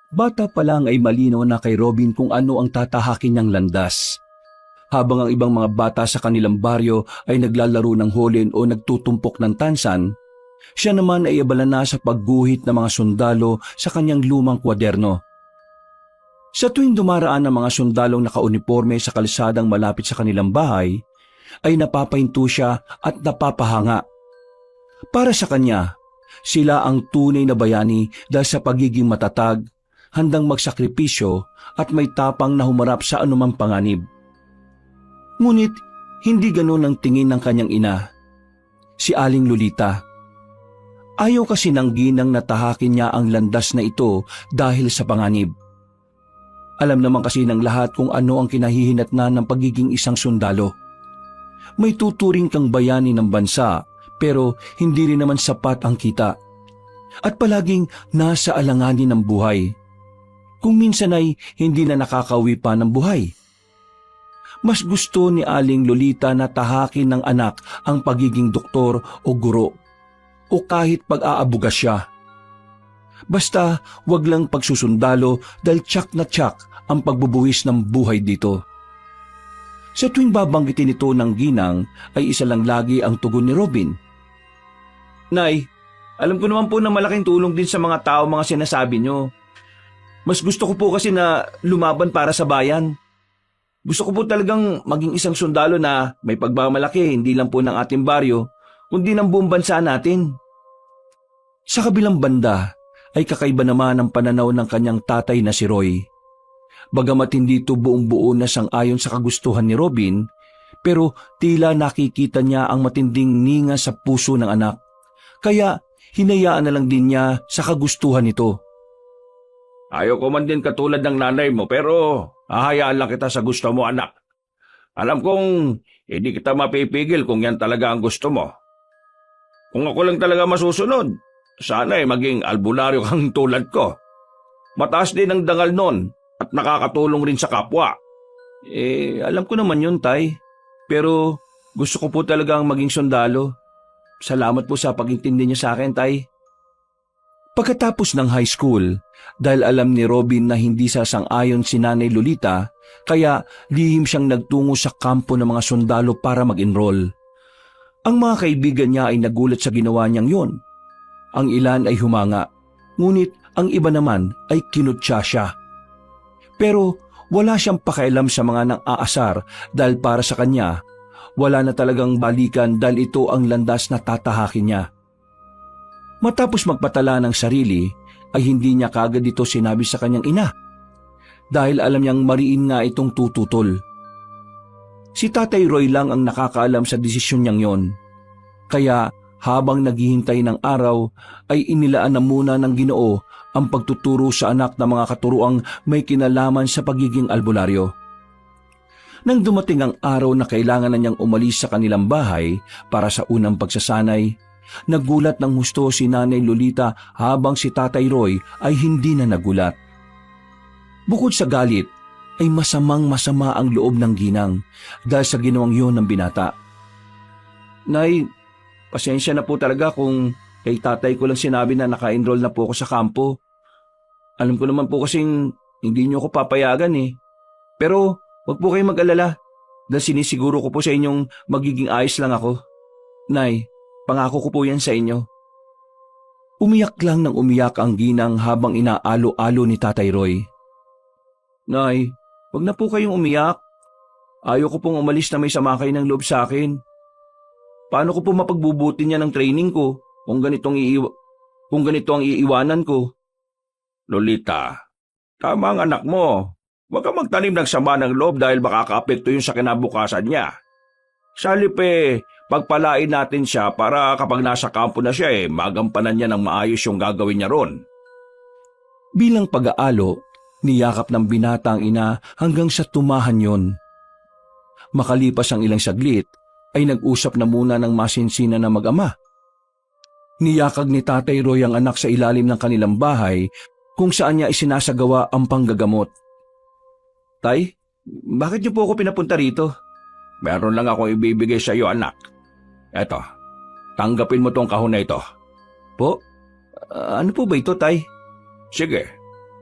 Bata pa lang ay malinaw na kay Robin kung ano ang tatahakin niyang landas. Habang ang ibang mga bata sa kanilang baryo ay naglalaro ng holen o nagtutumpok ng tansan, siya naman ay abala na sa pagguhit ng mga sundalo sa kanyang lumang kwaderno. Sa tuwing dumaraan ang mga sundalong nakauniforme sa kalsadang malapit sa kanilang bahay, ay napapahinto siya at napapahanga. Para sa kanya, sila ang tunay na bayani dahil sa pagiging matatag, handang magsakripisyo at may tapang na humarap sa anumang panganib. Ngunit hindi ganoon ang tingin ng kanyang ina, si Aling Lolita. Ayaw kasi ng ginang na tahakin niya ang landas na ito dahil sa panganib. Alam naman kasi ng lahat kung ano ang kinahihinatnan ng pagiging isang sundalo. May tuturing kang bayani ng bansa pero hindi rin naman sapat ang kita. At palaging nasa alanganin ng buhay. Kung minsan ay hindi na nakakauwi pa ng buhay. Mas gusto ni Aling Lolita na tahakin ng anak ang pagiging doktor o guro o kahit pag-aabuga siya. Basta wag lang pagsusundalo dahil tsak na tsak ang pagbubuwis ng buhay dito. Sa tuwing babanggitin ito ng ginang ay isa lang lagi ang tugon ni Robin. Nay, alam ko naman po na malaking tulong din sa mga tao mga sinasabi nyo. Mas gusto ko po kasi na lumaban para sa bayan. Gusto ko po talagang maging isang sundalo na may pagmamalaki hindi lang po ng ating baryo, kundi ng buong bansa natin. Sa kabilang banda ay kakaiba naman ang pananaw ng kanyang tatay na si Roy. Bagamat hindi ito buong-buo na sang-ayon sa kagustuhan ni Robin, pero tila nakikita niya ang matinding ninga sa puso ng anak. Kaya hinayaan na lang din niya sa kagustuhan nito. Ayaw ko man din katulad ng nanay mo pero hahayaan lang kita sa gusto mo anak. Alam kong hindi kita mapipigil kung yan talaga ang gusto mo. Kung ako lang talaga masusunod, sana ay maging albularyo kang tulad ko. Mataas din ang dangal nun at nakakatulong rin sa kapwa. Alam ko naman yun, Tay. Pero gusto ko po talagang maging sundalo. Salamat po sa pag-intindi niyo sa akin, Tay. Pagkatapos ng high school, dahil alam ni Robin na hindi sasang-ayon si Nanay Lolita, kaya lihim siyang nagtungo sa kampo ng mga sundalo para mag-enroll. Ang mga kaibigan niya ay nagulat sa ginawa niyang yon. Ang ilan ay humanga, ngunit ang iba naman ay kinutya siya. Pero wala siyang pakialam sa mga nang-aasar dahil para sa kanya, wala na talagang balikan dahil ito ang landas na tatahakin niya. Matapos magpatala ng sarili, ay hindi niya kaagad ito sinabi sa kanyang ina dahil alam niyang mariin nga itong tututol. Si Tatay Roy lang ang nakakaalam sa desisyon niyang yon. Kaya habang naghihintay ng araw, ay inilaan na muna ng Ginoo ang pagtuturo sa anak ng mga katuruang may kinalaman sa pagiging albularyo. Nang dumating ang araw na kailangan na niyang umalis sa kanilang bahay para sa unang pagsasanay, nagulat ng husto si Nanay Lolita habang si Tatay Roy ay hindi na nagulat. Bukod sa galit, ay masamang-masama ang loob ng ginang dahil sa ginawang yon ng binata. Nay, pasensya na po talaga kung kay tatay ko lang sinabi na naka-enroll na po ako sa kampo. Alam ko naman po kasing hindi niyo ako papayagan eh. Pero wag po kayong mag-alala dahil sinisiguro ko po sa inyong magiging ayos lang ako. Nay, pangako ko po yan sa inyo. Umiyak lang ng umiyak ang ginang habang inaalo-alo ni Tatay Roy. Nay, wag na po kayong umiyak. Ayaw ko pong umalis na may sama kayo ng loob sa akin. Paano ko po mapagbubuti niya ng training ko kung ganito ang iiwanan ko? Lolita, tama ang anak mo. Huwag kang magtanim ng sama ng loob dahil makaka-apekto yun sa kinabukasan niya. Salipe, pagpalain natin siya para kapag nasa kampo na siya magampanan niya ng maayos yung gagawin niya ron. Bilang pag-aalo, niyakap ng binata ang ina hanggang sa tumahan yon. Makalipas ang ilang saglit, ay nag-usap na muna ng masinsina na mag-ama. Niyakag ni Tatay Roy ang anak sa ilalim ng kanilang bahay kung saan niya isinasagawa ang panggagamot. Tay, bakit niyo po ako pinapunta rito? Meron lang akong ibibigay sa iyo, anak. Eto, tanggapin mo tong kahon na ito. Po? Ano po ba ito, Tay? Sige,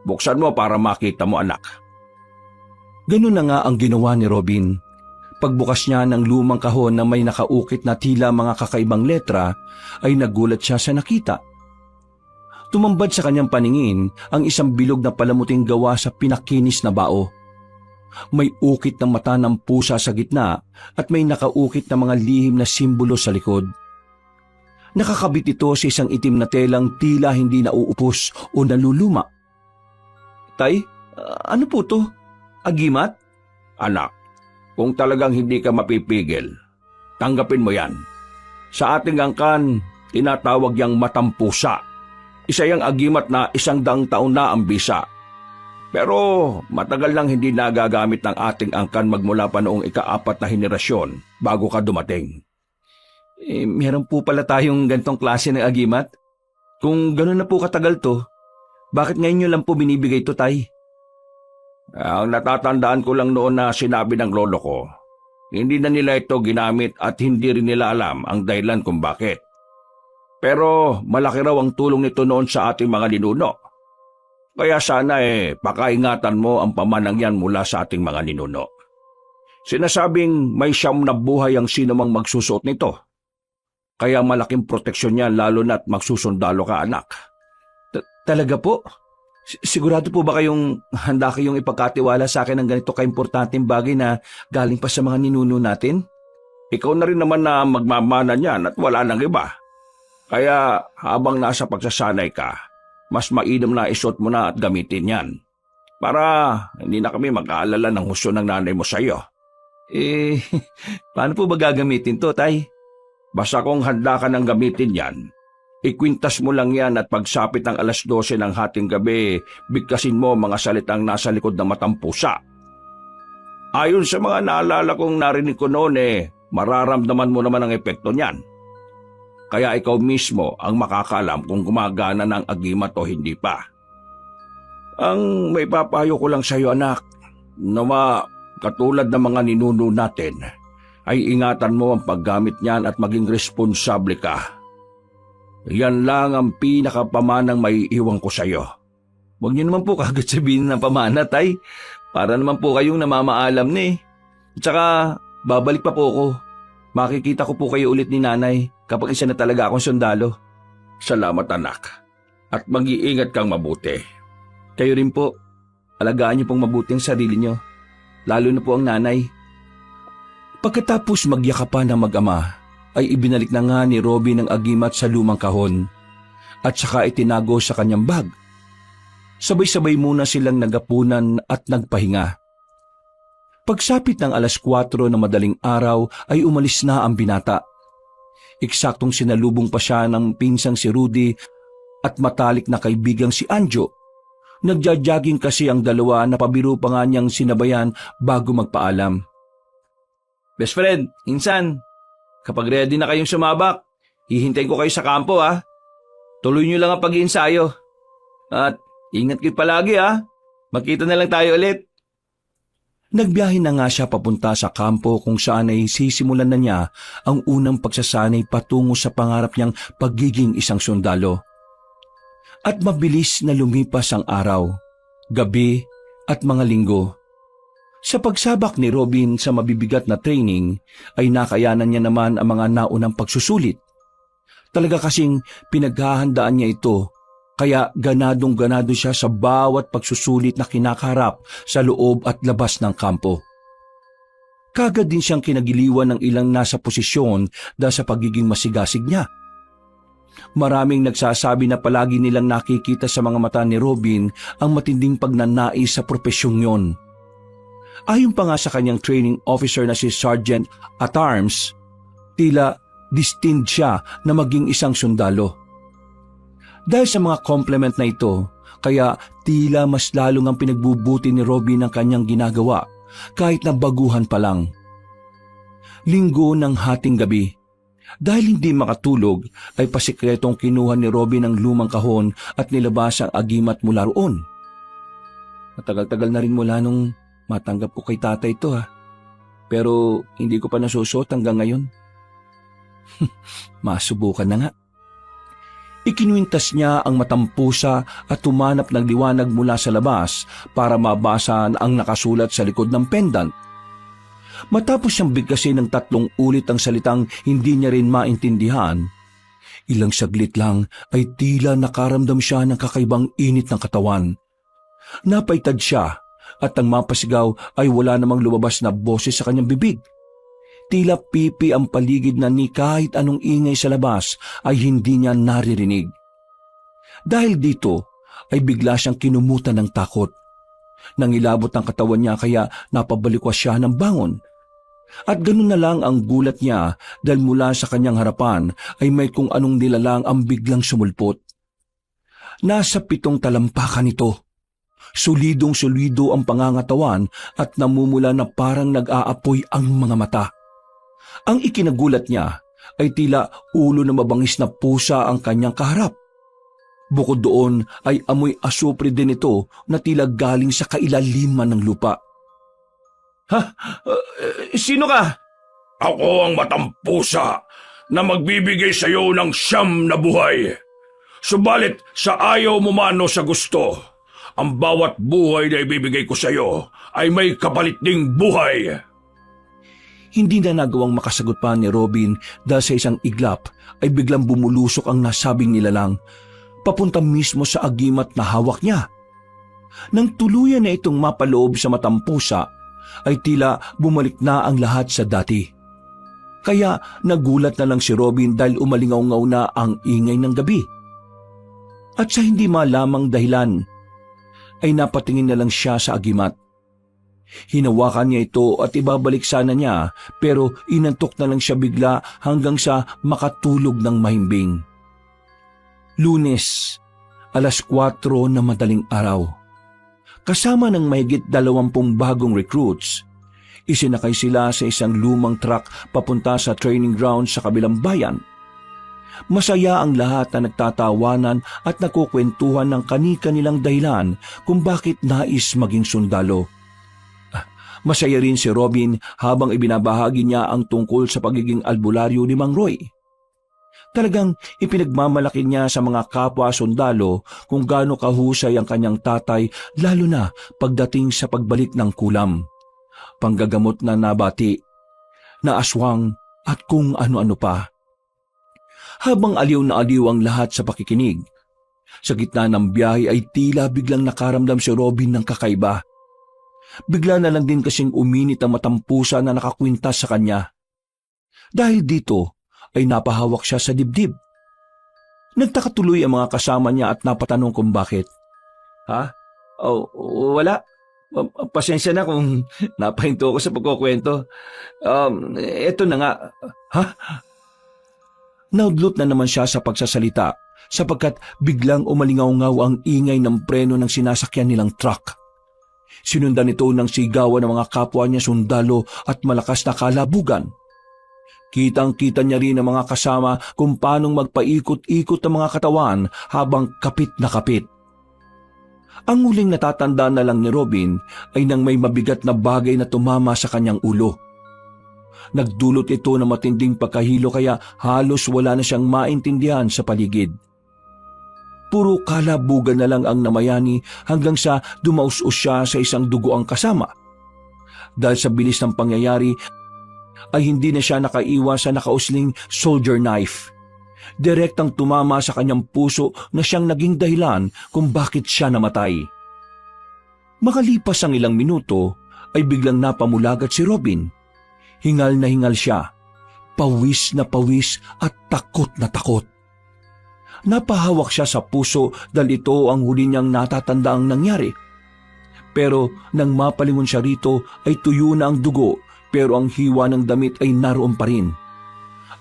Buksan mo para makita mo, anak. Ganun na nga ang ginawa ni Robin. Pagbukas niya ng lumang kahon na may nakaukit na tila mga kakaibang letra, ay nagulat siya sa nakita. Tumambad sa kanyang paningin ang isang bilog na palamuting gawa sa pinakinis na bao. May ukit ng mata ng pusa sa gitna at may nakaukit na mga lihim na simbolo sa likod. Nakakabit ito sa isang itim na telang tila hindi nauupos o naluluma. Tay, ano po to? Agimat? Anak, kung talagang hindi ka mapipigil, tanggapin mo yan. Sa ating angkan, tinatawag yang matampusa. Isa yang agimat na 100 taon na ang bisa. Pero matagal nang hindi nagagamit ng ating angkan magmula pa noong ika-4 na henerasyon bago ka dumating. Meron po pala tayong gantong klase ng agimat? Kung gano'n na po katagal to, bakit ngayon nyo lang po binibigay to, Tay? Ang natatandaan ko lang noon na sinabi ng lolo ko, hindi na nila ito ginamit at hindi rin nila alam ang dahilan kung bakit. Pero malaki raw ang tulong nito noon sa ating mga ninuno. Kaya sana pakaingatan mo ang pamanang yan mula sa ating mga ninuno. Sinasabing may 9 na buhay ang sino mang magsusuot nito. Kaya malaking proteksyon yan lalo na't magsusundalo ka, anak. Talaga po? Sigurado po ba handa kayong ipagkatiwala sa akin ng ganito kaimportanteng bagay na galing pa sa mga ninuno natin? Ikaw na rin naman na magmamana niyan at wala nang iba. Kaya habang nasa pagsasanay ka, mas mainam na isuot mo na at gamitin yan. Para hindi na kami mag-aalala ng husto ng nanay mo sa iyo. Paano po ba gagamitin to, Tay? Basta kung handa ka ng gamitin yan, ikwintas mo lang yan at pagsapit ng 12:00 ng hating gabi, bigkasin mo mga salitang nasa likod ng matampusa. Ayon sa mga naalala kong narinig ko noon mararamdaman mo naman ang epekto niyan. Kaya ikaw mismo ang makakalam kung gumagana ng agimat o hindi pa. Ang may papayo ko lang sa iyo, anak, na katulad ng mga ninuno natin, ay ingatan mo ang paggamit niyan at maging responsable ka. Yan lang ang pinakapamanang may iwan ko sa iyo. Huwag niyo naman po kagad sabihin ng pamana, Tay. Para naman po kayong namamaalam na At saka, babalik pa po ako. Makikita ko po kayo ulit ni nanay kapag isa na talaga akong sundalo. Salamat, anak. At mag-iingat kang mabuti. Kayo rin po. Alagaan niyo pong mabuti ang sarili niyo. Lalo na po ang nanay. Pagkatapos magyakapan ng mag-ama, ay ibinalik na nga ni Robin ang agimat sa lumang kahon at saka itinago sa kanyang bag. Sabay-sabay muna silang nagapunan at nagpahinga. Pagsapit ng 4:00 ng madaling araw ay umalis na ang binata. Eksaktong sinalubong pa siya ng pinsang si Rudy at matalik na kaibigang si Anjo. Nagja-jogging kasi ang dalawa na pabiro pa nga niyang sinabayan bago magpaalam. Best friend, insan, kapag ready na kayong sumabak, hihintayin ko kayo sa kampo Tuloy niyo lang ang pag-iinsayo. At ingat kayo palagi Magkita na lang tayo ulit. Nagbiyahe na nga siya papunta sa kampo kung saan ay sisimulan na niya ang unang pagsasanay patungo sa pangarap niyang pagiging isang sundalo. At mabilis na lumipas ang araw, gabi at mga linggo. Sa pagsabak ni Robin sa mabibigat na training ay nakayanan niya naman ang mga naunang pagsusulit. Talaga kasing pinaghahandaan niya ito, kaya ganadong-ganado siya sa bawat pagsusulit na kinakaharap sa loob at labas ng kampo. Kagad din siyang kinagiliwan ng ilang nasa posisyon dahil sa pagiging masigasig niya. Maraming nagsasabi na palagi nilang nakikita sa mga mata ni Robin ang matinding pagnanais sa propesyong yon. Ayon pa nga sa kanyang training officer na si Sergeant at Arms, tila destined siya na maging isang sundalo. Dahil sa mga compliment na ito, kaya tila mas lalong ang pinagbubuti ni Robin ang kanyang ginagawa kahit na baguhan pa lang. Linggo ng hating gabi, dahil hindi makatulog ay pasikretong kinuha ni Robin ang lumang kahon at nilabas ang agimat mula roon. Matagal-tagal na rin mula nung matanggap ko kay tatay ito pero hindi ko pa nasusuot hanggang ngayon. Masubukan na nga. Ikinuwintas niya ang matampusa at tumanap ng liwanag mula sa labas para mabasa ang nakasulat sa likod ng pendant. Matapos siyang bigkasin ng 3 ulit ang salitang hindi niya rin maintindihan, ilang saglit lang ay tila nakaramdam siya ng kakaibang init ng katawan. Napaitad siya at ang mapasigaw ay wala namang lumabas na boses sa kanyang bibig. Tila pipi ang paligid na ni kahit anong ingay sa labas ay hindi niya naririnig. Dahil dito ay bigla siyang kinumutan ng takot. Nangilabot ang katawan niya kaya napabalikwas siya ng bangon. At ganun na lang ang gulat niya dahil mula sa kanyang harapan ay may kung anong nilalang ang biglang sumulpot. Nasa 7 talampakan ito. Solidong-solido ang pangangatawan at namumula na parang nag-aapoy ang mga mata. Ang ikinagulat niya ay tila ulo na mabangis na pusa ang kanyang kaharap. Bukod doon ay amoy asupre din ito na tila galing sa kailaliman ng lupa. Sino ka? Ako ang matampusa na magbibigay sa iyo ng 9 na buhay. Subalit sa ayaw mo mano sa gusto, ang bawat buhay na ibibigay ko sa iyo ay may kapalit ding buhay. Hindi na nagawang makasagot pa ni Robin dahil sa isang iglap ay biglang bumulusok ang nasabing nilalang, papunta mismo sa agimat na hawak niya. Nang tuluyan na itong mapaloob sa matampusa, ay tila bumalik na ang lahat sa dati. Kaya nagulat na lang si Robin dahil umalingaw-ngaw na ang ingay ng gabi. At sa hindi malamang dahilan, ay napatingin na lang siya sa agimat. Hinawakan niya ito at ibabalik sana niya pero inantok na lang siya bigla hanggang sa makatulog ng mahimbing. Lunes, 4:00 na madaling araw. Kasama ng mahigit 20 bagong recruits, isinakay sila sa isang lumang truck papunta sa training ground sa kabilang bayan. Masaya ang lahat na nagtatawanan at nakukwentuhan ng kani-kanilang dahilan kung bakit nais maging sundalo. Masaya rin si Robin habang ibinabahagi niya ang tungkol sa pagiging albularyo ni Mang Roy. Talagang ipinagmamalaki niya sa mga kapwa sundalo kung gaano kahusay ang kanyang tatay lalo na pagdating sa pagbalik ng kulam, panggagamot na nabati, na aswang at kung ano-ano pa. Habang aliw na aliw ang lahat sa pakikinig, sa gitna ng biyahe ay tila biglang nakaramdam si Robin ng kakaiba. Bigla na lang din kasing uminit ang matampusa na nakakwintas sa kanya. Dahil dito ay napahawak siya sa dibdib. Nagtakatuloy ang mga kasama niya at napatanong kung bakit. Oh, wala. Pasensya na kung napahinto ako sa pagkukwento. Eto na nga. Naudlot na naman siya sa pagsasalita sapagkat biglang umalingaw-ngaw ang ingay ng preno ng sinasakyan nilang truck. Sinundan ito ng sigawan ng mga kapwa niya sundalo at malakas na kalabugan. Kitang-kita niya rin ang mga kasama kung paanong magpaikot-ikot ang mga katawan habang kapit na kapit. Ang huling natatanda na lang ni Robin ay nang may mabigat na bagay na tumama sa kanyang ulo. Nagdulot ito ng matinding pagkahilo kaya halos wala na siyang maintindihan sa paligid. Puro kalabugan na lang ang namayani hanggang sa dumaus-us siya sa isang dugoang kasama. Dahil sa bilis ng pangyayari ay hindi na siya nakaiwas sa nakausling soldier knife. Direktang tumama sa kanyang puso na siyang naging dahilan kung bakit siya namatay. Makalipas ang ilang minuto ay biglang napamulagat si Robin. Hingal na hingal siya, pawis na pawis at takot na takot. Napahawak siya sa puso dahil ito ang huli niyang natatandaang nangyari. Pero nang mapalingon siya rito ay tuyo na ang dugo pero ang hiwa ng damit ay naroon pa rin.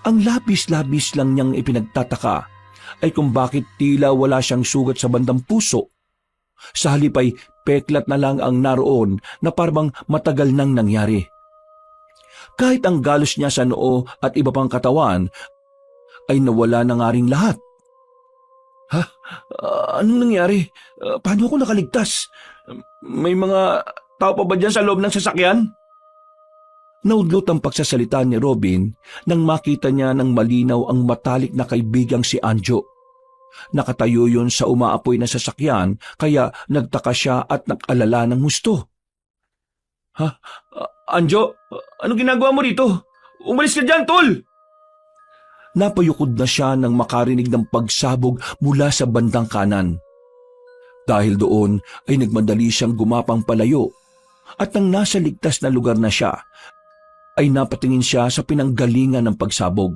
Ang labis-labis lang niyang ipinagtataka ay kung bakit tila wala siyang sugat sa bandang puso. Sa halip ay peklat na lang ang naroon na parang matagal nang nangyari. Kahit ang galos niya sa noo at iba pang katawan ay nawala na nga ring lahat. Anong nangyari? Paano ako nakaligtas? May mga tao pa ba dyan sa loob ng sasakyan? Naudlot ang pagsasalita ni Robin nang makita niya ng malinaw ang matalik na kaibigang si Anjo. Nakatayo yun sa umaapoy na sasakyan kaya nagtaka siya at nag-alala ng husto. Ha? Anjo, ano ginagawa mo dito? Umalis ka dyan, tol! Napayukod na siya nang makarinig ng pagsabog mula sa bandang kanan. Dahil doon ay nagmadali siyang gumapang palayo at nang nasa ligtas na lugar na siya, ay napatingin siya sa pinanggalingan ng pagsabog.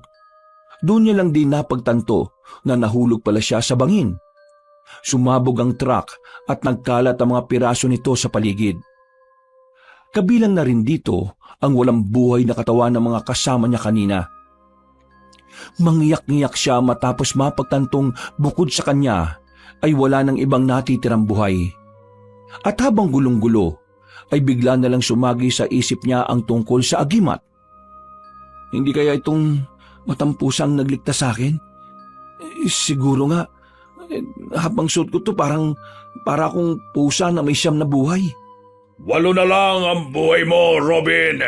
Doon niya lang din napagtanto na nahulog pala siya sa bangin. Sumabog ang truck at nagkalat ang mga piraso nito sa paligid. Kabilang na rin dito ang walang buhay na katawan ng mga kasama niya kanina. Mangyak-ngyak siya matapos mapagtantong bukod sa kanya ay wala nang ibang natitirang buhay. At habang gulong-gulo, ay bigla na lang sumagi sa isip niya ang tungkol sa agimat. Hindi kaya itong matampusang nagligtas sa akin? Siguro nga, habang suot ko to para akong pusa na may siyam na buhay. 8 na lang ang buhay mo, Robin!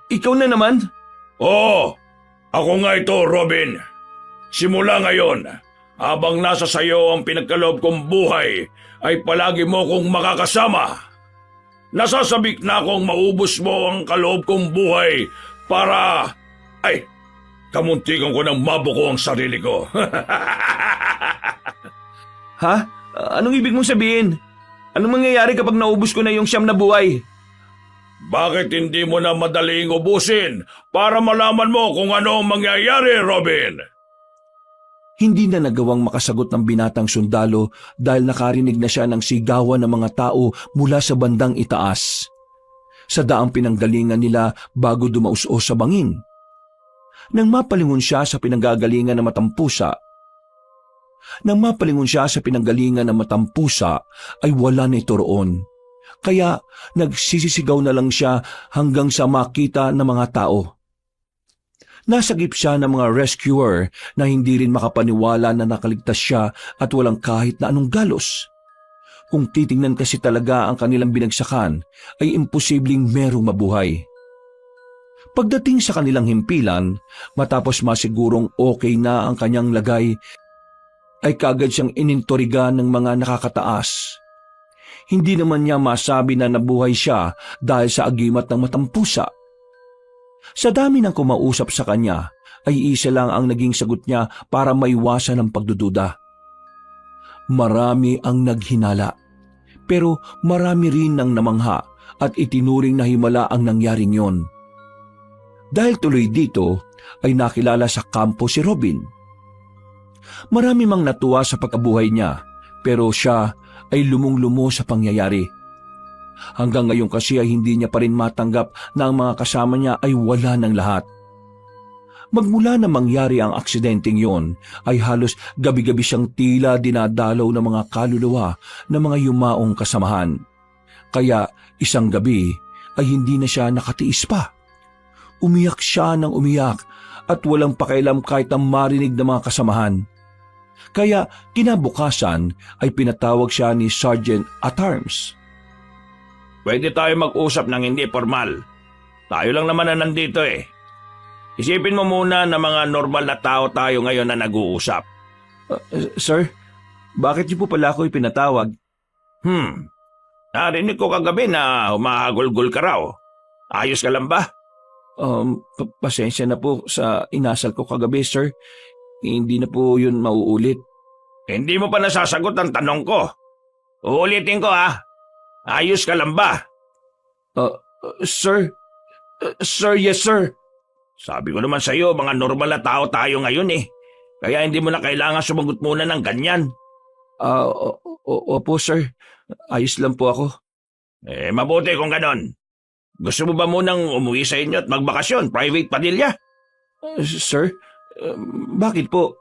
Ikaw na naman? Oo, ako nga ito, Robin. Simula ngayon, habang nasa sayo ang pinagkaloob kong buhay, ay palagi mo kong makakasama. Nasasabik na akong maubos mo ang kaloob kong buhay para... Ay, kamuntikan ko ng mabuko ang sarili ko. Ha? Anong ibig mong sabihin? Anong mangyayari kapag naubos ko na yung siyam na buhay? Bakit hindi mo na madaling ubusin para malaman mo kung ano ang mangyayari, Robin? Hindi na nagawang makasagot ng binatang sundalo dahil nakarinig na siya ng sigawan ng mga tao mula sa bandang itaas. Sa daang pinanggalingan nila bago dumaus-os sa bangin. Nang mapalingon siya sa pinanggagalingan ng matampusa, ay wala na ito roon. Kaya nagsisisigaw na lang siya hanggang sa makita ng mga tao. Nasagip siya ng mga rescuer na hindi rin makapaniwala na nakaligtas siya at walang kahit na anong galos. Kung titingnan kasi talaga ang kanilang binagsakan, ay imposibleng merong mabuhay. Pagdating sa kanilang himpilan, matapos masigurong okay na ang kanyang lagay, ay kaagad siyang inintoriga ng mga nakakataas. Hindi naman niya masabi na nabuhay siya dahil sa agimat ng matampusa. Sa dami ng kumausap sa kanya, ay isa lang ang naging sagot niya para maiwasan ang pagdududa. Marami ang naghinala, pero marami rin ang namangha at itinuring na himala ang nangyaring yon. Dahil tuloy dito, ay nakilala sa kampo si Robin. Marami mang natuwa sa pagkabuhay niya, pero siya ay lumong-lumo sa pangyayari. Hanggang ngayon kasi ay hindi niya pa rin matanggap na ang mga kasama niya ay wala ng lahat. Magmula na mangyari ang aksidenteng yon, ay halos gabi-gabi siyang tila dinadalaw ng mga kaluluwa ng mga yumaong kasamahan. Kaya isang gabi ay hindi na siya nakatiis pa. Umiyak siya ng umiyak at walang pakialam kahit ang marinig ng mga kasamahan. Kaya kinabukasan ay pinatawag siya ni Sergeant at Arms. Pwede tayo mag-usap ng hindi formal. Tayo lang naman na nandito eh. Isipin mo muna na mga normal na tao tayo ngayon na nag-uusap. Sir, bakit niyo po pala ako ipinatawag? Narinig ko kagabi na humahagulgol ka raw. Ayos ka lang ba? Pasensya na po sa inasal ko kagabi, sir. Hindi na po yun mauulit. Hindi mo pa nasasagot ang tanong ko. Uulitin ko ha. Ayos ka lang ba? Sir? Sir, yes sir. Sabi ko naman sa iyo, mga normal na tao tayo ngayon eh. Kaya hindi mo na kailangan sumagot muna ng ganyan. Opo sir. Ayos lang po ako. Mabuti kung ganon. Gusto mo ba munang umuwi sa inyo at magbakasyon, private padilya? Sir, bakit po?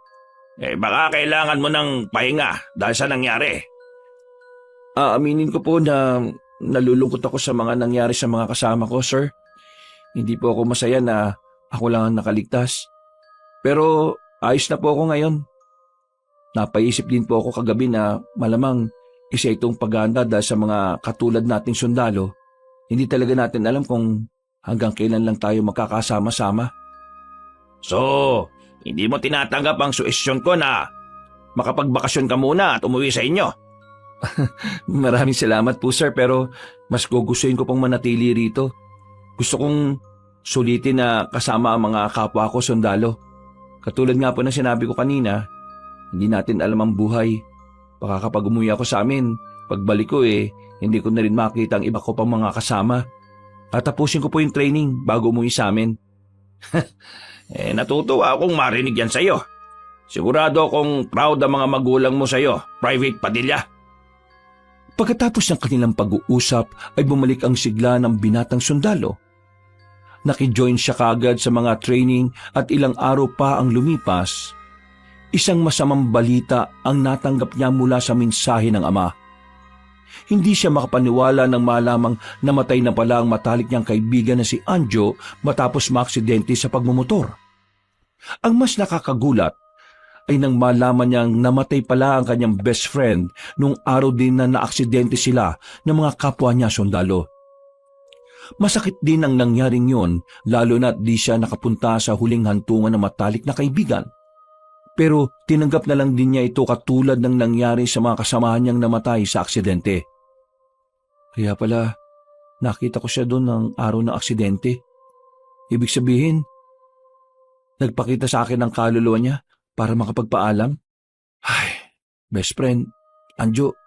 Baka kailangan mo ng pahinga dahil sa nangyari. Aminin ko po na nalulungkot ako sa mga nangyari sa mga kasama ko, sir. Hindi po ako masaya na ako lang ang nakaligtas. Pero ayos na po ako ngayon. Napaisip din po ako kagabi na malamang isa itong paghahanda dahil sa mga katulad nating sundalo. Hindi talaga natin alam kung hanggang kailan lang tayo magkakasama-sama. So, hindi mo tinatanggap ang suhestyon ko na makapagbakasyon ka muna at umuwi sa inyo? Maraming salamat po sir, pero mas gugustuhin ko pong manatili rito. Gusto kong sulitin na kasama ang mga kapwa ko sundalo. Katulad nga po ng sinabi ko kanina, hindi natin alam ang buhay. Baka kapag umuwi ako sa amin, pagbalik ko hindi ko na rin makita ang iba ko pang mga kasama. At tapusin ko po yung training bago umuwi sa amin. Natutuwa akong marinig yan sa'yo. Sigurado akong proud ang mga magulang mo sa'yo, Private Padilla. Pagkatapos ng kanilang pag-uusap ay bumalik ang sigla ng binatang sundalo. Nakijoin siya kaagad sa mga training at ilang araw pa ang lumipas. Isang masamang balita ang natanggap niya mula sa mensahe ng ama. Hindi siya makapaniwala nang malamang namatay na pala ang matalik niyang kaibigan na si Anjo matapos maaksidente sa pagmumotor. Ang mas nakakagulat ay nang malaman niyang namatay pala ang kanyang best friend nung araw din na naaksidente sila ng mga kapwa niya sundalo. Masakit din ang nangyaring yon, lalo na't di siya nakapunta sa huling hantungan ng matalik na kaibigan. Pero tinanggap na lang din niya ito katulad ng nangyari sa mga kasamahan niyang namatay sa aksidente. Kaya pala, nakita ko siya doon ng araw ng aksidente. Ibig sabihin, nagpakita sa akin ang kaluluwa niya para makapagpaalam. Ay, best friend, Anjo,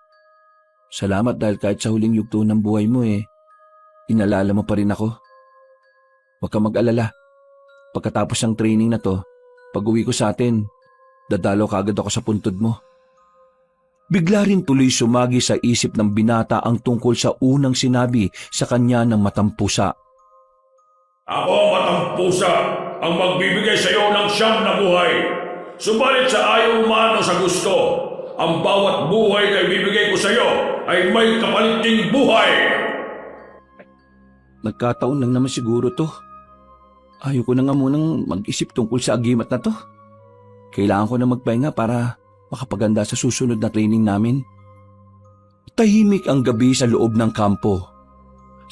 salamat dahil kahit sa huling yugto ng buhay mo inalala mo pa rin ako. Huwag kang mag-alala. Pagkatapos ng training na to, pag-uwi ko sa atin, dadalaw kaagad ako sa puntod mo. Bigla rin tuloy sumagi sa isip ng binata ang tungkol sa unang sinabi sa kanya ng matampusa. Ako ang matampusa ang magbibigay sa iyo ng siyam na buhay. Subalit sa ayaw umano sa gusto, ang bawat buhay na ibibigay ko sa iyo ay may kapalit ding buhay. Nagkataon lang naman siguro to. Ayaw ko na nga munang mag-isip tungkol sa agimat na to. Kailangan ko na magpahinga para makapaganda sa susunod na training namin. Tahimik ang gabi sa loob ng kampo.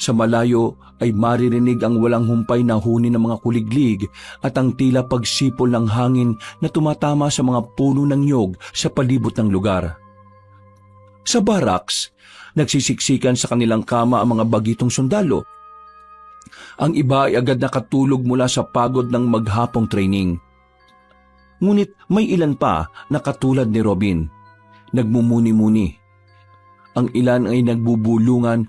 Sa malayo ay maririnig ang walang humpay na huni ng mga kuliglig at ang tila pagsipol ng hangin na tumatama sa mga puno ng nyog sa palibot ng lugar. Sa barracks, nagsisiksikan sa kanilang kama ang mga bagitong sundalo. Ang iba ay agad nakatulog mula sa pagod ng maghapong training. Ngunit may ilan pa na katulad ni Robin, nagmumuni-muni. Ang ilan ay nagbubulungan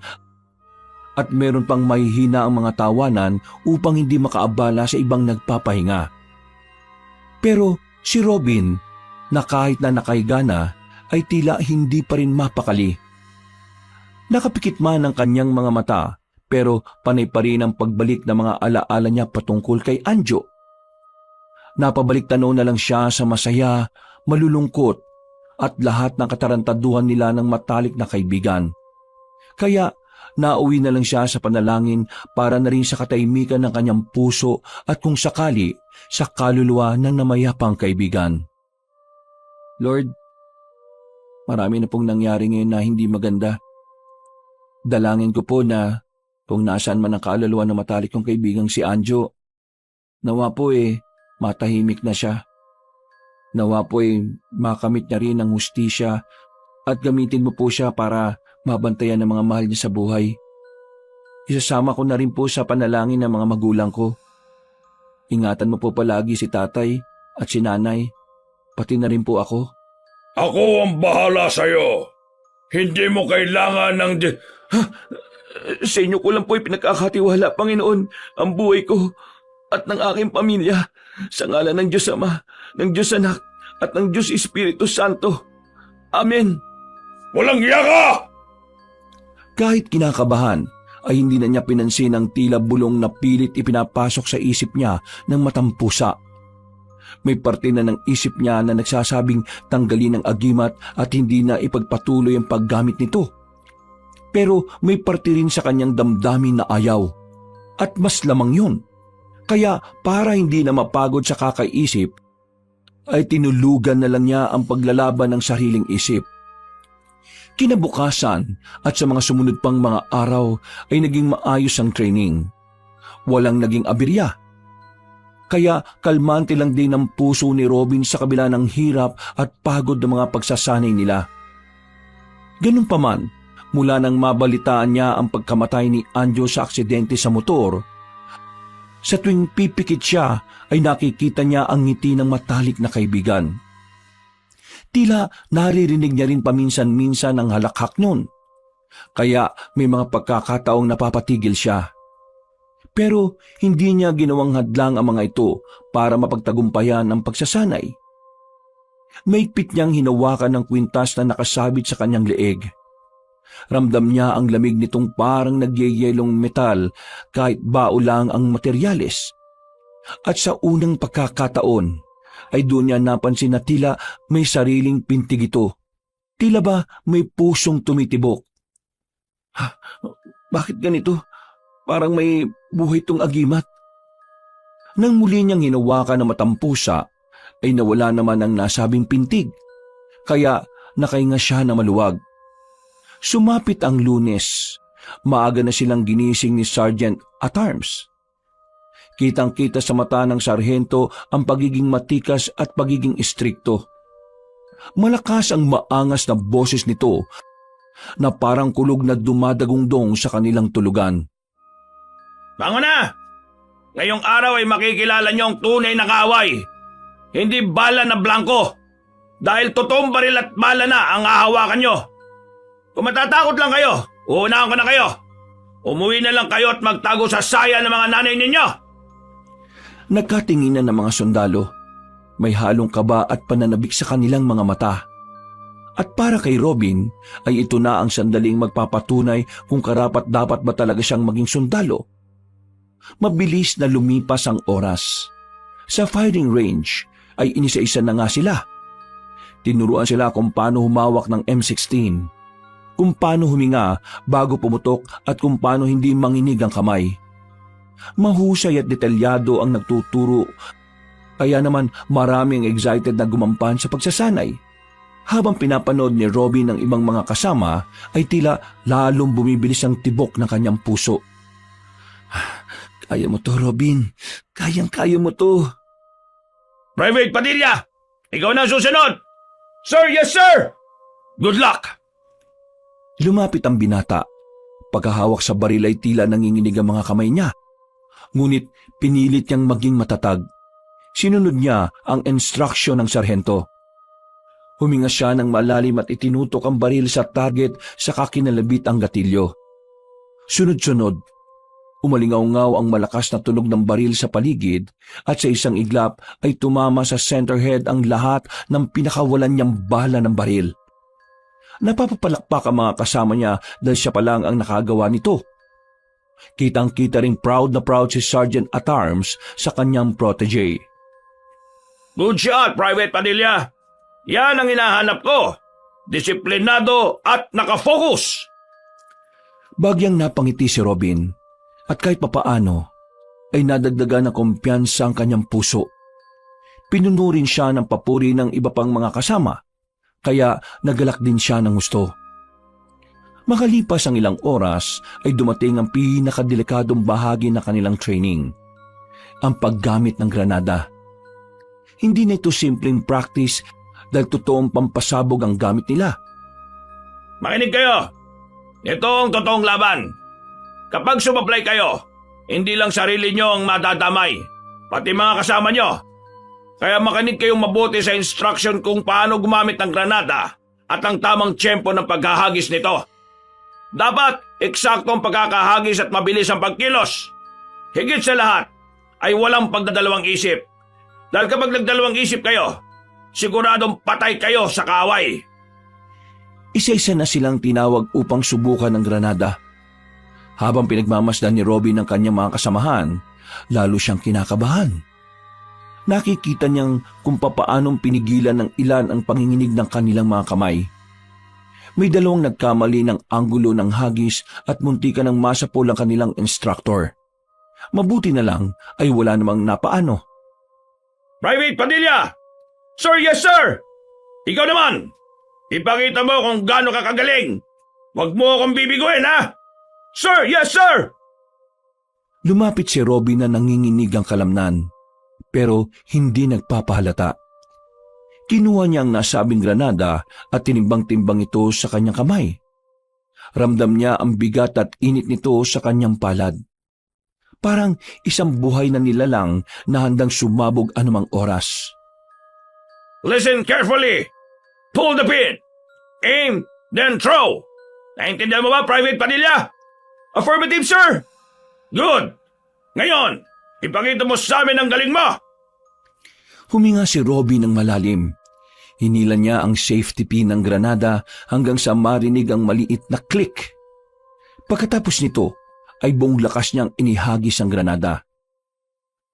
at meron pang mahihina ang mga tawanan upang hindi makaabala sa ibang nagpapahinga. Pero si Robin, na kahit na nakahiga na, ay tila hindi pa rin mapakali. Nakapikit man ang kanyang mga mata, pero panay pa rin ang pagbalik ng mga alaala niya patungkol kay Anjo. Napabalik tanaw na lang siya sa masaya, malulungkot at lahat ng katarantaduhan nila ng matalik na kaibigan. Kaya nauwi na lang siya sa panalangin para na rin sa katahimikan ng kanyang puso at kung sakali sa kaluluwa ng namayapang kaibigan. Lord, marami na pong nangyari ngayon na hindi maganda. Dalangin ko po na kung nasaan man ang kaluluwa ng matalik kong kaibigang si Anjo, nawa po matahimik na siya. Nawa po makamit niya rin ang hustisya at gamitin mo po siya para mabantayan ng mga mahal niya sa buhay. Isasama ko na rin po sa panalangin ng mga magulang ko. Ingatan mo po palagi si tatay at si nanay, pati na rin po ako. Ako ang bahala sa iyo. Hindi mo kailangan ng... Sa inyo ko lang po pinagkakatiwala, Panginoon, ang buhay ko at ng aking pamilya sa ngalan ng Diyos Ama, ng Diyos Anak at ng Diyos Espiritu Santo. Amen. Walang iya ka! Kahit kinakabahan, ay hindi na niya pinansin ang tila bulong na pilit ipinapasok sa isip niya ng matampusa. May parte na ng isip niya na nagsasabing tanggalin ang agimat at hindi na ipagpatuloy ang paggamit nito. Pero may parte rin sa kanyang damdamin na ayaw. At mas lamang yun. Kaya para hindi na mapagod sa kakaisip, ay tinulugan na lang niya ang paglalaban ng sariling isip. Kinabukasan at sa mga sumunod pang mga araw ay naging maayos ang training. Walang naging aberya. Kaya kalmante lang din ang puso ni Robin sa kabila ng hirap at pagod ng mga pagsasanay nila. Ganun pa man, mula nang mabalitaan niya ang pagkamatay ni Anjo sa aksidente sa motor, sa tuwing pipikit siya ay nakikita niya ang ngiti ng matalik na kaibigan. Tila naririnig niya rin paminsan-minsan ang halakhak nun. Kaya may mga pagkakataong napapatigil siya. Pero hindi niya ginawang hadlang ang mga ito para mapagtagumpayan ang pagsasanay. Maigpit niyang hinawakan ng kwintas na nakasabit sa kanyang leeg. Ramdam niya ang lamig nitong parang nagyeyelong metal kahit bao lang ang materyales. At sa unang pagkakataon ay doon niya napansin na tila may sariling pintig ito. Tila ba may pusong tumitibok? Bakit ganito? Parang may buhay itong agimat. Nang muli niyang hinawakan ng matampusa, ay nawala naman ang nasabing pintig. Kaya nakahinga siya na maluwag. Sumapit ang Lunes. Maaga na silang ginising ni Sergeant at Arms. Kitang-kita sa mata ng sarhento ang pagiging matikas at pagiging istrikto. Malakas ang maangas na boses nito na parang kulog na dumadagungdong sa kanilang tulugan. Bango na! Ngayong araw ay makikilala niyo ang tunay na kaaway. Hindi bala na blanco. Dahil totoong baril at bala na ang hahawakan niyo. Kung matatakot lang kayo, uunahan ko na kayo. Umuwi na lang kayo at magtago sa saya ng mga nanay ninyo. Nagkatinginan ng mga sundalo. May halong kaba at pananabik sa kanilang mga mata. At para kay Robin, ay ito na ang sandaling magpapatunay kung karapat-dapat ba talaga siyang maging sundalo. Mabilis na lumipas ang oras. Sa firing range ay inisa-isa na nga sila. Tinuruan sila kung paano humawak ng M16, kung paano huminga bago pumutok at kung paano hindi manginig ang kamay. Mahusay at detalyado ang nagtuturo, kaya naman maraming excited na gumampan sa pagsasanay. Habang pinapanood ni Robin ang ibang mga kasama, ay tila lalong bumibilis ang tibok ng kanyang puso. Kaya mo to, Robin. Kayang-kaya mo to. Private Padilla, ikaw na susunod. Sir, yes sir! Good luck! Lumapit ang binata. Pagkahawak sa baril ay tila nanginginig ang mga kamay niya. Ngunit pinilit niyang maging matatag. Sinunod niya ang instruction ng sarhento. Huminga siya ng malalim at itinutok ang baril sa target saka kinalabit ang gatilyo. Sunod-sunod, umalingaw-ngaw ang malakas na tunog ng baril sa paligid at sa isang iglap ay tumama sa center head ang lahat ng pinakawalan niyang bala ng baril. Napapapalakpak ang mga kasama niya dahil siya pa lang ang nakagawa nito. Kitang-kita ring proud na proud si Sergeant at Arms sa kanyang protege. Good shot, Private Padilla! Yan ang hinahanap ko. Disiplinado at nakafocus. Bagyang napangiti si Robin at kahit papaano ay nadagdagan ng kumpiyansa ang kanyang puso. Pinunurin siya ng papuri ng iba pang mga kasama, kaya nagalak din siya ng gusto. Makalipas ang ilang oras ay dumating ang pinakadelikadong bahagi ng kanilang training, ang paggamit ng granada. Hindi na ito simpleng practice dahil totoong pampasabog ang gamit nila. Makinig kayo. Ito ang totoong laban. Kapag sumablay kayo, hindi lang sarili nyo ang madadamay, pati mga kasama nyo. Kaya makinig kayong mabuti sa instruction kung paano gumamit ng granada at ang tamang tiyempo ng paghahagis nito. Dapat eksakto ang pagkakahagis at mabilis ang pagkilos. Higit sa lahat ay walang pagdadalawang isip. Dahil kapag nagdalawang isip kayo, siguradong patay kayo sa kaaway. Isa-isa na silang tinawag upang subukan ng granada. Habang pinagmamasdan ni Robin ang kanyang mga kasamahan, lalo siyang kinakabahan. Nakikita niyang kung papaanong pinigilan ng ilan ang panginginig ng kanilang mga kamay. May dalawang nagkamali ng anggulo ng hagis at muntikan ng masapol ang kanilang instructor. Mabuti na lang ay wala namang napaano. Private Padilla! Sir, yes sir! Ikaw naman! Ipakita mo kung gaano ka kagaling! Huwag mo akong bibiguin, ha? Sir, yes sir! Lumapit si Robin na nanginginig ang kalamnan. pero hindi nagpapahalata. Kinuha niya ang nasabing granada at tinimbang-timbang ito sa kanyang kamay. Ramdam niya ang bigat at init nito sa kanyang palad. Parang isang buhay na nilalang na handang sumabog anumang oras. Listen carefully. Pull the pin. Aim, then throw. Naintindihan mo ba, Private Padilla? Affirmative, sir. Good. Ngayon, ipakita mo sa amin ang galing mo. Huminga si Robin ng malalim. Hinila niya ang safety pin ng granada hanggang sa marinig ang maliit na click. Pagkatapos nito, ay buong lakas niyang inihagis ang granada.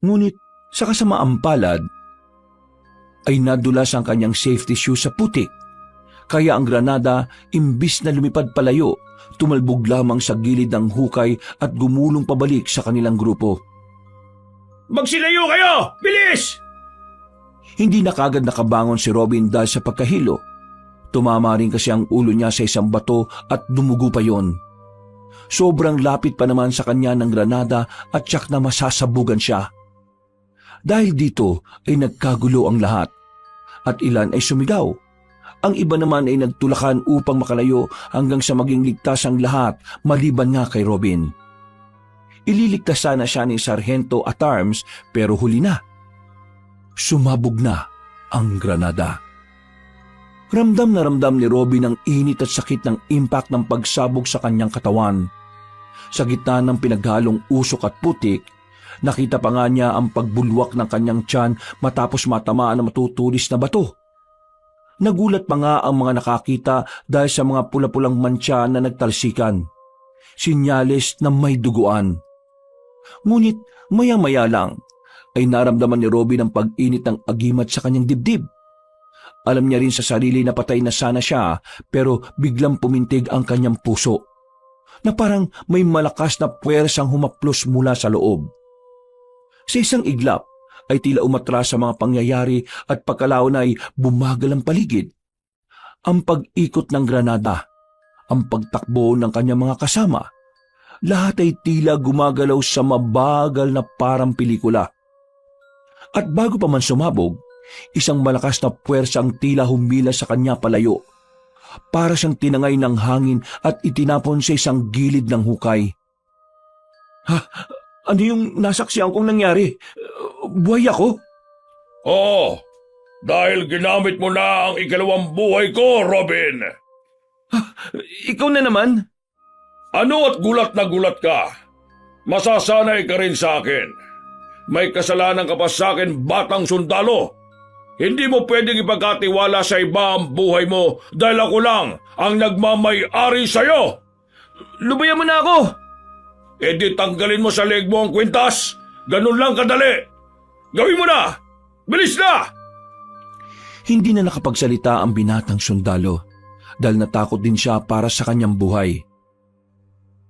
Ngunit sa kasamaang palad, ay nadulas ang kanyang safety shoe sa putik. Kaya ang granada, imbis na lumipad palayo, tumalbog lamang sa gilid ng hukay at gumulong pabalik sa kanilang grupo. Magsilayo kayo! Bilis! Hindi na kagad nakabangon si Robin dahil sa pagkahilo. Tumama rin kasi ang ulo niya sa isang bato at dumugo pa yon. Sobrang lapit pa naman sa kanya ng granada at tiyak na masasabugan siya. Dahil dito ay nagkagulo ang lahat at ilan ay sumigaw. Ang iba naman ay nagtulakan upang makalayo hanggang sa maging ligtas ang lahat maliban nga kay Robin. Ililigtas sana siya ni Sargento at Arms pero huli na. Sumabog na ang granada. Ramdam na ramdam ni Robin ang init at sakit ng impact ng pagsabog sa kanyang katawan. Sa gitna ng pinaghalong usok at putik, nakita pa nga niya ang pagbulwak ng kanyang tiyan matapos matamaan ng matutulis na bato. Nagulat pa nga ang mga nakakita dahil sa mga pula-pulang mantsa na nagtalsikan. Sinyales na may duguan. Ngunit maya-maya lang ay naramdaman ni Robin ang pag-init ng agimat sa kanyang dibdib. Alam niya rin sa sarili na patay na sana siya pero biglang pumintig ang kanyang puso na parang may malakas na puwersang humaplos mula sa loob. Sa isang iglap ay tila umatras sa mga pangyayari at pagkalaon ay bumagal ang paligid. Ang pag-ikot ng granada, ang pagtakbo ng kanyang mga kasama, lahat ay tila gumagalaw sa mabagal na parang pelikula. At bago pa man sumabog, isang malakas na puwersa ang tila humila sa kanya palayo. Para siyang tinangay ng hangin at itinapon sa isang gilid ng hukay. Ha? Ano yung nasaksihan kong nangyari? Buhay ako? Oo, dahil ginamit mo na ang ikalawang buhay ko, Robin. Ikaw na naman? Ano at gulat na gulat ka? Masasanay ka rin sa akin. May kasalanan ka pa sa akin, batang sundalo. Hindi mo pwedeng ipagkatiwala sa iba ang buhay mo dahil ako lang ang nagmamay-ari sa'yo. Lubayan mo na ako! E di tanggalin mo sa leg mo ang kwintas. Ganun lang kadali. Gawin mo na! Bilis na! Hindi na nakapagsalita ang binatang sundalo dahil natakot din siya para sa kanyang buhay.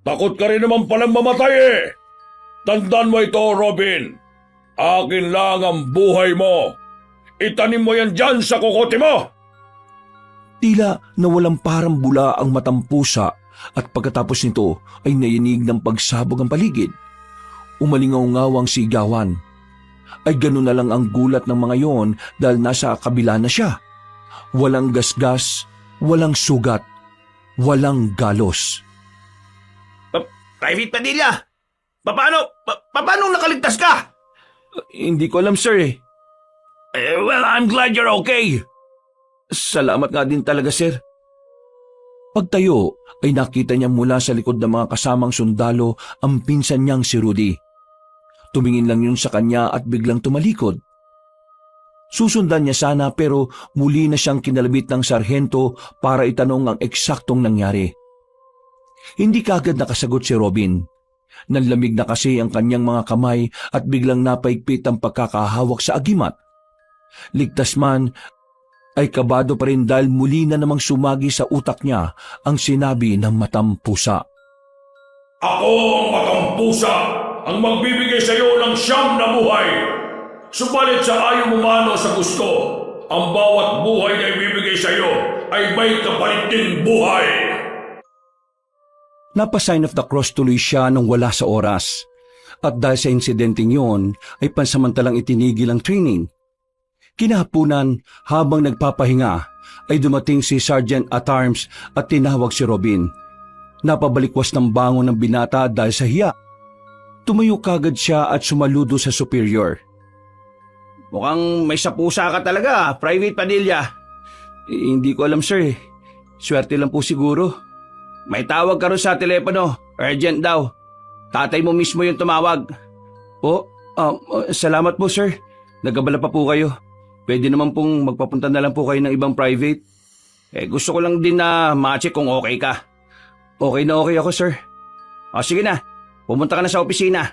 Takot ka rin naman palang mamatay eh. Tandaan mo ito, Robin. Akin lang ang buhay mo. Itanim mo yan dyan sa kokote mo! Tila nawalang parang bula ang matang pusa at pagkatapos nito ay nayinig ng pagsabog ang paligid. Umalingaw-ngaw ang sigawan. Ay ganun na lang ang gulat ng mga yon dahil nasa kabila na siya. Walang gasgas, walang sugat, walang galos. Private Padilla! Paano nakaligtas ka? Hindi ko alam, sir eh. Well, I'm glad you're okay. Salamat nga din talaga, sir. Pagtayo ay nakita niya mula sa likod ng mga kasamang sundalo ang pinsan niyang si Rudy. Tumingin lang yun sa kanya at biglang tumalikod. Susundan niya sana pero muli na siyang kinalabit ng sarhento para itanong ang eksaktong nangyari. Hindi kaagad nakasagot si Robin. Nanlamig na kasi ang kanyang mga kamay at biglang napaigpit ang pagkakahawak sa agimat. Ligtas man, ay kabado pa rin dahil muli na namang sumagi sa utak niya ang sinabi ng matampusa. Ako ang matampusa ang magbibigay sa iyo ng siyam na buhay. Subalit sa ayaw umano sa gusto, ang bawat buhay na ibibigay sa iyo ay may kapalit din buhay. Napa-sign of the cross tuloy siya nang wala sa oras. At dahil sa insidenteng yon ay pansamantalang itinigil ang training. Kinahapunan, habang nagpapahinga, ay dumating si Sergeant at Arms at tinawag si Robin. Napabalikwas ng bangon ng binata dahil sa hiya. Tumayo kagad siya at sumaludo sa superior. Mukhang may sapusa ka talaga, Private Padilla. Hindi ko alam sir. Swerte lang po siguro. May tawag ka rin sa telepono. Urgent daw. Tatay mo mismo yung tumawag. Salamat po sir. Nagabala pa po kayo. Pwede naman pong magpapunta na lang po kayo ng ibang private. Gusto ko lang din na ma-check kung okay ka. Okay na okay ako sir. Sige na. Pumunta ka na sa opisina.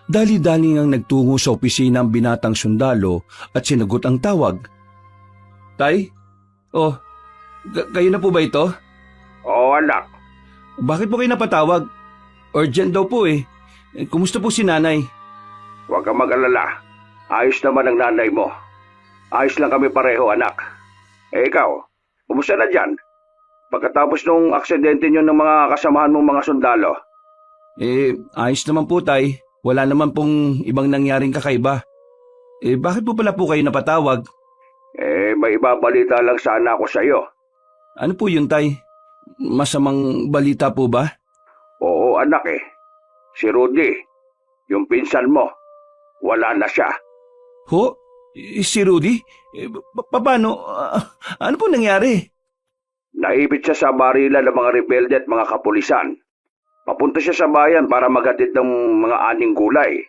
Dali-dali ngang nagtungo sa opisina ang binatang sundalo at sinagot ang tawag. Tay? Kayo na po ba ito? Oo, anak. Bakit po kayo napatawag? Urgent daw po eh. Kumusta po si nanay? Huwag kang mag-alala. Ayos naman ang nanay mo. Ayos lang kami pareho, anak. Ikaw, kumusta na dyan? Pagkatapos nung aksidente nyo ng mga kasamahan mong mga sundalo. Ayos naman po tay. Wala naman pong ibang nangyaring kakaiba. Bakit po pala po kayo napatawag? May ibabalita lang sana ako sa'yo. Ano po yun tay? Masamang balita po ba? Oo, anak Si Rudy, yung pinsan mo, wala na siya. Ho? Si Rudy? Paano? Ano po nangyari? Naipit siya sa barila ng mga rebelde at mga kapulisan. Papunta siya sa bayan para maghatid ng mga aning gulay.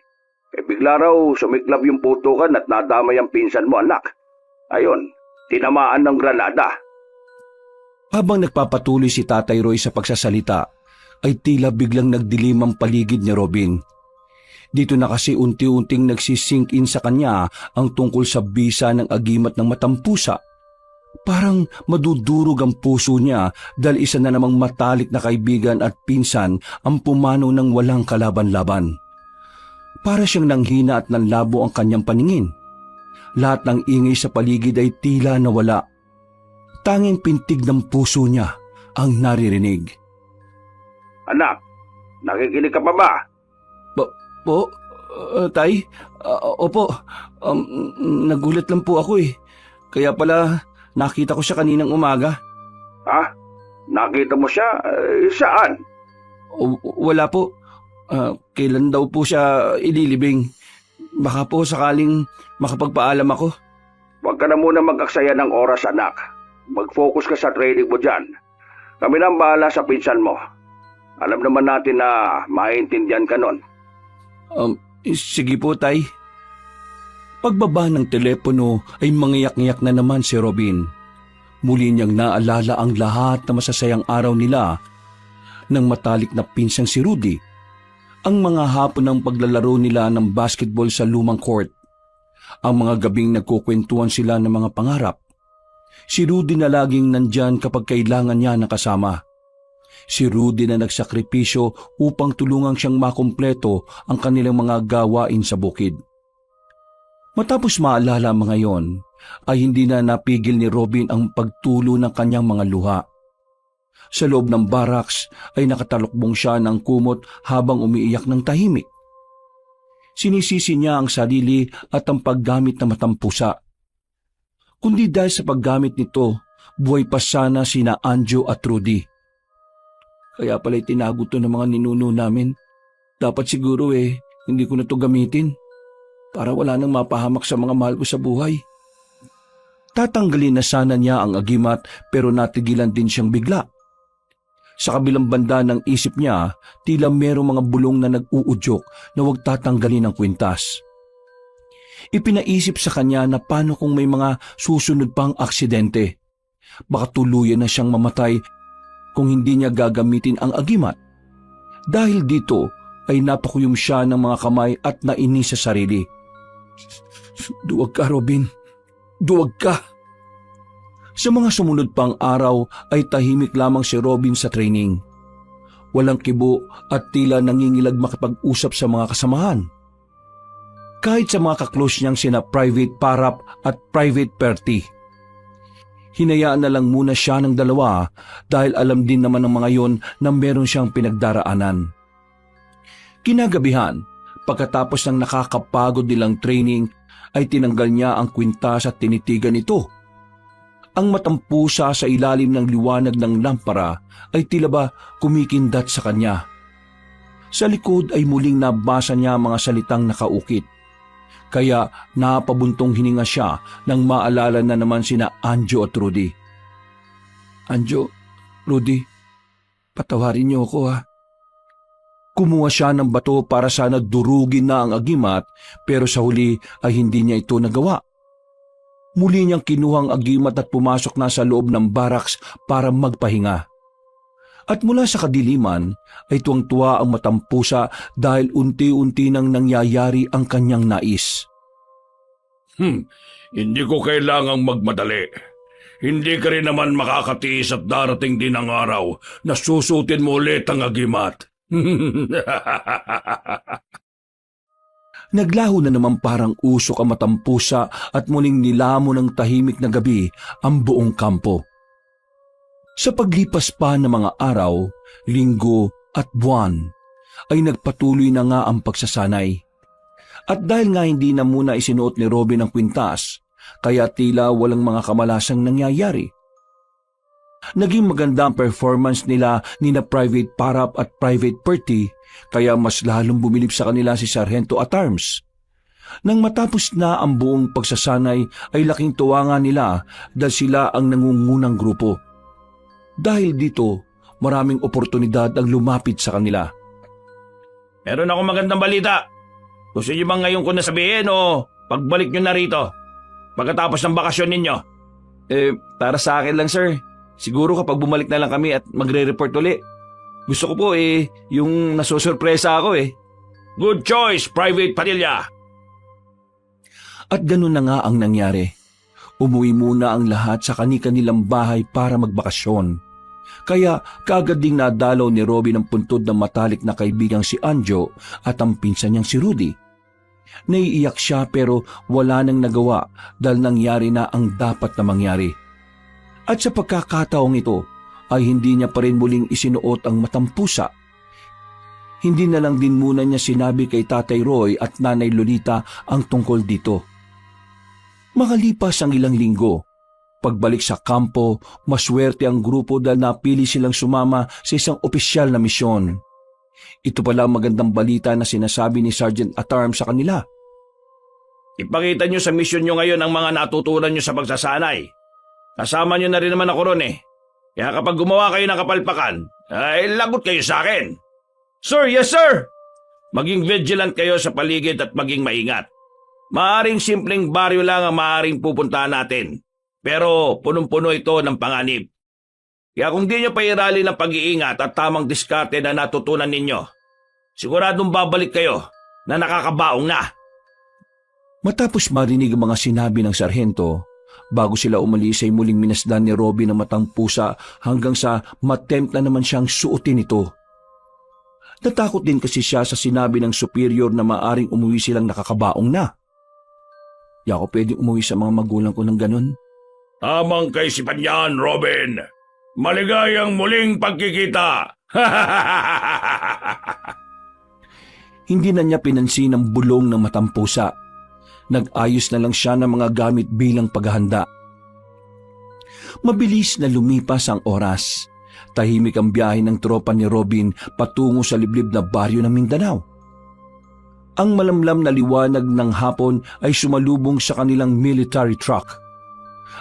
Bigla raw sumiklab yung putukan at nadamay ang pinsan mo, anak. Ayon, tinamaan ng granada. Habang nagpapatuloy si Tatay Roy sa pagsasalita, ay tila biglang nagdilim ang paligid ni Robin. Dito na kasi unti-unting nagsisink in sa kanya ang tungkol sa bisa ng agimat ng matampusa. Parang madudurog ang puso niya dahil isa na namang matalik na kaibigan at pinsan ang pumanaw ng walang kalaban-laban. Para siyang nanghina at nanlabo ang kanyang paningin. Lahat ng ingay sa paligid ay tila nawala. Tanging pintig ng puso niya ang naririnig. Anak, nakikinig ka pa ba? Tay? Opo. Nagulat lang po ako eh. Kaya pala nakita ko siya kaninang umaga. Ha? Nakita mo siya? Saan? Wala po. Kailan daw po siya ililibing? Baka po sakaling makapagpaalam ako. Huwag ka na muna mag-aksaya ng oras, anak. Mag-focus ka sa training mo dyan. Kami na ang bahala sa pinsan mo. Alam naman natin na maintindihan ka nun. Sige po, tay. Pagbaba ng telepono ay mangiyak-ngiyak na naman si Robin. Muli niyang naalala ang lahat na masasayang araw nila nang matalik na pinsang si Rudy. Ang mga hapon ng paglalaro nila ng basketball sa lumang court. Ang mga gabing nagkukwentuhan sila ng mga pangarap. Si Rudy na laging nandyan kapag kailangan niya ng kasama. Si Rudy na nagsakripisyo upang tulungang siyang makumpleto ang kanilang mga gawain sa bukid. Matapos maalala ang mga yon, ay hindi na napigil ni Robin ang pagtulo ng kanyang mga luha. Sa loob ng barracks ay nakatalukbong siya ng kumot habang umiiyak ng tahimik. Sinisisi niya ang sarili at ang paggamit ng matampusa. Kundi dahil sa paggamit nito, buhay pa sana sina Anjo at Rudy. Kaya pala'y tinago to ng mga ninuno namin. Dapat siguro hindi ko na to gamitin para wala nang mapahamak sa mga mahal ko sa buhay. Tatanggalin na sana niya ang agimat pero natigilan din siyang bigla. Sa kabilang banda ng isip niya, tila merong mga bulong na nag-uudyok na huwag tatanggalin ang kwintas. Ipinaisip sa kanya na paano kung may mga susunod pang aksidente. Baka tuluyan na siyang mamatay kung hindi niya gagamitin ang agimat. Dahil dito ay napakuyom siya ng mga kamay at nainis sa sarili. Duwag ka, Robin. Duwag ka. Sa mga sumunod pang araw ay tahimik lamang si Robin sa training. Walang kibo at tila nangingilag makipag-usap sa mga kasamahan. Kahit sa mga kaklose niyang sina Private Parap at Private Perty. Hinayaan na lang muna siya ng dalawa dahil alam din naman ng mga yon na meron siyang pinagdaraanan. Kinagabihan, pagkatapos ng nakakapagod nilang training, ay tinanggal niya ang kwintas at tinitigan ito. Ang matampusa sa ilalim ng liwanag ng lampara ay tila ba kumikindat sa kanya. Sa likod ay muling nabasa niya mga salitang nakaukit. Kaya napabuntong hininga siya nang maalala na naman sina Anjo at Rudy. Anjo, Rudy, patawarin niyo ako ha. Kumuha siya ng bato para sana durugin na ang agimat, pero sa huli ay hindi niya ito nagawa. Muli niyang kinuha ang agimat at pumasok na sa loob ng barracks para magpahinga. At mula sa kadiliman ay tuwang-tuwa ang matampusa dahil unti-unti nang nangyayari ang kanyang nais. Hindi ko kailangang magmadali. Hindi ka rin naman makakatiis at darating din ang araw na susutin mo ulit ang agimat. Naglaho na naman parang usok ang matampusa at muling nilamo ng tahimik na gabi ang buong kampo. Sa paglipas pa ng mga araw, linggo at buwan, ay nagpatuloy na nga ang pagsasanay. At dahil nga hindi na muna isinuot ni Robin ang kwintas, kaya tila walang mga kamalasang nangyayari. Naging maganda ang performance nila ni na Private Parap at Private Perty, kaya mas lalong bumilib sa kanila si Sargento at Arms. Nang matapos na ang buong pagsasanay ay laking tuwa nga nila dahil sila ang nangungunang grupo. Dahil dito, maraming oportunidad ang lumapit sa kanila. Meron akong magandang balita. Gusto niyo bang ngayon ko nasabihin o pagbalik niyo na rito? Pagkatapos ng bakasyon ninyo? Para sa akin lang sir. Siguro kapag bumalik na lang kami at magre-report uli. Gusto ko po yung nasusurpresa ako . Good choice, Private Padilla. At ganun na nga ang nangyari. Umuwi muna ang lahat sa kani-kanilang bahay para magbakasyon. Kaya kaagad ding nadalaw ni Robin ang puntod ng matalik na kaibigang si Anjo at ang pinsan niyang si Rudy. Naiiyak siya pero wala nang nagawa dahil nangyari na ang dapat na mangyari. At sa pagkakataong ito ay hindi niya pa rin muling isinuot ang matampusa. Hindi na lang din muna niya sinabi kay Tatay Roy at Nanay Lolita ang tungkol dito. Makalipas ang ilang linggo, pagbalik sa kampo, maswerte ang grupo dahil napili silang sumama sa isang opisyal na misyon. Ito pala ang magandang balita na sinasabi ni Sergeant Atarm sa kanila. Ipakita niyo sa misyon niyo ngayon ang mga natutunan niyo sa pagsasanay. Kasama niyo na rin naman ako ron . Kaya kapag gumawa kayo ng kapalpakan, ay lagot kayo sa akin. Sir, yes sir! Maging vigilant kayo sa paligid at maging maingat. Maaring simpleng baryo lang ang maaring pupuntahan natin. Pero punong-puno ito ng panganib. Kaya kung di nyo pairali ng pag-iingat at tamang diskarte na natutunan ninyo, siguradong babalik kayo na nakakabaong na. Matapos marinig ang mga sinabi ng sarhento, bago sila umalis ay muling minasdan ni Robin ang matang pusa hanggang sa matempt na naman siyang suotin ito. Natakot din kasi siya sa sinabi ng superior na maaring umuwi silang nakakabaong na. Di ako pwedeng umuwi sa mga magulang ko ng ganun. Tamang kaisipan yan, Robin. Maligayang muling pagkikita. Hindi na niya pinansin ang bulong ng matampusa. Nag-ayos na lang siya ng mga gamit bilang paghahanda. Mabilis na lumipas ang oras. Tahimik ang biyahe ng tropa ni Robin patungo sa liblib na baryo ng Mindanao. Ang malamlam na liwanag ng hapon ay sumalubong sa kanilang military truck.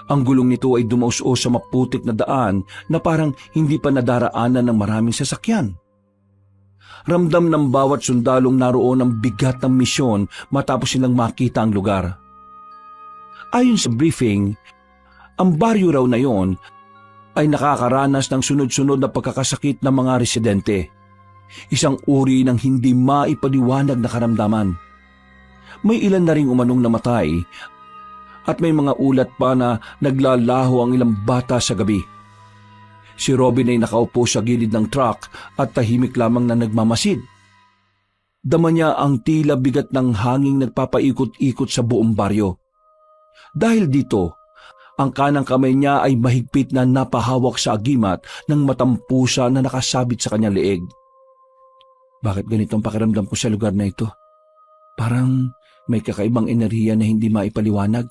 Ang gulong nito ay dumaus-os sa maputik na daan na parang hindi pa nadaraanan ng maraming sasakyan. Ramdam ng bawat sundalong naroon ang bigat ng misyon matapos silang makita ang lugar. Ayon sa briefing, ang baryo raw na yon ay nakakaranas ng sunod-sunod na pagkakasakit ng mga residente. Isang uri ng hindi maipaliwanag na karamdaman. May ilan na ring umanong namatay at may mga ulat pa na naglalaho ang ilang bata sa gabi. Si Robin ay nakaupo sa gilid ng truck at tahimik lamang na nagmamasid. Dama niya ang tila bigat ng hanging nagpapaikot-ikot sa buong baryo. Dahil dito, ang kanang kamay niya ay mahigpit na napahawak sa agimat ng matampusa na nakasabit sa kanyang leeg. Bakit ganitong pakiramdam ko sa lugar na ito? Parang may kakaibang enerhiya na hindi maipaliwanag.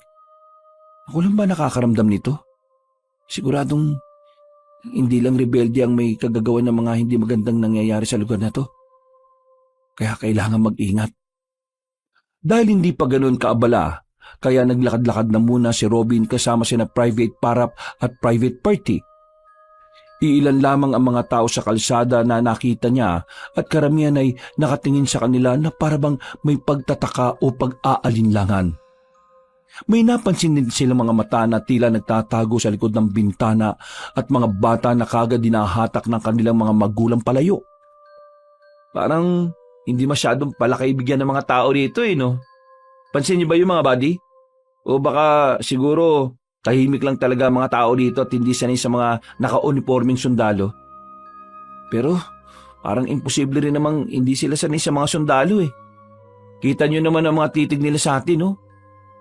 Ako lang ba nakakaramdam nito? Siguradong hindi lang rebelde ang may kagagawan ng mga hindi magandang nangyayari sa lugar na to. Kaya kailangan mag-ingat. Dahil hindi pa ganoon kaabala, kaya naglakad-lakad na muna si Robin kasama sina Private Parap at Private Perty. Iilan lamang ang mga tao sa kalsada na nakita niya at karamihan ay nakatingin sa kanila na parabang may pagtataka o pag-aalinlangan. May napansin din silang mga mata na tila nagtatago sa likod ng bintana at mga bata na kagad dinahatak ng kanilang mga magulang palayo. Parang hindi masyadong palakaibigyan ng mga tao dito no? Pansin niyo ba yung mga buddy? O baka siguro tahimik lang talaga mga tao dito at hindi sanay sa mga naka-uniforming sundalo. Pero parang imposible rin namang hindi sila sanay sa mga sundalo Kita niyo naman ang mga titig nila sa atin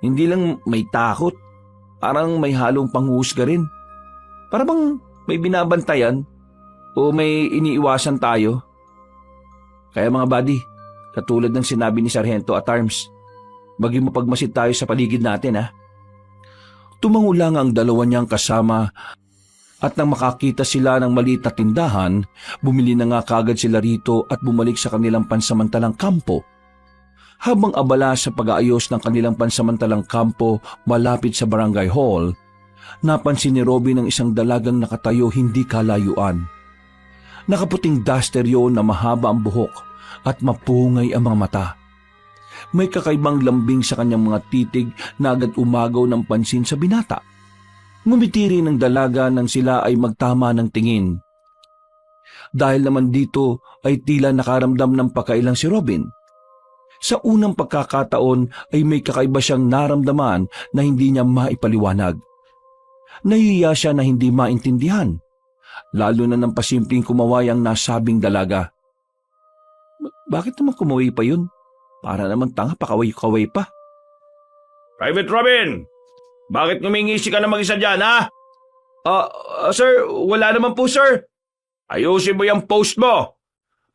Hindi lang may takot, parang may halong panghusga rin. Para bang may binabantayan o may iniiwasan tayo. Kaya mga buddy, katulad ng sinabi ni Sargento at Arms, maging mapagmasid tayo sa paligid natin Tumango lang ang dalawa niyang kasama at nang makakita sila ng maliit na tindahan, bumili na nga kagad sila rito at bumalik sa kanilang pansamantalang kampo. Habang abala sa pag-aayos ng kanilang pansamantalang kampo malapit sa barangay hall, napansin ni Robin ang isang dalagang nakatayo hindi kalayuan. Nakaputing duster yun na mahaba ang buhok at mapungay ang mga mata. May kakaibang lambing sa kanyang mga titig na agad umagaw ng pansin sa binata. Ngumiti rin ang dalaga nang sila ay magtama ng tingin. Dahil naman dito ay tila nakaramdam ng pakailang si Robin. Sa unang pagkakataon ay may kakaiba siyang naramdaman na hindi niya maipaliwanag. Nahihiya siya na hindi maintindihan, lalo na ng pasimpleng kumaway ang nasabing dalaga. Bakit naman kumaway pa yun? Para naman tanga pakaway-kaway pa. Private Robin! Bakit ngumingisi ka na mag-isa dyan, ha? Sir, wala naman po, sir. Ayusin mo yung post mo.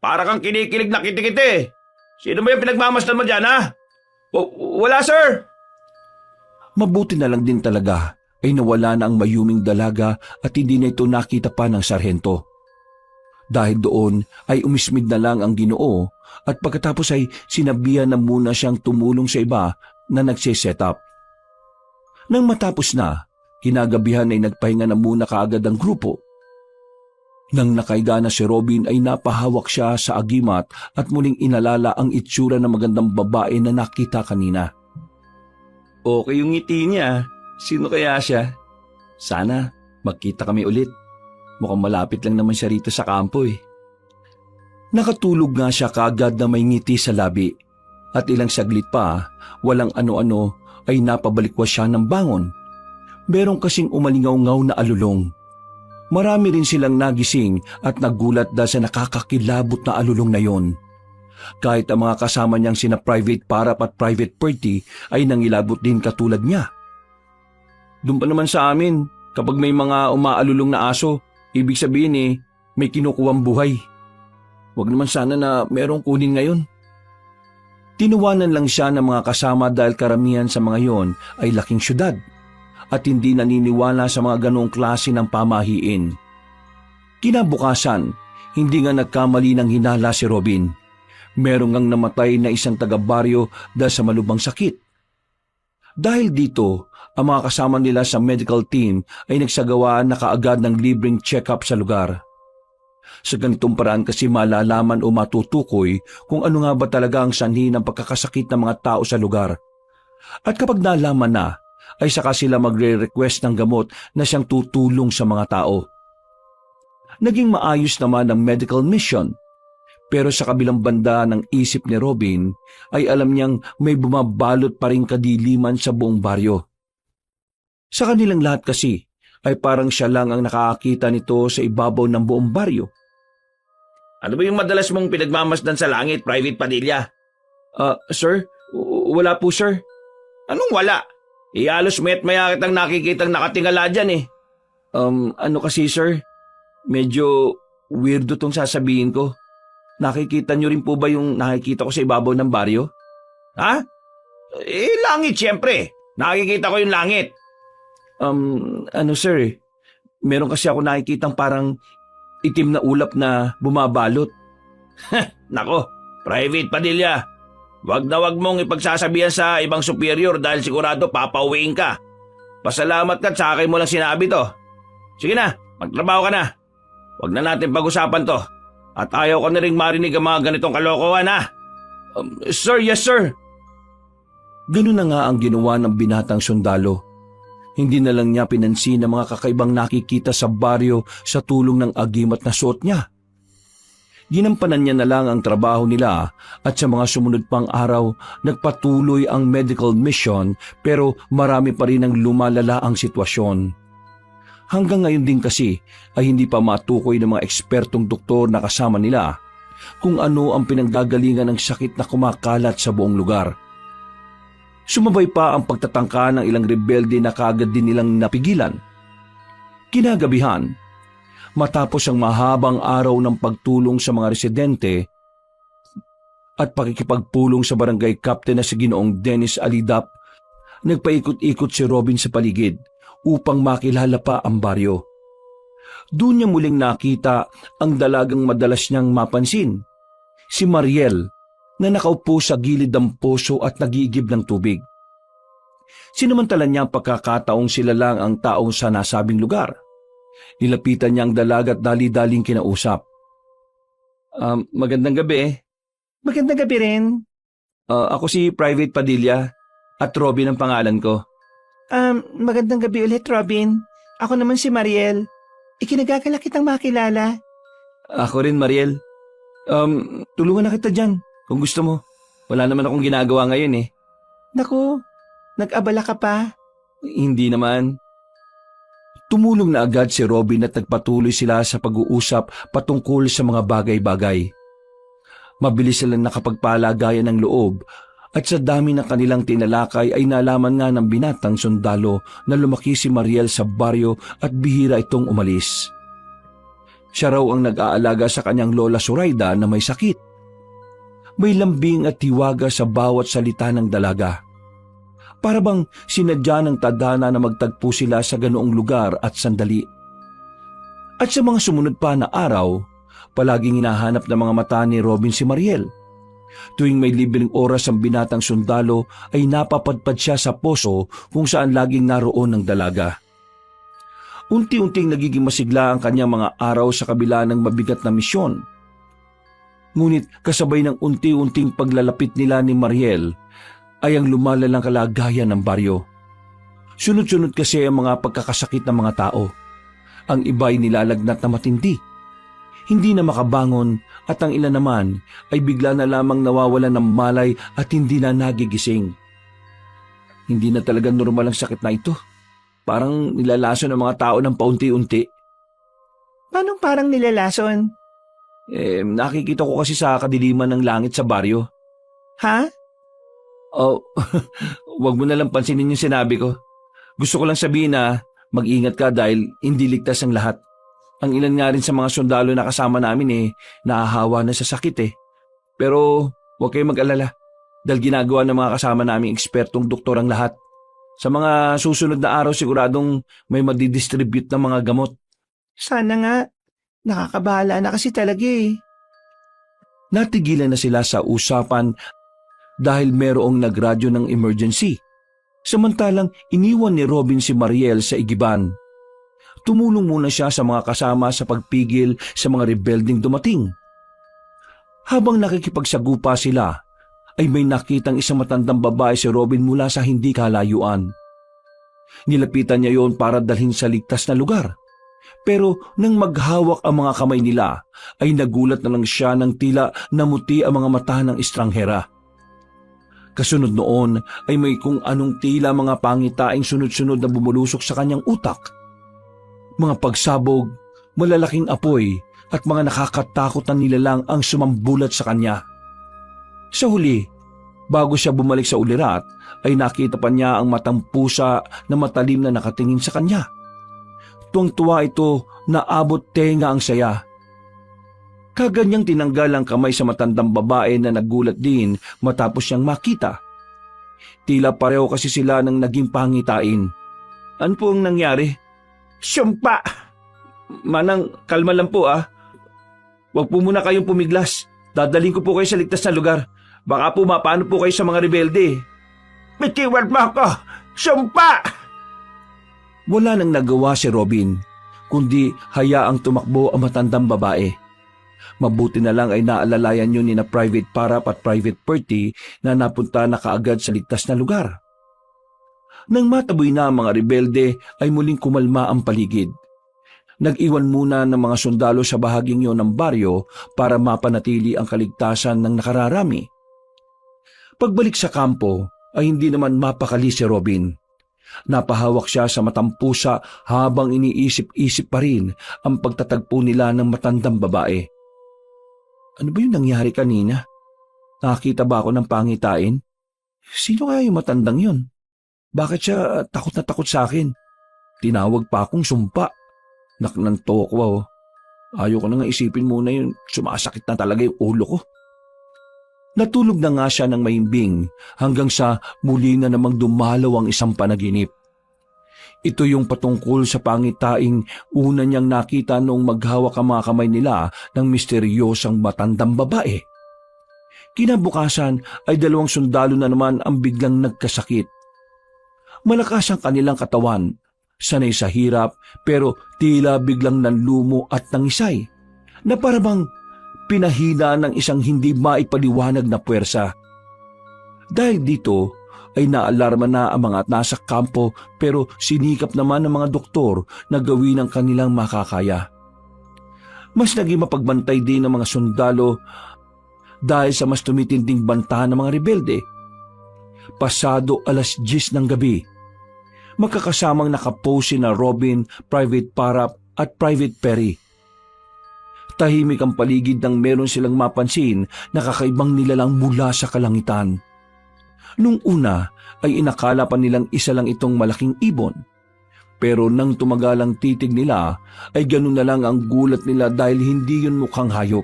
Para kang kinikilig na kitikiti. Sino ba yung pinagmamasdan mo dyan, ha? Wala, sir. Mabuti na lang din talaga ay nawala na ang mayuming dalaga at hindi na ito nakita pa ng sarhento. Dahil doon ay umismid na lang ang Ginoo at pagkatapos ay sinabihan na muna siyang tumulong sa iba na nagsiset up. Nang matapos na, kinagabihan ay nagpahinga na muna kaagad ang grupo. Nang nakaiga na si Robin ay napahawak siya sa agimat at muling inalala ang itsura ng magandang babae na nakita kanina. Okay yung ngiti niya. Sino kaya siya? Sana magkita kami ulit. Mukhang malapit lang naman siya rito sa kampo Nakatulog nga siya kaagad na may ngiti sa labi at ilang saglit pa, walang ano-ano ay napabalikwas siya ng bangon. Merong kasing umalingaw-ngaw na alulong. Marami rin silang nagising at nagulat dahil sa nakakakilabot na alulong na yon. Kahit ang mga kasama niyang sina Private Parap at Private Perty ay nangilabot din katulad niya. Doon pa naman sa amin, kapag may mga umaalulong na aso, ibig sabihin may kinukuwang buhay. Huwag naman sana na merong kunin ngayon. Tinuwanan lang siya ng mga kasama dahil karamihan sa mga yon ay laking syudad at hindi naniniwala sa mga ganong klase ng pamahiin. Kinabukasan, hindi nga nagkamali ng hinala si Robin. Merong ngang namatay na isang taga-baryo dahil sa malubhang sakit. Dahil dito, ang mga kasama nila sa medical team ay nagsagawa na kaagad ng libreng check-up sa lugar. Sa ganitong paraan kasi malalaman o matutukoy kung ano nga ba talaga ang sanhi ng pagkakasakit ng mga tao sa lugar. At kapag nalaman na, ay saka sila magre-request ng gamot na siyang tutulong sa mga tao. Naging maayos naman ang medical mission, pero sa kabilang banda ng isip ni Robin ay alam niyang may bumabalot pa ring kadiliman sa buong baryo. Sa kanilang lahat kasi ay parang siya lang ang nakakakita nito sa ibabaw ng buong baryo. Ano ba yung madalas mong pinagmamasdan sa langit, Private Padilla? Sir? Wala po, sir. Anong wala? Halos met maya kitang nakikitang nakatingala dyan Ano kasi, sir? Medyo weirdo tong sasabihin ko. nakikita niyo rin po ba yung nakikita ko sa ibabaw ng baryo? Ha? Langit siyempre. Nakikita ko yung langit. Ano sir, meron kasi ako nakikitang parang itim na ulap na bumabalot. Nako, Private Padilla. Wag na wag mong ipagsasabihan sa ibang superior dahil sigurado papauwiin ka. Pasalamat ka at sa akin mo lang sinabi to. Sige na, magtrabaho ka na. Wag na natin pag-usapan to. At ayaw ko na ring marinig ang mga ganitong kalokohan ha. Sir, yes sir. Ganun na nga ang ginawa ng binatang sundalo. Hindi na lang niya pinansin ang mga kakaibang nakikita sa baryo sa tulong ng agimat na suot niya. Ginampanan niya na lang ang trabaho nila at sa mga sumunod pang araw, nagpatuloy ang medical mission pero marami pa rin ang lumalala ang sitwasyon. Hanggang ngayon din kasi ay hindi pa matukoy ng mga ekspertong doktor na kasama nila kung ano ang pinanggagalingan ng sakit na kumakalat sa buong lugar. Sumabay pa ang pagtatangka ng ilang rebelde na kaagad din nilang napigilan. Kinagabihan, matapos ang mahabang araw ng pagtulong sa mga residente at pakikipagpulong sa barangay captain na si Ginoong Dennis Alidap, nagpaikot-ikot si Robin sa paligid upang makilala pa ang baryo. Doon niya muling nakita ang dalagang madalas niyang mapansin, si Mariel, na nakaupo sa gilid ng poso at nagigib ng tubig. Sinamantala niya ang pagkakataong sila lang ang taong sa nasabing lugar. Nilapitan niya ang dalaga at dali-daling kinausap. Magandang gabi. Magandang gabi rin. Ako si Private Padilla at Robin ang pangalan ko. Magandang gabi ulit, Robin. Ako naman si Mariel. Ikinagagala kitang makilala. Ako rin, Mariel. Tulungan na kita dyan. Kung gusto mo, wala naman akong ginagawa ngayon eh. Naku, nag-abala ka pa? Hindi naman. Tumulong na agad si Robin at nagpatuloy sila sa pag-uusap patungkol sa mga bagay-bagay. Mabilis silang nakapagpalagayan ng loob at sa dami ng kanilang tinalakay ay nalaman nga ng binatang sundalo na lumaki si Mariel sa baryo at bihira itong umalis. Siya raw ang nag-aalaga sa kanyang lola Suraida na may sakit. May lambing at hiwaga sa bawat salita ng dalaga. Para bang sinadya ng tadhana na magtagpo sila sa ganoong lugar at sandali. At sa mga sumunod pa na araw, palaging hinahanap ng mga mata ni Robin si Mariel. Tuwing may libreng oras ang binatang sundalo ay napapadpad siya sa poso kung saan laging naroon ng dalaga. Unti-unting nagiging masigla ang kanyang mga araw sa kabila ng mabigat na misyon. Ngunit kasabay ng unti-unting paglalapit nila ni Mariel ay ang lumalalang kalagayan ng baryo. Sunod-sunod kasi ang mga pagkakasakit ng mga tao. Ang iba'y nilalagnat na matindi. Hindi na makabangon at ang ilan naman ay bigla na lamang nawawalan ng malay at hindi na nagigising. Hindi na talaga normal ang sakit na ito. Parang nilalason ng mga tao ng paunti-unti. Paano parang nilalason? Nakikita ko kasi sa kadiliman ng langit sa baryo. Ha? Oh, wag mo na lang pansinin yung sinabi ko. Gusto ko lang sabihin na mag-ingat ka dahil hindi ligtas ang lahat. Ang ilan nga rin sa mga sundalo na kasama namin nahahawa na sa sakit eh. Pero huwag kayong mag-alala dahil ginagawa ng mga kasama naming ekspertong doktor ang lahat. Sa mga susunod na araw siguradong may madidistribute ng mga gamot. Sana nga. Nakakabahala na kasi talaga eh. Natigilan na sila sa usapan dahil merong nagradyo ng emergency. Samantalang iniwan ni Robin si Mariel sa igiban. Tumulong muna siya sa mga kasama sa pagpigil sa mga rebelding dumating. Habang nakikipagsagupa sila, ay may nakitang isang matandang babae si Robin mula sa hindi kalayuan. Nilapitan niya yon para dalhin sa ligtas na lugar. Pero nang maghawak ang mga kamay nila, ay nagulat na lang siya ng tila namuti ang mga mata ng estranghera. Kasunod noon ay may kung anong tila mga pangitaing sunod-sunod na bumulusok sa kanyang utak. Mga pagsabog, malalaking apoy at mga nakakatakot na nilalang ang sumambulat sa kanya. Sa huli, bago siya bumalik sa ulirat, ay nakita pa niya ang matang pusa na matalim na nakatingin sa kanya. Tuwang-tuwa ito na abot tenga ang saya. Kaganyang tinanggal ang kamay sa matandang babae na nagulat din matapos siyang makita. Tila pareho kasi sila ng naging pangitain. Ano po ang nangyari? Sumpa! Manang, kalma lang po ah. Huwag po muna kayong pumiglas. Dadaling ko po kayo sa ligtas na lugar. Baka po mapano po kayo sa mga rebelde. Bitiwan mo ako! Sumpa! Wala nang nagawa si Robin, kundi hayaang tumakbo ang matandang babae. Mabuti na lang ay naalalayan yun ni na Private Parap at Private Perty na napunta na kaagad sa ligtas na lugar. Nang mataboy na ang mga rebelde ay muling kumalma ang paligid. Nag-iwan muna ng mga sundalo sa bahaging yon ng baryo para mapanatili ang kaligtasan ng nakararami. Pagbalik sa kampo ay hindi naman mapakali si Robin. Napahawak siya sa matampusa habang iniisip-isip pa rin ang pagtatagpo nila ng matandang babae. Ano ba yung nangyari kanina? Nakakita ba ako ng pangitain? Sino kaya yung matandang yun? Bakit siya takot na takot sa akin? Tinawag pa akong sumpa. Naknanto ako oh. Ayaw ko na nga isipin muna yun. Sumasakit na talaga yung ulo ko. Natulog na nga siya ng mahimbing hanggang sa muli na namang dumalaw ang isang panaginip. Ito yung patungkol sa pangitaing una niyang nakita noong maghawak ang mga kamay nila ng misteryosang matandang babae. Kinabukasan ay 2 sundalo na naman ang biglang nagkasakit. Malakas ang kanilang katawan, sanay sa hirap pero tila biglang nanlumo at nangisay, na parabang pinahina ng isang hindi maipaliwanag na puwersa. Dahil dito ay naalarma na ang mga nasa kampo pero sinikap naman ng mga doktor na gawin ang kanilang makakaya. Mas naging mapagbantay din ng mga sundalo dahil sa mas tumitinding banta ng mga rebelde. Pasado 10:00 ng gabi, magkakasamang nakapose na Robin, Private Parap at Private Perry. Tahimik ang paligid nang meron silang mapansin na kakaibang nilalang mula sa kalangitan. Nung una ay inakala pa nilang isa lang itong malaking ibon. Pero nang tumagal ang titig nila ay ganun na lang ang gulat nila dahil hindi yun mukhang hayop,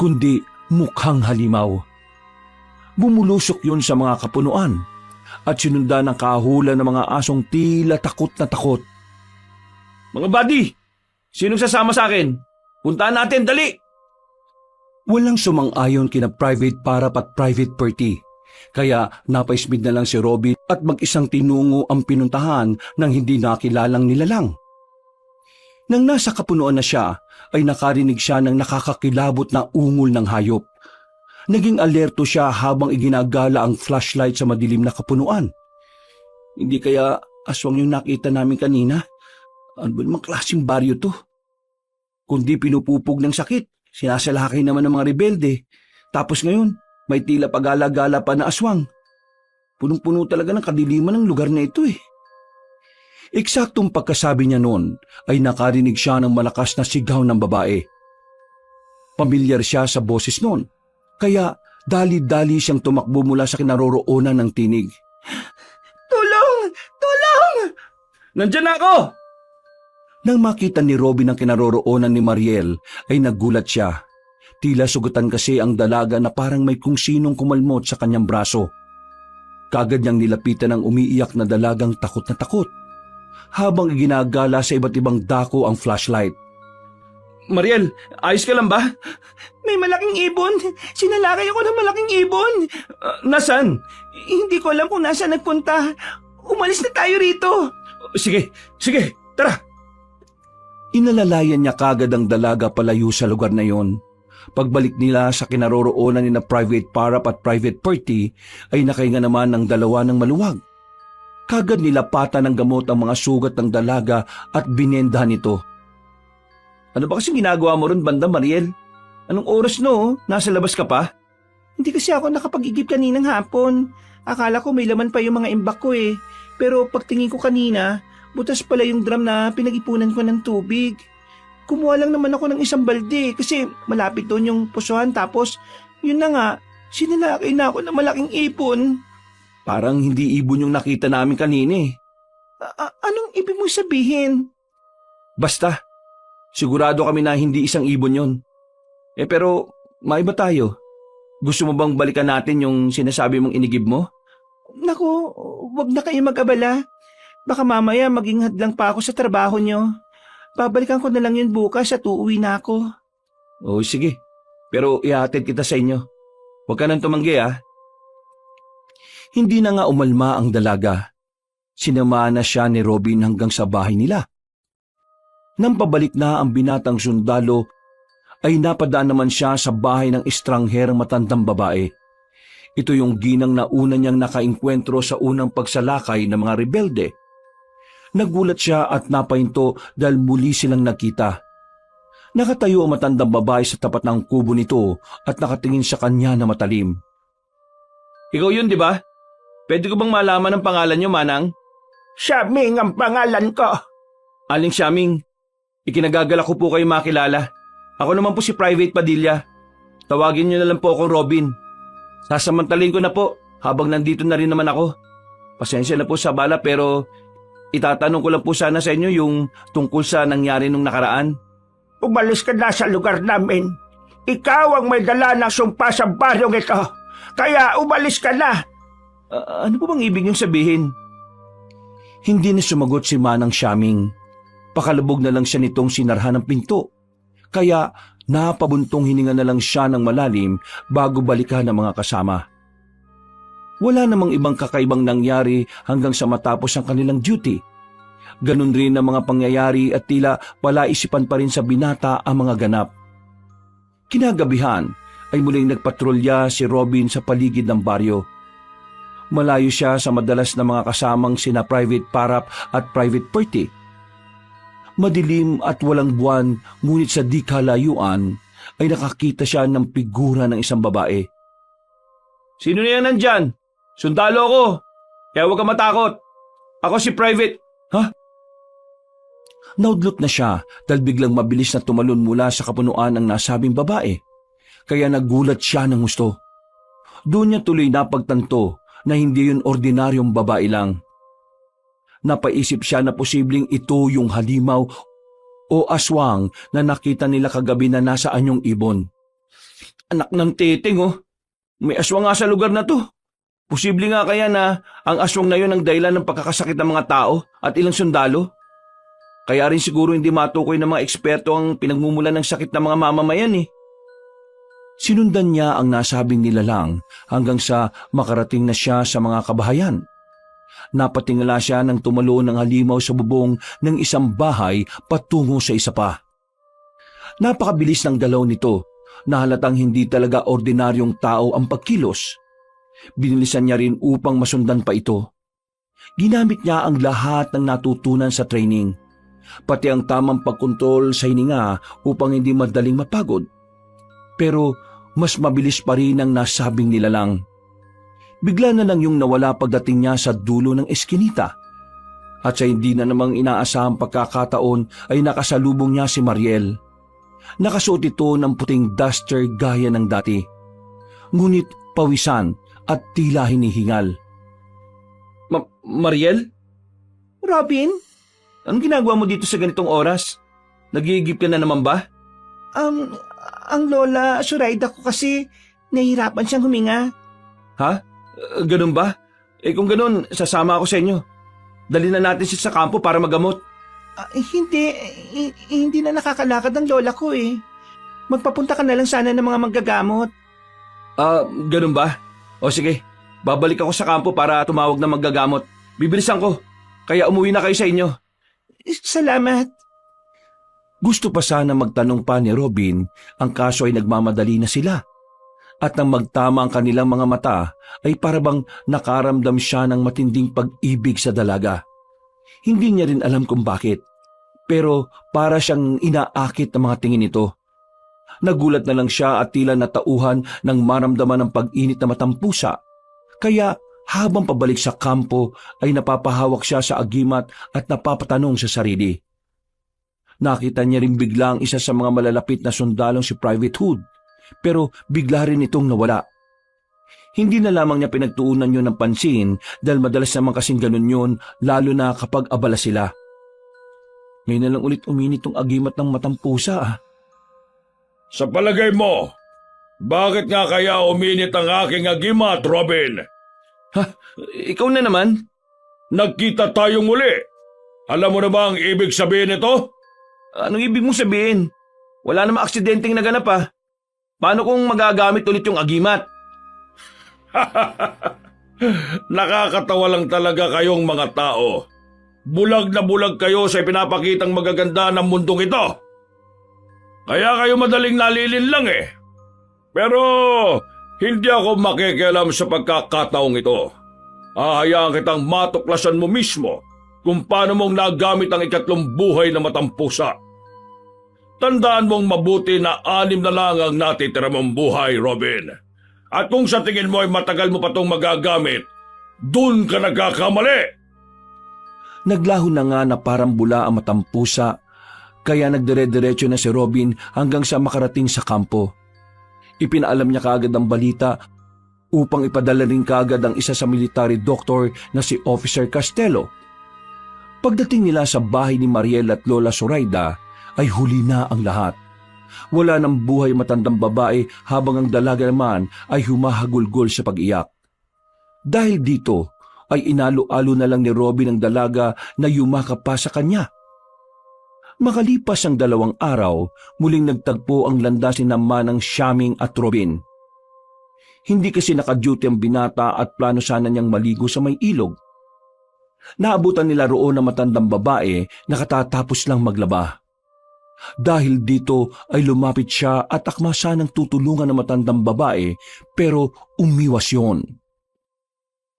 kundi mukhang halimaw. Bumulusok yun sa mga kapunuan at sinundan ng kahulan ng mga asong tila takot na takot. Mga buddy, sinong sasama sa akin? Puntaan natin, dali! Walang sumang-ayon kina Private Parap at Private Perty. Kaya napaismid na lang si Robin at mag-isang tinungo ang pinuntahan ng hindi nakilalang nilalang. Nang nasa kapunuan na siya, ay nakarinig siya ng nakakakilabot na ungol ng hayop. Naging alerto siya habang iginagala ang flashlight sa madilim na kapunuan. Hindi kaya aswang yung nakita namin kanina? Ano ba namang klaseng baryo to? Kundi pinupupog ng sakit, sinasalakay naman ng mga rebelde. Tapos ngayon, may tila pagala-gala pa na aswang. Punong-puno talaga ng kadiliman ng lugar na ito eh. Eksaktong pagkasabi niya noon ay nakarinig siya ng malakas na sigaw ng babae. Pamilyar siya sa boses noon, kaya dali-dali siyang tumakbo mula sa kinaroroonan ng tinig. Tulong! Tulong! Nandiyan na ako! Nang makita ni Robin ang kinaroroonan ni Mariel ay nagulat siya. Tila sugatan kasi ang dalaga na parang may kung sinong kumalmot sa kanyang braso. Kagad niyang nilapitan ang umiiyak na dalagang takot na takot, habang ginagala sa iba't ibang dako ang flashlight. Mariel, ayos ka lang ba? May malaking ibon! Sinalakay ako ng malaking ibon! Nasaan? Hindi ko alam kung nasaan nagpunta. Umalis na tayo rito! Sige, tara! Inalalayan niya kagad ang dalaga palayo sa lugar na yon. Pagbalik nila sa kinaroroonan ni na Private Parap at Private Perty ay nakahinga naman ng dalawa ng maluwag. Kagad nilapatan ng gamot ang mga sugat ng dalaga at binendahan ito. Ano ba kasing ginagawa mo ron, banda Mariel? Anong oras no? Nasa labas ka pa? Hindi kasi ako nakapag-igib kaninang hapon. Akala ko may laman pa yung mga imbak ko eh. Pero pagtingin ko kanina, butas pala yung drum na pinag-ipunan ko ng tubig. Kumuha lang naman ako ng isang balde kasi malapit doon yung pusuhan, tapos yun na nga, sinalakay na ako ng malaking ipon. Parang hindi ibon yung nakita namin kanina eh. Anong ibig mo sabihin? Basta, Sigurado kami na hindi isang ibon yon. Pero maiba tayo. Gusto mo bang balikan natin yung sinasabi mong inigib mo? Naku, wag na kayo mag-abala. Baka mamaya maging hadlang pa ako sa trabaho nyo. Babalikan ko na lang yun bukas at uuwi na ako. O sige, pero ihatid kita sa inyo. Huwag ka nang tumanggi ah. Hindi na nga umalma ang dalaga. Sinamahan na siya ni Robin hanggang sa bahay nila. Nang pabalik na ang binatang sundalo, ay napadaan naman siya sa bahay ng estrangherang matandang babae. Ito yung ginang na una niyang nakainkwentro sa unang pagsalakay ng mga rebelde. Nagulat siya at napahinto dahil muli silang nakita. Nakatayo ang matandang babae sa tapat ng kubo nito at nakatingin sa kanya na matalim. Ikaw yun, di ba? Pwede ko bang malaman ang pangalan niyo, Manang? Shaming ang pangalan ko. Aling Shaming, ikinagagalak ko po kayo makilala. Ako naman po si Private Padilla. Tawagin niyo na lang po akong Robin. Sasamantalin ko na po habang nandito na rin naman ako. Pasensya na po sa bala pero itatanong ko lang po sana sa inyo yung tungkol sa nangyari nung nakaraan. Umalis ka na sa lugar namin. Ikaw ang may dala ng sumpa sa baryong ito. Kaya umalis ka na. Ano po bang ibig niyong sabihin? Hindi na sumagot si Manang Shaming. Pakalubog na lang siya nitong sinarhan ng pinto. Kaya napabuntong hininga na lang siya ng malalim bago balikan ng mga kasama. Wala namang ibang kakaibang nangyari hanggang sa matapos ang kanilang duty. Ganun rin ang mga pangyayari at tila palaisipan pa rin sa binata ang mga ganap. Kinagabihan ay muling nagpatrolya si Robin sa paligid ng baryo. Malayo siya sa madalas na mga kasamang sina Private Parap at Private Perty. Madilim at walang buwan, ngunit sa di kalayuan ay nakakita siya ng figura ng isang babae. Sino na yan nandyan? Sundalo ko! Kaya huwag ka matakot! Ako si Private... Ha? Naudlot na siya dahil biglang mabilis na tumalon mula sa kapunuan ng nasabing babae. Kaya nagulat siya ng gusto. Doon niya tuloy napagtanto na hindi yun ordinaryong babae lang. Napaisip siya na posibleng ito yung halimaw o aswang na nakita nila kagabi na nasa anyong ibon. Anak ng titing oh, may aswang nga sa lugar na to. Posible nga kaya na ang aswang na yun ang dahilan ng pagkakasakit ng mga tao at ilang sundalo. Kaya rin siguro hindi matukoy ng mga eksperto ang pinagmumulan ng sakit ng mga mamamayan eh. Sinundan niya ang nasabing nilalang hanggang sa makarating na siya sa mga kabahayan. Napatingala siya nang tumalo ng halimaw sa bubong ng isang bahay patungo sa isa pa. Napakabilis ng galaw nito na halatang hindi talaga ordinaryong tao ang pagkilos. Binilisan niya rin upang masundan pa ito. Ginamit niya ang lahat ng natutunan sa training, pati ang tamang pagkontrol sa hininga upang hindi madaling mapagod. Pero mas mabilis pa rin ang nasabing nilalang. Bigla na lang yung nawala pagdating niya sa dulo ng eskinita. At sa hindi na namang inaasahang pagkakataon ay nakasalubong niya si Mariel. Nakasuot ito ng puting duster gaya ng dati. Ngunit pawisan at tila hinihingal. Mariel? Robin? Anong ginagawa mo dito sa ganitong oras? Nag-iigip ka na naman ba? Ang lola Suraida ko kasi nahihirapan siyang huminga. Ha? Ganun ba? Kung ganun, sasama ako sa inyo. Dali na natin siya sa kampo para magamot. Hindi na nakakalakad ang lola ko eh. Magpapunta ka na lang sana ng mga manggagamot. Ganun ba? O sige, babalik ako sa kampo para tumawag ng manggagamot. Bibilisan ko, kaya umuwi na kayo sa inyo. Salamat. Gusto pa sana magtanong pa ni Robin, ang kaso ay nagmamadali na sila. At nang magtama ang kanilang mga mata, ay parabang nakaramdam siya ng matinding pag-ibig sa dalaga. Hindi niya rin alam kung bakit, pero para siyang inaakit ng mga tingin nito. Nagulat na lang siya at tila natauhan nang maramdaman ng pag-init na matampusa. Kaya habang pabalik sa kampo ay napapahawak siya sa agimat at napapatanong sa sarili. Nakita niya rin biglang isa sa mga malalapit na sundalong si Private Hood, pero bigla rin itong nawala. Hindi na lamang niya pinagtuunan yun ng pansin dahil madalas naman kasing ganun yun lalo na kapag abala sila. Ngayon na lang ulit uminit tong agimat ng matampusa ah. Sa palagay mo, bakit nga kaya uminit ang aking agimat, Robin? Ikaw na naman. Nagkita tayong muli. Alam mo na ba ang ibig sabihin nito? Anong ibig mong sabihin? Wala namang aksidenteng naganap ah. Paano kung magagamit ulit yung agimat? Nakakatawa lang talaga kayong mga tao. Bulag na bulag kayo sa pinapakitang magaganda ng mundong ito. Kaya kayo madaling nalilin lang eh. Pero hindi ako makikialam sa pagkakataong ito. Hahayaan kitang matuklasan mo mismo kung paano mong nagamit ang ikatlong buhay na matampusa. Tandaan mong mabuti na 6 na lang ang natitira mong buhay, Robin. At kung sa tingin mo ay matagal mo pa itong magagamit, dun ka nagkakamali. Naglaho na nga na parang bula ang matampusa, kaya nagdire-diretso na si Robin hanggang sa makarating sa kampo. Ipinaalam niya kaagad ang balita upang ipadala rin kaagad ang isa sa military doctor na si Officer Castello. Pagdating nila sa bahay ni Mariel at Lola Zoraida, ay huli na ang lahat. Wala nang buhay matandang babae habang ang dalaga naman ay humahagulgol sa pag-iyak. Dahil dito ay inalo-alo na lang ni Robin ang dalaga na yumakap pa sa kanya. Makalipas ang 2 araw, muling nagtagpo ang landasin naman ng Xiaming at Robin. Hindi kasi nakaduty ang binata at plano sana niyang maligo sa may ilog. Naabutan nila roon ang matandang babae na katatapos lang maglaba. Dahil dito ay lumapit siya at akma sanang tutulungan ng matandang babae pero umiwas yon.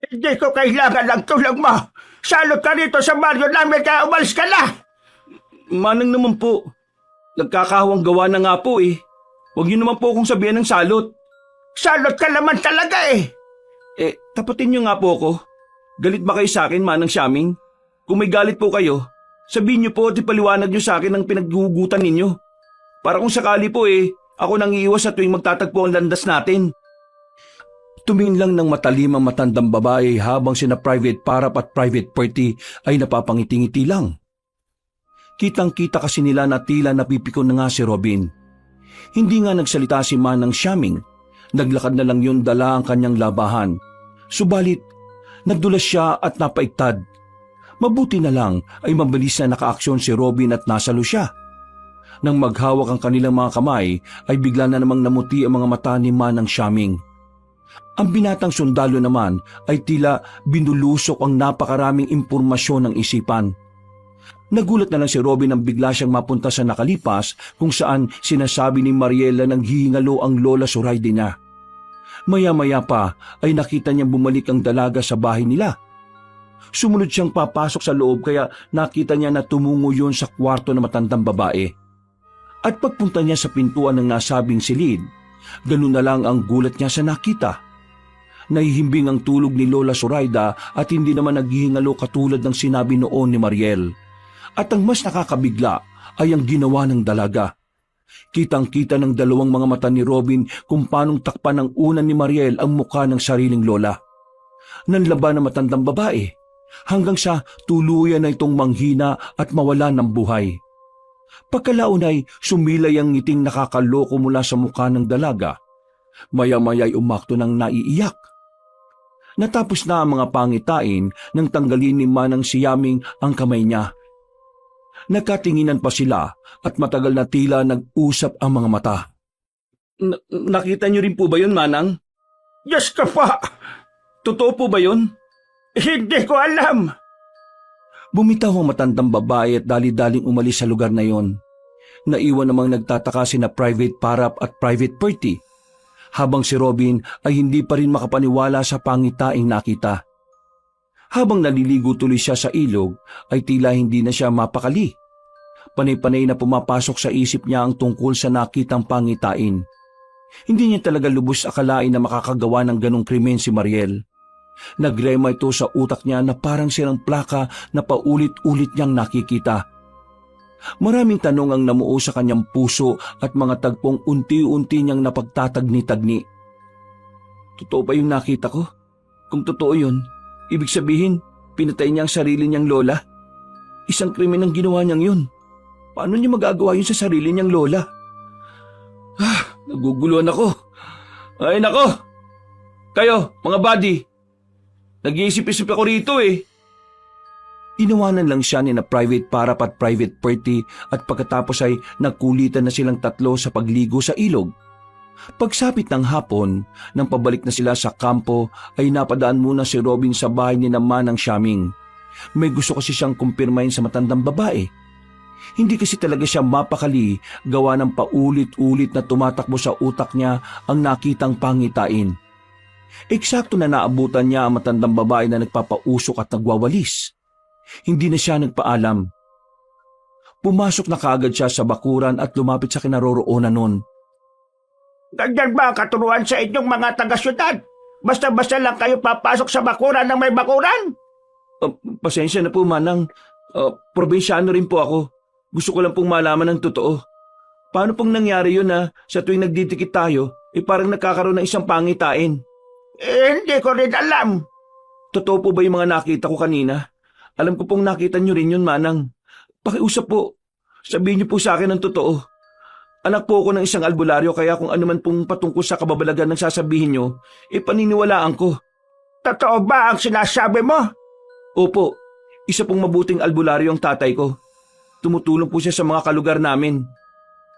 Hindi ko kailangan ng tulong mo. Salot ka rito sa baryo namin kaya umalis ka na. Manang naman po, nagkakahawang gawa na nga po eh. Huwag niyo naman po akong sabihan ng salot. Salot ka naman talaga eh. Tapatin niyo nga po ako. Galit ba kayo sa akin, Manang Xiaming? Kung may galit po kayo, sabihin niyo po at ipaliwanag niyo sa akin ang pinaghuhugutan ninyo. Para kung sakali po ako nang iiwas sa tuwing magtatagpo ang landas natin. Tumingin lang ng matalim ang matandang babae habang sina Private Parap at Private Perty ay napapangiti-ngiti lang. Kitang-kita kasi nila na tila napipikon na nga si Robin. Hindi nga nagsalita si Manang Xiaming. Naglakad na lang yun dala ang kanyang labahan. Subalit, nagdulas siya at napaigtad. Mabuti na lang ay mabilis na nakaaksyon si Robin at nasalo siya. Nang maghawak ang kanilang mga kamay ay bigla na namang namuti ang mga mata ni Manang Xiaming. Ang binatang sundalo naman ay tila binulusok ang napakaraming impormasyon ng isipan. Nagulat na lang si Robin nang bigla siyang mapunta sa nakalipas kung saan sinasabi ni Mariela nang hihingalo ang Lola Zoraida niya. Maya-maya pa ay nakita niyang bumalik ang dalaga sa bahay nila. Sumunod siyang papasok sa loob kaya nakita niya na tumungo yun sa kwarto ng matandang babae. At pagpunta niya sa pintuan ng nasabing silid, ganun na lang ang gulat niya sa nakita. Nahihimbing ang tulog ni Lola Zoraida at hindi naman naghihingalo katulad ng sinabi noon ni Mariel. At ang mas nakakabigla ay ang ginawa ng dalaga. Kitang-kita ng 2 mga mata ni Robin kung paanong takpan ng unan ni Mariel ang mukha ng sariling lola. Nanlaban ang matandang babae hanggang sa tuluyan na itong manghina at mawala ng buhay. Pagkalaon ay sumilay ang ngiting nakakaloko mula sa mukha ng dalaga. Maya-maya ay umakto ng naiiyak. Natapos na ang mga pangitain nang tanggalin ni Manang Xiaming ang kamay niya. Nagkatinginan pa sila at matagal na tila nag-usap ang mga mata. Nakita niyo rin po ba yun, Manang? Diyos ka pa! Totoo po ba yun? Hindi ko alam. Bumitaw ang matandang babae at dali-daling umalis sa lugar na yon. Naiwan namang nagtataka sina Private Parap at Private Perty, habang si Robin ay hindi pa rin makapaniwala sa pangitaing nakita. Habang naliligo tuloy siya sa ilog, ay tila hindi na siya mapakali. Panay-panay na pumapasok sa isip niya ang tungkol sa nakitang pangitain. Hindi niya talaga lubos akalain na makakagawa ng ganong krimen si Mariel. Nagrema ito sa utak niya na parang silang plaka na paulit-ulit niyang nakikita. Maraming tanong ang namuo sa kanyang puso at mga tagpong unti-unti niyang napagtatagni-tagni. Totoo ba yung nakita ko? Kung totoo yun, ibig sabihin, pinatay niya ang sarili niyang lola? Isang krimen ang ginawa niyang yun. Paano niya magagawa yun sa sarili niyang lola? Naguguluhan ako. Ay nako! Kayo, mga buddy, nag-iisip-isip ako rito eh. Inawanan lang siya ni na private para at private party at pagkatapos ay nagkulitan na silang tatlo sa pagligo sa ilog. Pagsapit ng hapon, nang pabalik na sila sa kampo ay napadaan muna si Robin sa bahay ni naman ng Shaming. May gusto kasi siyang kumpirmahin sa matandang babae. Hindi kasi talaga siya mapakali gawa ng paulit-ulit na tumatakbo sa utak niya ang nakitang pangitain. Eksakto na naabutan niya ang matandang babae na nagpapausok at nagwawalis. Hindi na siya nagpaalam. Pumasok na kaagad siya sa bakuran at lumapit sa kinaroroonan nun. Ganyan ba ang katuruan sa inyong mga taga-syudad? Basta-basta lang kayo papasok sa bakuran ng may bakuran? Pasensya na po, Manang. Probinsyano rin po ako. Gusto ko lang pong malaman ng totoo. Paano pong nangyari yun na sa tuwing nagdidikit tayo, parang nagkakaroon ng isang pangitain? Hindi ko rin alam. Totoo po ba yung mga nakita ko kanina? Alam ko pong nakita nyo rin yun, Manang. Pakiusap po. Sabihin niyo po sa akin ang totoo. Anak po ako ng isang albularyo kaya kung ano man pong patungkol sa kababalagan ng sasabihin nyo, paniniwalaan ko. Totoo ba ang sinasabi mo? Opo, isa pong mabuting albularyo ang tatay ko. Tumutulong po siya sa mga kalugar namin.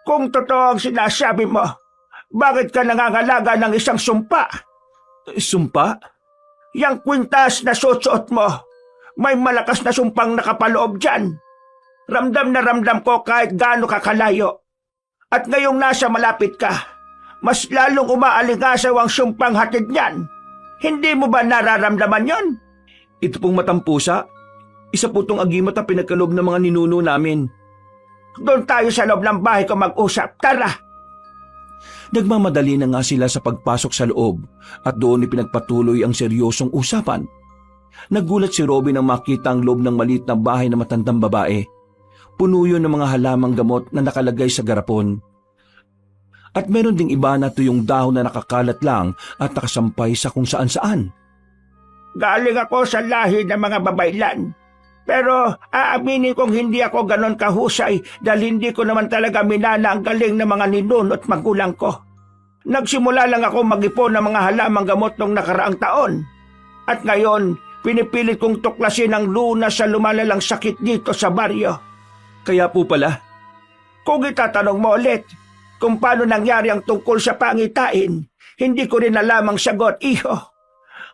Kung totoo ang sinasabi mo, bakit ka nangangalaga ng isang sumpa? Sumpa? Yang kwintas na susuot mo, may malakas na sumpang nakapaloob dyan. Ramdam na ramdam ko kahit gaano kakalayo. At ngayong nasa malapit ka, mas lalong umaalingasaw ang sumpang hatid niyan. Hindi mo ba nararamdaman yon? Ito pong matampusa. Isa po itong agimat na pinagkaloob ng mga ninuno namin. Doon tayo sa loob ng bahay ko mag-usap. Tara! Nagmamadali na nga sila sa pagpasok sa loob at doon ipinagpatuloy ang seryosong usapan. Nagulat si Robin nang makita ang loob ng maliit na bahay na matandang babae. Puno yun ng mga halamang gamot na nakalagay sa garapon. At meron ding iba na tuyong dahon na nakakalat lang at nakasampay sa kung saan-saan. Galing ako sa lahi ng mga babaylan. Pero aaminin kong hindi ako ganon kahusay dahil hindi ko naman talaga minana ang galing ng mga ninunot magulang ko. Nagsimula lang ako mag-ipon ng mga halamang gamot nung nakaraang taon. At ngayon, pinipilit kong tuklasin ang lunas sa lumalalang sakit dito sa baryo. Kaya po pala. Kung itatanong mo ulit kung paano nangyari ang tungkol sa pangitain, hindi ko rin alam ang sagot, iho.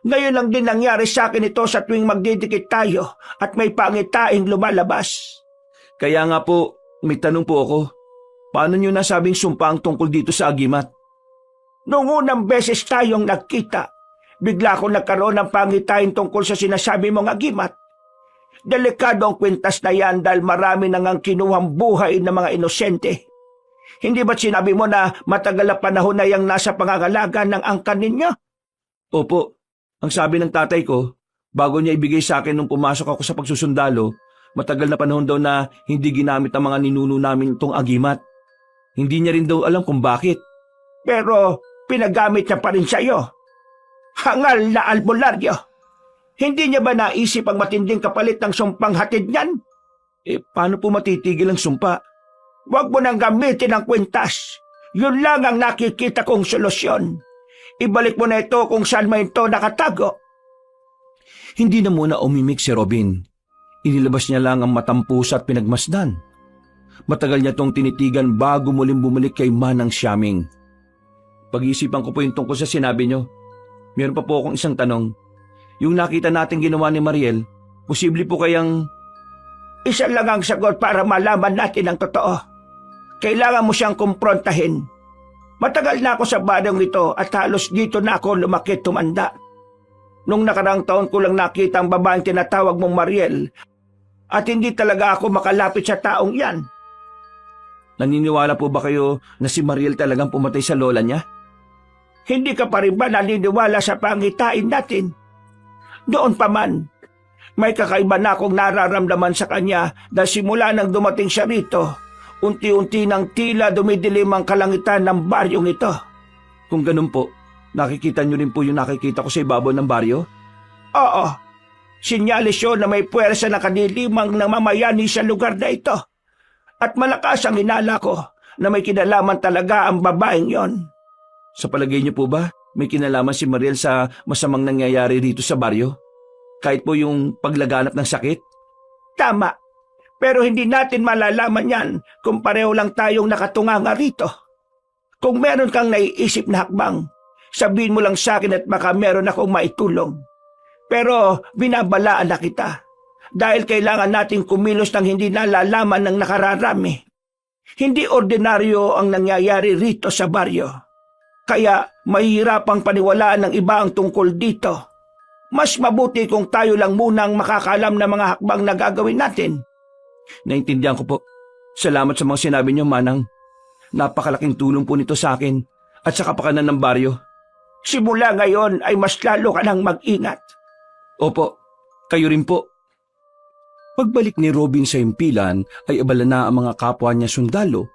Ngayon lang din nangyari sa akin ito sa tuwing magdidikit tayo at may pangitaing lumalabas. Kaya nga po, may tanong po ako. Paano nyo nasabing sumpa ang tungkol dito sa agimat? Noong unang beses tayong nagkita, bigla akong nagkaroon ng pangitain tungkol sa sinasabi mong agimat. Delikado ang kwintas na yan dahil marami nang ang kinuhang buhay ng mga inosente. Hindi ba't sinabi mo na matagal na panahon na yang nasa pangangalaga ng angkan ninyo? Opo, ang sabi ng tatay ko, bago niya ibigay sa akin nung pumasok ako sa pagsusundalo, matagal na panahon daw na hindi ginamit ang mga ninuno namin itong agimat. Hindi niya rin daw alam kung bakit. Pero pinagamit niya pa rin sa'yo. Hangal na albularyo. Hindi niya ba naisip ang matinding kapalit ng sumpang hatid niyan? Paano po matitigil ang sumpa? Huwag mo nang gamitin ang kwintas. Yun lang ang nakikita kong solusyon. Ibalik mo na ito kung saan may ito nakatago. Hindi na muna umimik si Robin. Inilabas niya lang ang matampusa at pinagmasdan. Matagal niya itong tinitigan bago muling bumalik kay Manang Shaming. Pag-iisipan ko po yung tungkol sa sinabi niyo. Meron pa po akong isang tanong. Yung nakita natin ginawa ni Mariel, posible po kayang... Isa lang ang sagot para malaman natin ang totoo. Kailangan mo siyang kumprontahin. Matagal na ako sa baryong ito at halos dito na ako lumaki tumanda. Nung nakarang taon ko lang nakita ang babaeng tinatawag mong Mariel at hindi talaga ako makalapit sa taong yan. Naniniwala po ba kayo na si Mariel talagang pumatay sa lola niya? Hindi ka pa rin ba naniniwala sa pangitain natin? Doon pa man, may kakaiba na akong nararamdaman sa kanya dahil simula nang dumating siya rito, unti-unti nang tila dumidilim ang kalangitan ng baryong ito. Kung ganun po, nakikita niyo rin po yung nakikita ko sa ibabaw ng baryo? Oo, sinyalis yun na may puwersa na kanilimang namamayani sa lugar na ito. At malakas ang hinala ko na may kinalaman talaga ang babaeng yon. Sa palagay niyo po ba, may kinalaman si Mariel sa masamang nangyayari rito sa baryo? Kahit po yung paglaganap ng sakit? Tama. Pero hindi natin malalaman yan kung pareho lang tayong nakatunganga rito. Kung meron kang naiisip na hakbang, sabihin mo lang sa akin at baka meron akong maitulong. Pero binabalaan na kita dahil kailangan nating kumilos ng hindi nalalaman ng nakararami. Hindi ordinaryo ang nangyayari rito sa baryo. Kaya mahihirapang paniwalaan ng iba ang tungkol dito. Mas mabuti kung tayo lang munang makakalam ng mga hakbang na gagawin natin. Naintindihan ko po. Salamat sa mga sinabi niyo, Manang. Napakalaking tulong po nito sa akin at sa kapakanan ng baryo. Simula ngayon ay mas lalo ka nang mag-ingat. Opo, kayo rin po. Pagbalik ni Robin sa himpilan ay abala na ang mga kapwa niya sundalo.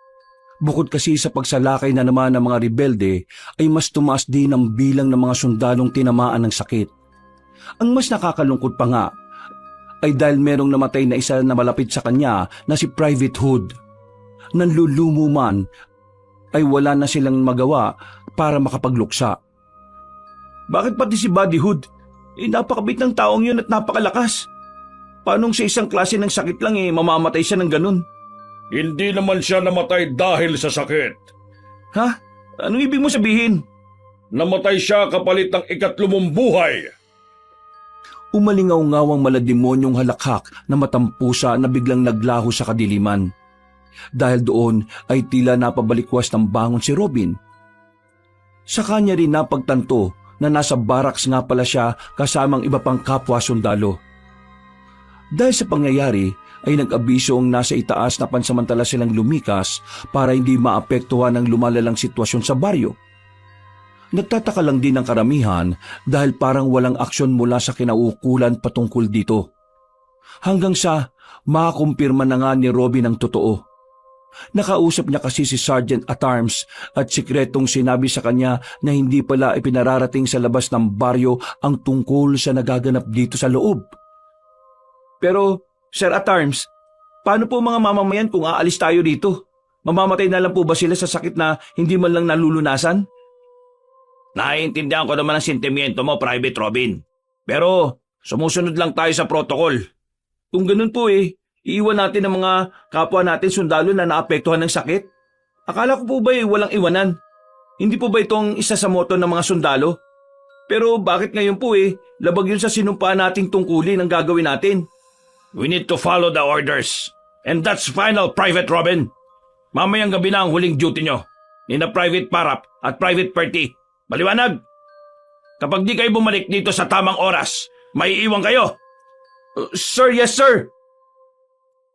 Bukod kasi sa pagsalakay na naman ng mga rebelde ay mas tumaas din ang bilang ng mga sundalong tinamaan ng sakit. Ang mas nakakalungkot pa nga ay dahil merong namatay na isa na malapit sa kanya na si Private Hood. Nanlulumo man ay wala na silang magawa para makapagluksa. Bakit pati si Buddy Hood? Napakabait ng taong yun at napakalakas. Paanong sa isang klase ng sakit lang mamamatay siya ng ganun? Hindi naman siya namatay dahil sa sakit. Ha? Anong ibig mo sabihin? Namatay siya kapalit ng ikatlumong buhay. Umalingaw-ngawang malademonyong halakhak na matampusa na biglang naglaho sa kadiliman. Dahil doon ay tila napabalikwas ng bangon si Robin. Sa kanya rin napagtanto na nasa barracks nga pala siya kasamang iba pang kapwa sundalo. Dahil sa pangyayari ay nag-abiso ang nasa itaas na pansamantala silang lumikas para hindi maapektuhan ng lumalalang sitwasyon sa baryo. Nagtataka lang din ang karamihan dahil parang walang aksyon mula sa kinauukulan patungkol dito. Hanggang sa makakumpirma na nga ni Robin ang totoo. Nakausap niya kasi si Sergeant at Arms at sikretong sinabi sa kanya na hindi pala ipinararating sa labas ng baryo ang tungkol sa nagaganap dito sa loob. Pero, Sir at Arms, paano po mga mamamayan kung aalis tayo dito? Mamamatay na lang po ba sila sa sakit na hindi man lang nalulunasan? Naiintindihan ko naman ang sentimiento mo, Private Robin. Pero sumusunod lang tayo sa protocol. Kung ganun po iiwan natin ang mga kapwa natin sundalo na naapektuhan ng sakit? Akala ko po ba walang iwanan? Hindi po ba itong isa sa moto ng mga sundalo? Pero bakit ngayon po labag yun sa sinumpaan nating tungkulin ang gagawin natin? We need to follow the orders. And that's final, Private Robin. Mamayang gabi na ang huling duty nyo. Nina Private Parap at Private Perty. Maliwanag! Kapag di kayo bumalik dito sa tamang oras, maiiwan kayo. Sir, yes sir!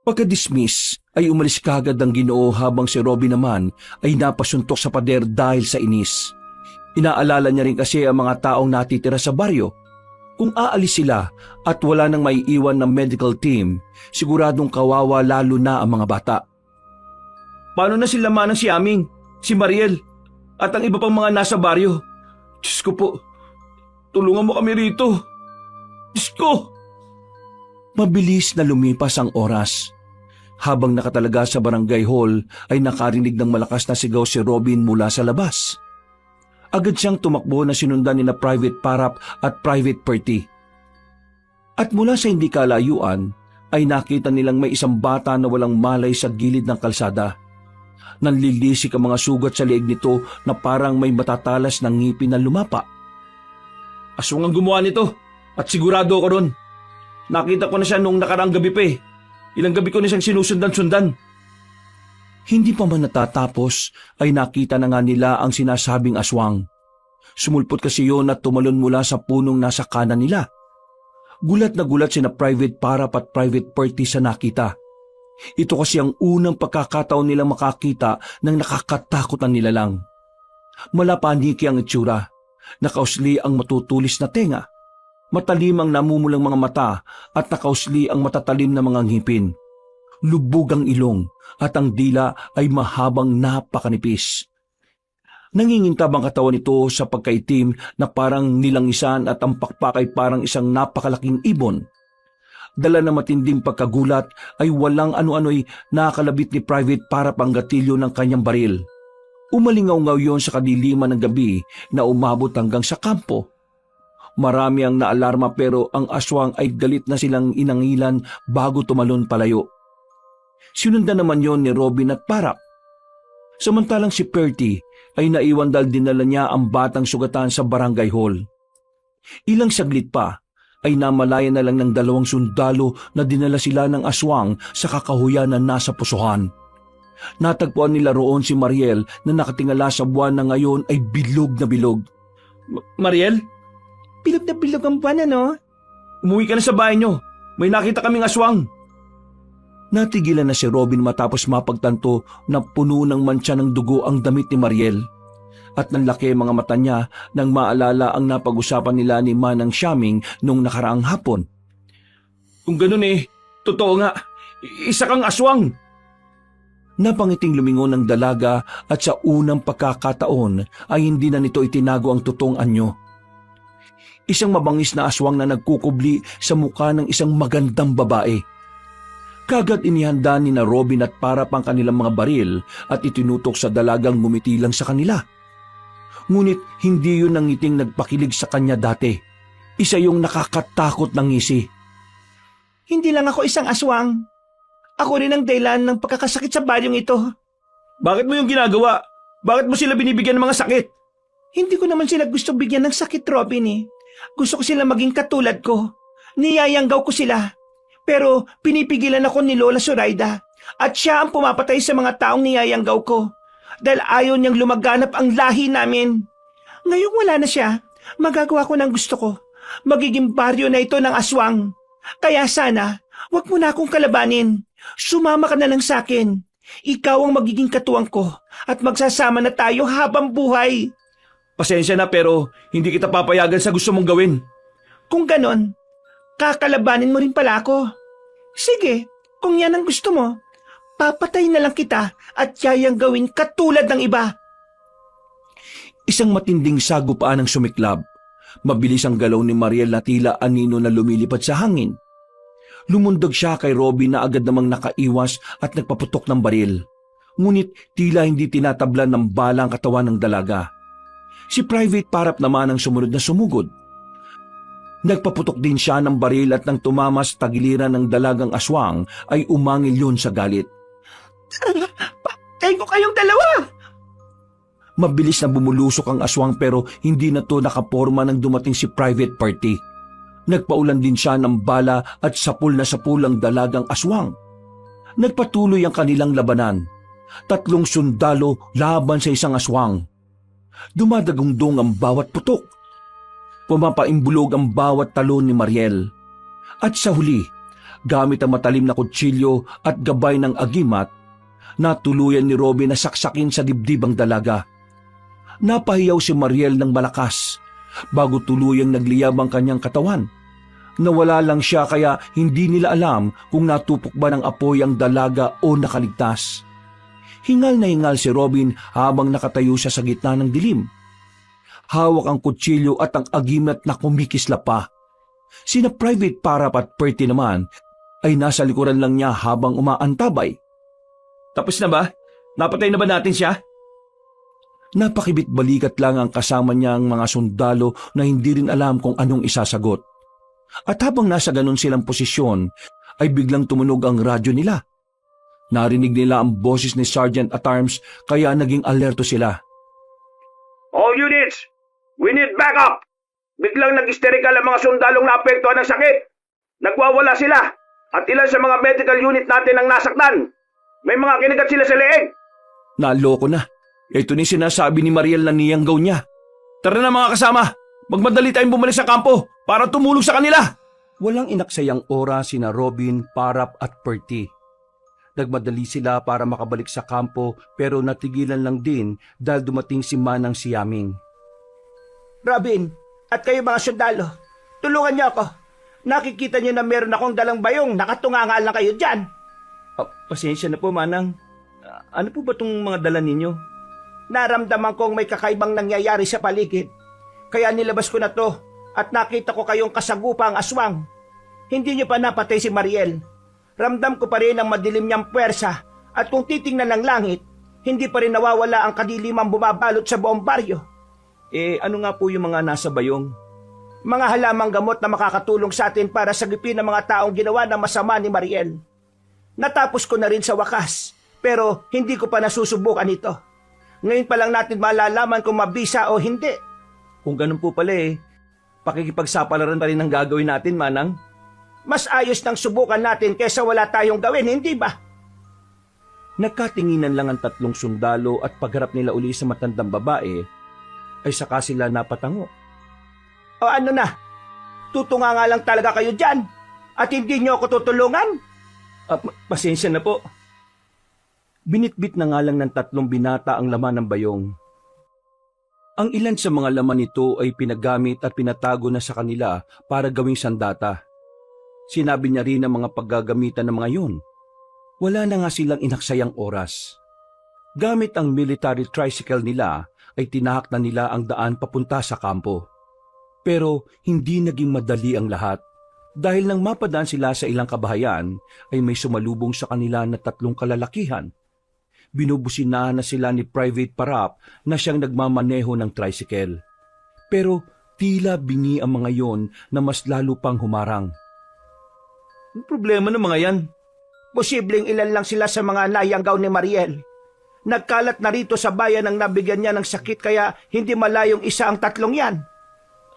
Pagka-dismiss ay umalis kagad ang Ginoo habang si Robin naman ay napasuntok sa pader dahil sa inis. Inaalala niya rin kasi ang mga taong natitira sa baryo. Kung aalis sila at wala nang maiiwan ng medical team, siguradong kawawa lalo na ang mga bata. Paano na sila manang si Aming, si Mariel, at ang iba pang mga nasa baryo? Diyos ko po, tulungan mo kami rito. Diyos ko! Mabilis na lumipas ang oras. Habang nakatalaga sa barangay hall ay nakarinig ng malakas na sigaw si Robin mula sa labas. Agad siyang tumakbo na sinundan ni na Private Parap at Private Perty. At mula sa hindi kalayuan ay nakita nilang may isang bata na walang malay sa gilid ng kalsada. Nanlilisik ang mga sugat sa leeg nito na parang may matatalas ng ngipin na lumapa. Aswang ang gumawa nito at sigurado ako ron. Nakita ko na siya noong nakaraang gabi pa Ilang gabi ko na siyang sinusundan-sundan. Hindi pa man natatapos ay nakita na nga nila ang sinasabing aswang. Sumulpot kasi yun at tumalon mula sa punong nasa kanan nila. Gulat na gulat sina Private Parap at Private Perty sa nakita. Ito kasi ang unang pagkakataon nilang makakita ng nakakatakot na nilalang. Malapaniki ang itsura, nakausli ang matutulis na tenga, matalim ang namumulang mga mata at nakausli ang matatalim na mga ngipin. Lubog ang ilong at ang dila ay mahabang napakanipis. Nangingintab ang katawan nito sa pagkaitim na parang nilangisan at ang pakpak ay parang isang napakalaking ibon. Dala na matinding pagkagulat ay walang ano-ano'y nakakalabit ni Private para panggatilyo ng kanyang baril. Umalingaw-ngaw yon sa kadiliman ng gabi na umabot hanggang sa kampo. Marami ang naalarma pero ang aswang ay galit na silang inangilan bago tumalon palayo. Sinundan naman yon ni Robin at Parap. Samantalang si Perty ay naiwan dahil dinala niya ang batang sugatan sa barangay hall. Ilang saglit pa ay namalaya na lang ng 2 sundalo na dinala sila ng aswang sa kakahuyan na nasa pusuhan. Natagpuan nila roon si Mariel na nakatingala sa buwan na ngayon ay bilog na bilog. Mariel, Bilog na bilog ang buwan, ano? umuwi ka na sa bahay nyo. May nakita kaming aswang. Natigilan na si Robin matapos mapagtanto na puno ng mantsa ng dugo ang damit ni Mariel. At nanlaki mga mata niya nang maalala ang napag-usapan nila ni Manang Siaming nung nakaraang hapon. Kung ganun totoo nga. Isa kang aswang. Napangiting lumingon ng dalaga at sa unang pagkakataon ay hindi na nito itinago ang totoong anyo. Isang mabangis na aswang na nagkukubli sa mukha ng isang magandang babae. Kagad inihanda ni na Robin at Parap ang kanilang mga baril at itinutok sa dalagang ngumiti lang sa kanila. Ngunit hindi yun ang ngiting nagpakilig sa kanya dati. Isa yung nakakatakot ng ngisi. Hindi lang ako isang aswang. Ako rin ang dahilan ng pagkakasakit sa balyong ito. Bakit mo yung ginagawa? Bakit mo sila binibigyan ng mga sakit? Hindi ko naman sila gusto bigyan ng sakit, Robin Gusto ko sila maging katulad ko. Niyayanggaw ko sila. Pero pinipigilan ako ni Lola Zoraida at siya ang pumapatay sa mga taong niyayanggaw ko dahil ayaw niyang lumaganap ang lahi namin. Ngayong wala na siya, magagawa ko ng gusto ko. Magiging baryo na ito ng aswang. Kaya sana, wag mo na akong kalabanin. Sumama ka na lang sa akin. Ikaw ang magiging katuwang ko at magsasama na tayo habang buhay. Pasensya na pero hindi kita papayagan sa gusto mong gawin. Kung ganon, kakalabanin mo rin pala ako. Sige, kung yan ang gusto mo, papatay na lang kita at yayang gawin katulad ng iba. Isang matinding sagupaan ang sumiklab. Mabilis ang galaw ni Mariel na tila anino na lumilipad sa hangin. Lumundag siya kay Robin na agad namang nakaiwas at nagpaputok ng baril. Ngunit tila hindi tinatablan ng bala ang katawan ng dalaga. Si Private Parap naman ang sumunod na sumugod. Nagpaputok din siya ng baril at nang tumama sa tagiliran ng dalagang aswang ay umangil yun sa galit. Patay ko kayong dalawa! Mabilis na bumulusok ang aswang pero hindi na to nakaporma nang dumating si Private Party. Nagpaulan din siya ng bala at sapul na sapul ang dalagang aswang. Nagpatuloy ang kanilang labanan. 3 sundalo laban sa isang aswang. Dumadagundong ang bawat putok. Pumapaimbulog ang bawat talon ni Mariel. At sa huli, gamit ang matalim na kutsilyo at gabay ng agimat, natuluyan ni Robin na saksakin sa dibdib ang dalaga. Napahiyaw si Mariel ng malakas bago tuluyang nagliyab ang kanyang katawan. Nawala lang siya kaya hindi nila alam kung natupok ba ng apoy ang dalaga o nakaligtas. Hingal na hingal si Robin habang nakatayo siya sa gitna ng dilim. Hawak ang kutsilyo at ang agimat na kumikisla pa. Sina Private Parap at Perty naman ay nasa likuran lang niya habang umaantabay. Tapos na ba? Napatay na ba natin siya? Napakibit balikat lang ang kasama niyang mga sundalo na hindi rin alam kung anong isasagot. At habang nasa ganon silang posisyon, ay biglang tumunog ang radyo nila. Narinig nila ang boses ni Sergeant at Arms kaya naging alerto sila. All units, we need backup! Biglang nag-hysterical ang mga sundalong naapektuhan ng sakit. Nagwawala sila at ilan sa mga medical unit natin ang nasaktan. May mga kinagat sila sa leeg. Naloko na. Ito ni sinasabi ni Mariel na niyanggaw niya. Tara na mga kasama, magmadali tayong bumalik sa kampo para tumulong sa kanila. Walang inaksayang oras sina Robin, Parap at Perty. Nagmadali sila para makabalik sa kampo pero natigilan lang din dahil dumating si Manang Siaming. Robin, at kayo mga sundalo, tulungan niyo ako. Nakikita niyo na meron akong dalang bayong, nakatunganga lang kayo dyan. Pasensya na po, Manang. Ano po ba itong mga dala ninyo? Naramdaman kong may kakaibang nangyayari sa paligid. Kaya nilabas ko na to at nakita ko kayong kasagupang aswang. Hindi niyo pa napatay si Mariel. Ramdam ko pa rin ang madilim niyang puwersa at kung titingnan ng langit, hindi pa rin nawawala ang kadilimang bumabalot sa buong baryo. Ano nga po yung mga nasa bayong? Mga halamang gamot na makakatulong sa atin para sagipin ang mga taong ginawa ng masama ni Mariel. Natapos ko na rin sa wakas, pero hindi ko pa nasusubukan ito. Ngayon pa lang natin malalaman kung mabisa o hindi. Kung ganun po pala pakikipagsapalaran pa rin ang gagawin natin, Manang. Mas ayos nang subukan natin kaysa wala tayong gawin, hindi ba? Nagkatinginan lang ang tatlong sundalo at pagharap nila uli sa matandang babae, ay saka sila napatango. O ano na? Tutunga nga lang talaga kayo dyan at hindi niyo ako tutulungan? Pasensya na po. Binitbit na nga lang ng tatlong binata ang laman ng bayong. Ang ilan sa mga laman nito ay pinagamit at pinatago na sa kanila para gawing sandata. Sinabi niya rin ang mga paggagamitan ng mga yun. Wala na nga silang inaksayang oras. Gamit ang military tricycle nila ay tinahak na nila ang daan papunta sa kampo. Pero hindi naging madali ang lahat dahil nang mapadaan sila sa ilang kabahayan ay may sumalubong sa kanila na tatlong kalalakihan. Binubusinahan na sila ni Private Parap na siyang nagmamaneho ng tricycle. Pero tila bingi ang mga yon na mas lalo pang humarang. Ang problema ng mga yan? Posibleng ilan lang sila sa mga nayanggaw ni Mariel. Nagkalat na rito sa bayan ang nabigyan niya ng sakit kaya hindi malayong isa ang tatlong yan.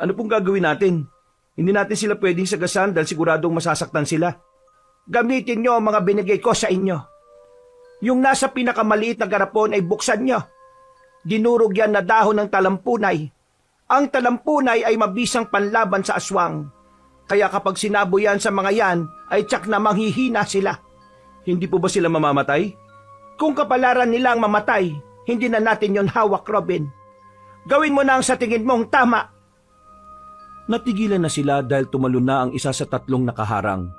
Ano pong gagawin natin? Hindi natin sila pwedeng sagasan dahil siguradong masasaktan sila. Gamitin niyo ang mga binigay ko sa inyo. Yung nasa pinakamaliit na garapon ay buksan niyo. Dinurog yan na dahon ng talampunay. Ang talampunay ay mabisang panlaban sa aswang. Kaya kapag sinabo yan sa mga yan, ay tsak na manghihina sila. Hindi po ba sila mamamatay? Kung kapalaran nilang mamatay, hindi na natin yon hawak, Robin. Gawin mo na ang sa tingin mong tama. Natigilan na sila dahil tumalon na ang isa sa tatlong nakaharang.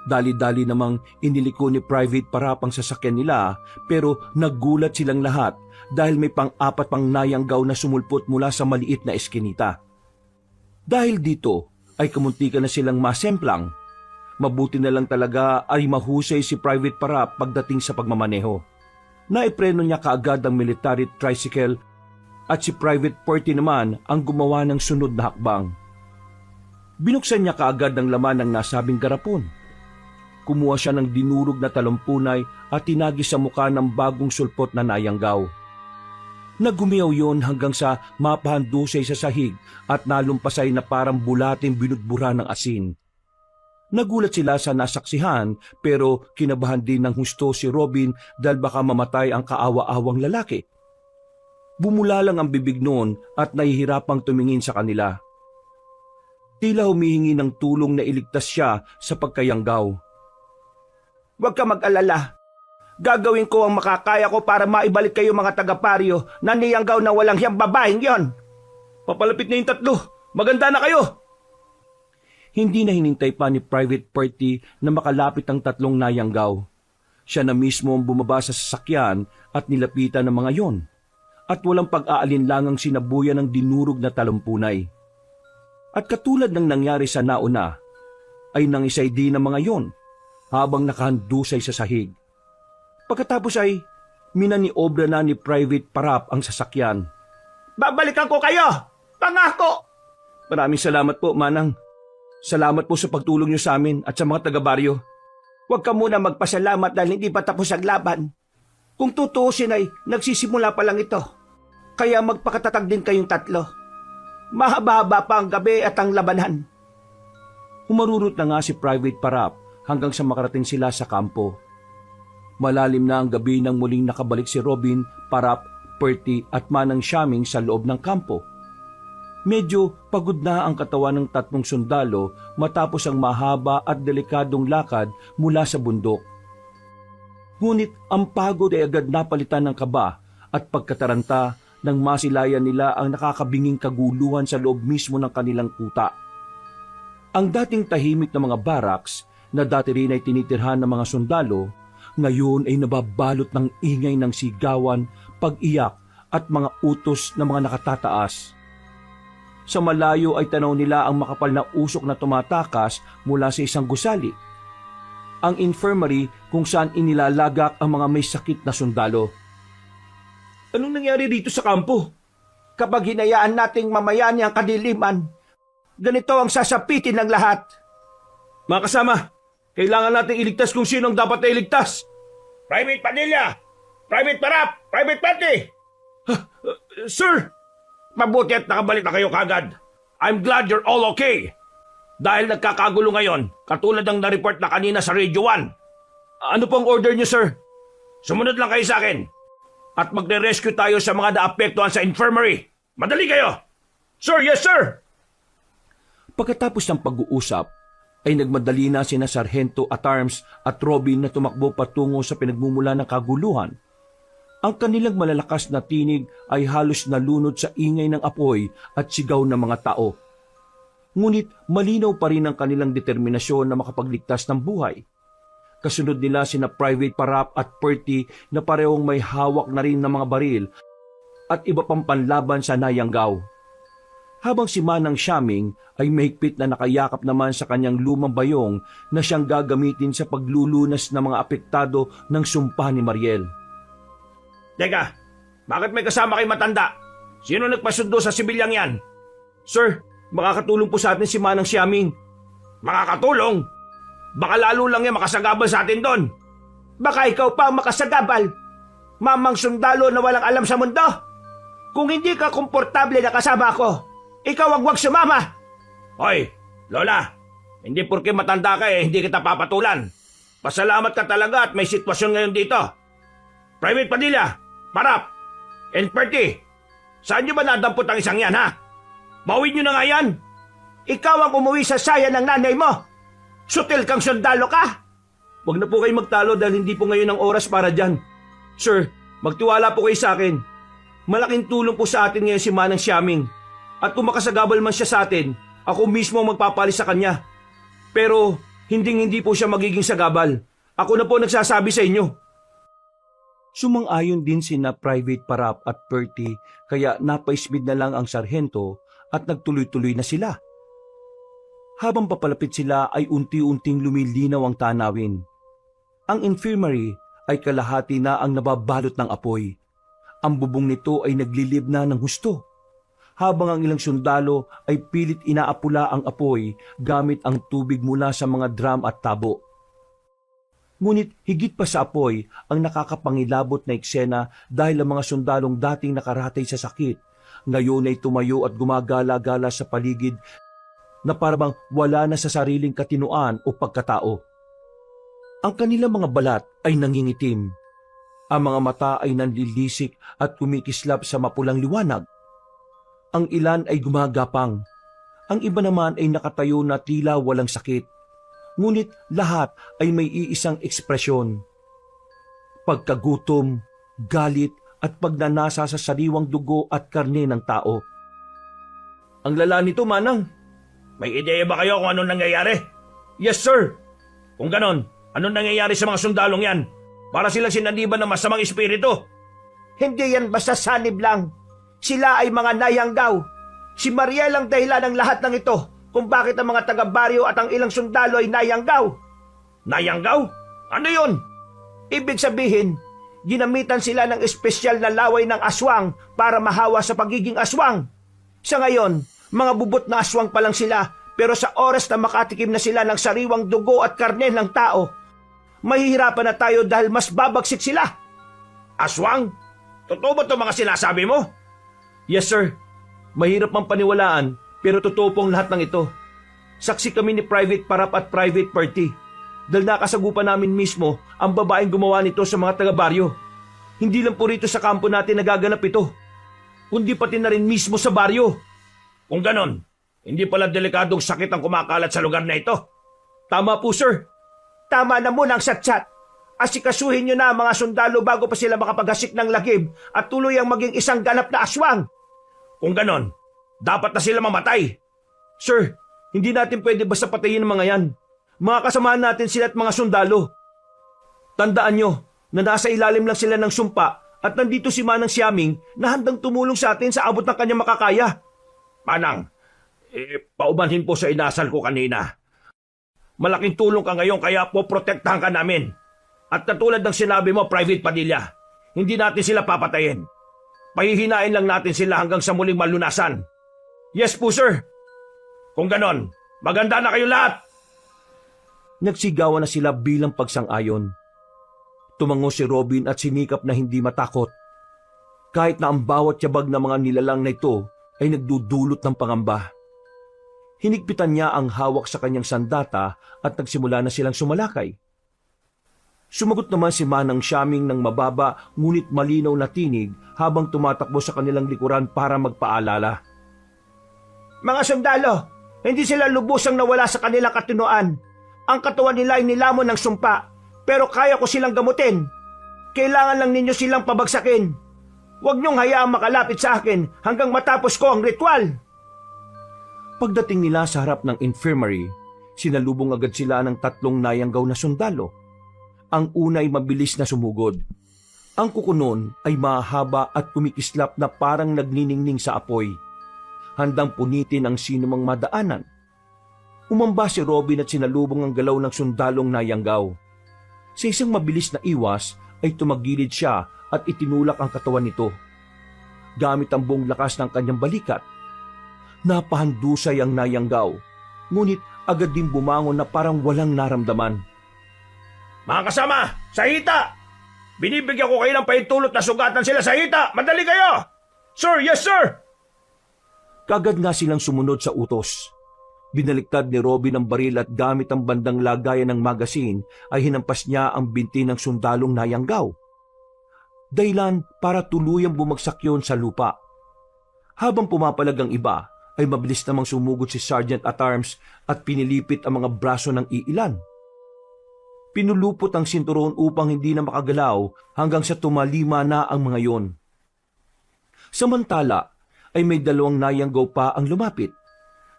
Dali-dali namang iniliko ni Private Parap ang sasakyan nila pero naggulat silang lahat dahil may pang-apat pang nayanggaw na sumulpot mula sa maliit na eskinita. Dahil dito ay kamuntikan na silang masemplang. Mabuti na lang talaga ay mahusay si Private Parap pagdating sa pagmamaneho. Naipreno niya kaagad ang military tricycle at si Private Porty naman ang gumawa ng sunod na hakbang. Binuksan niya kaagad ang laman ng nasabing garapon. Kumuha siya ng dinurog na talampunay at tinagi sa muka ng bagong sulpot na nayanggaw. Nagumiyaw yon hanggang sa mapahandusay sa sahig at nalumpasay na parang bulating binudbura ng asin. Nagulat sila sa nasaksihan pero kinabahan din ng husto si Robin dahil baka mamatay ang kaawa-awang lalaki. Bumula lang ang bibig noon at nahihirapang tumingin sa kanila. Tila humihingi ng tulong na iligtas siya sa pagkayanggaw. Huwag ka mag-alala. Gagawin ko ang makakaya ko para maibalik kayo mga taga-paryo na niyanggaw na walang hiyang babaeng yon. Papalapit na yung tatlo. Maganda na kayo! Hindi na hinintay pa ni Private Porty na makalapit ang tatlong nayanggaw. Siya na mismo ang bumaba sa sasakyan at nilapitan ng mga yon. At walang pag-aalinlangang sinabuyan ng dinurog na talampunay. At katulad ng nangyari sa nauna, ay nangisay din ng mga yon habang nakahandusay sa sahig. Pagkatapos ay minaniobra na ni Private Parap ang sasakyan. Babalikan ko kayo! Pangako! Maraming salamat po, Manang. Salamat po sa pagtulong niyo sa amin at sa mga taga-baryo. Huwag ka muna magpasalamat dahil hindi pa tapos ang laban. Kung tutuusin ay nagsisimula pa lang ito. Kaya magpakatatag din kayong tatlo. Mahaba-haba pa ang gabi at ang labanan. Humarurot na nga si Private Parap hanggang sa makarating sila sa kampo. Malalim na ang gabi nang muling nakabalik si Robin, Parap, Porty at Manang Siaming sa loob ng kampo. Medyo pagod na ang katawan ng tatlong sundalo matapos ang mahaba at delikadong lakad mula sa bundok. Ngunit ang pagod ay agad napalitan ng kaba at pagkataranta nang masilayan nila ang nakakabinging kaguluhan sa loob mismo ng kanilang kuta. Ang dating tahimik na mga barracks na dati rin ay tinitirhan ng mga sundalo, ngayon ay nababalot ng ingay ng sigawan, pag-iyak at mga utos ng mga nakatataas. Sa malayo ay tanaw nila ang makapal na usok na tumatakas mula sa isang gusali. Ang infirmary kung saan inilalagak ang mga may sakit na sundalo. Anong nangyari dito sa kampo? Kapag hinayaan nating mamayani ang kadiliman, ganito ang sasapitin ng lahat. Mga kasama, kailangan nating iligtas kung sino ang dapat na iligtas. Private Padilla! Private Parap! Private Pati! Sir! Mabuti at nakabalik na kayo kagad. I'm glad you're all okay. Dahil nagkakagulo ngayon, katulad ng na-report na kanina sa Radio 1. Ano pong order niyo, sir? Sumunod lang kayo sa akin. At magre-rescue tayo sa mga naapektuhan sa infirmary. Madali kayo! Sir, yes sir! Pagkatapos ng pag-uusap, ay nagmadali na sina Sargento at Arms at Robin na tumakbo patungo sa pinagmumula ng kaguluhan. Ang kanilang malalakas na tinig ay halos nalunod sa ingay ng apoy at sigaw ng mga tao. Ngunit malinaw pa rin ang kanilang determinasyon na makapagligtas ng buhay. Kasunod nila sina Private Parap at Perty na parehong may hawak na rin ng mga baril at iba pang panlaban sa Nayanggaw. Habang si Manang Siaming ay mahigpit na nakayakap naman sa kanyang lumang bayong na siyang gagamitin sa paglulunas ng mga apektado ng sumpa ni Mariel. Teka, bakit may kasama kay matanda? Sino nagpasundo sa sibilyang yan? Sir, makakatulong po sa atin si Manang Siaming. Makakatulong? Baka lalo lang yan makasagabal sa atin doon. Baka ikaw pa ang makasagabal. Mamang sundalo na walang alam sa mundo. Kung hindi ka komportable na kasama ko, ikaw wag sumama. Hoy, Lola, hindi porke matanda ka hindi kita papatulan. Pasalamat ka talaga at may sitwasyon ngayon dito. Private Padilla, Parap, and Perty, saan nyo ba nadampot ang isang yan, ha? Bawin nyo na nga yan. Ikaw ang umuwi sa saya ng nanay mo. Sutil kang sundalo ka. Huwag na po kayo magtalo dahil hindi po ngayon ang oras para dyan. Sir, magtiwala po kayo sa akin. Malaking tulong po sa atin ngayon si Manang Siaming. At kung makasagabal man siya sa atin, ako mismo ang magpapalis sa kanya. Pero hindi po siya magiging sagabal. Ako na po nagsasabi sa inyo. Sumang-ayon din sina Private Parap at Perty kaya napaismid na lang ang sarhento at nagtuloy-tuloy na sila. Habang papalapit sila ay unti-unting lumilinaw ang tanawin. Ang infirmary ay kalahati na ang nababalot ng apoy. Ang bubong nito ay naglilib na ng husto. Habang ang ilang sundalo ay pilit inaapula ang apoy gamit ang tubig mula sa mga drum at tabo. Ngunit higit pa sa apoy ang nakakapangilabot na eksena dahil ang mga sundalong dating nakaratay sa sakit, ngayon ay tumayo at gumagala-gala sa paligid na parang wala na sa sariling katinuan o pagkatao. Ang kanilang mga balat ay nangingitim. Ang mga mata ay nanlilisik at kumikislap sa mapulang liwanag. Ang ilan ay gumagapang. Ang iba naman ay nakatayo na tila walang sakit. Ngunit lahat ay may iisang ekspresyon. Pagkagutom, galit at pagnanasa sa sariwang dugo at karne ng tao. Ang lala nito, Manang. May ideya ba kayo kung anong nangyayari? Yes, sir. Kung ganon, anong nangyayari sa mga sundalong yan? Para silang sinaniban ng masamang espiritu. Hindi yan basta sanib lang. Sila ay mga Nayanggaw. Si Mariel ang dahilan ng lahat ng ito kung bakit ang mga taga-baryo at ang ilang sundalo ay Nayanggaw. Nayanggaw? Ano yun? Ibig sabihin, ginamitan sila ng espesyal na laway ng aswang para mahawa sa pagiging aswang. Sa ngayon, mga bubot na aswang pa lang sila, pero sa oras na makatikim na sila ng sariwang dugo at karne ng tao, mahihirapan na tayo dahil mas babagsik sila. Aswang? Totoo ba ito mga sinasabi mo? Yes, sir. Mahirap mang paniwalaan, pero totoo pong lahat ng ito. Saksi kami ni Private Parap at Private Perty. Dahil nakasagupan namin mismo ang babaeng gumawa nito sa mga taga-baryo. Hindi lang po rito sa kampo natin nagaganap ito, kundi pati na rin mismo sa baryo. Kung ganon, hindi pala delikadong sakit ang kumakalat sa lugar na ito. Tama po, sir. Tama na muna ang satsat. Asikasuhin nyo na ang mga sundalo bago pa sila makapaghasik ng lagim at tuluyang maging isang ganap na aswang. Kung ganon, dapat na sila mamatay. Sir, hindi natin pwede basta patayin ang mga yan. Mga kasamahan natin sila at mga sundalo. Tandaan nyo na nasa ilalim lang sila ng sumpa at nandito si Manang Siaming na handang tumulong sa atin sa abot ng kanyang makakaya. Manang, Paumanhin po sa inasal ko kanina. Malaking tulong ka ngayon kaya po protektahan ka namin. At katulad ng sinabi mo, Private Padilla, hindi natin sila papatayin. Pahihinain lang natin sila hanggang sa muling malunasan. Yes po, sir. Kung ganon, maganda na kayo lahat. Nagsigawan na sila bilang pagsang-ayon. Tumango si Robin at sinikap na hindi matakot. Kahit na ang bawat yabag ng mga nilalang na ito ay nagdudulot ng pangamba. Hinigpitan niya ang hawak sa kanyang sandata at nagsimula na silang sumalakay. Sumagot naman si Manang Siaming ng mababa ngunit malinaw na tinig habang tumatakbo sa kanilang likuran para magpaalala. Mga sundalo, hindi sila lubusang nawala sa kanilang katinuan. Ang katawan nila ay nilamon ng sumpa, pero kaya ko silang gamutin. Kailangan lang ninyo silang pabagsakin. Huwag niyong hayaang makalapit sa akin hanggang matapos ko ang ritual. Pagdating nila sa harap ng infirmary, sinalubong agad sila ng 3 nayanggaw na sundalo. Ang una ay mabilis na sumugod. Ang kukunon ay mahaba at kumikislap na parang nagniningning sa apoy. Handang punitin ang sinumang madaanan. Umamba si Robin at sinalubong ang galaw ng sundalong nayanggaw. Sa isang mabilis na iwas ay tumagilid siya at itinulak ang katawan nito. Gamit ang buong lakas ng kanyang balikat. Napahandusay ang nayanggaw, ngunit agad din bumangon na parang walang naramdaman. Mga kasama, sa hita! Binibigyan ko kayo ng pahintulot na sugatan sila sa hita! Madali kayo! Sir, yes sir! Kagad nga silang sumunod sa utos. Binaliktad ni Robin ang baril at gamit ang bandang lagayan ng magasin ay hinampas niya ang binti ng sundalong nayanggaw. Dahilan para tuluyang bumagsak yon sa lupa. Habang pumapalag ang iba, ay mabilis namang sumugod si Sergeant at Arms at pinilipit ang mga braso ng iilan. Pinulupot ang sinturon upang hindi na makagalaw hanggang sa tumalima na ang mga yon. Samantala, ay may 2 nayanggaw pa ang lumapit.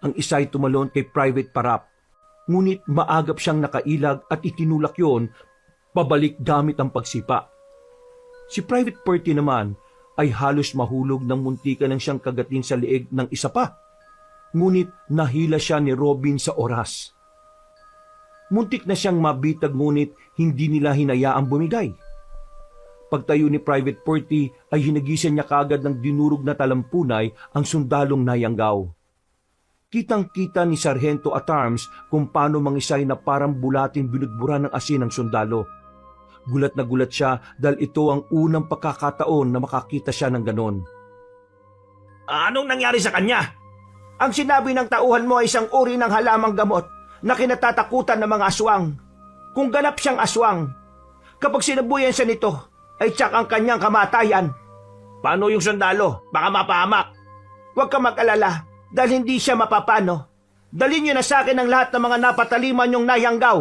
Ang isa ay tumalon kay Private Parap, ngunit maagap siyang nakailag at itinulak yon pabalik gamit ang pagsipa. Si Private Purty naman ay halos mahulog ng muntikan ng siyang kagatin sa leeg ng isa pa, ngunit nahila siya ni Robin sa oras. Muntik na siyang mabitag ngunit hindi nila hinayaang bumigay. Pagtayo ni Private Purty ay hinagisan niya kagad ng dinurog na talampunay ang sundalong nayanggaw. Kitang-kita ni Sargento at Arms kung paano mangisay na parang bulating binudburan ng asin ng sundalo. Gulat na gulat siya dahil ito ang unang pagkakataon na makakita siya ng ganon. Anong nangyari sa kanya? Ang sinabi ng tauhan mo ay isang uri ng halamang gamot na kinatatakutan ng mga aswang. Kung ganap siyang aswang, kapag sinabuyan siya nito, ay tsak ang kanyang kamatayan. Paano yung sundalo? Baka mapahamak. Huwag ka mag-alala dahil hindi siya mapapano. Dalhin niyo na sa akin ang lahat ng mga napataliman niyong nayanggaw.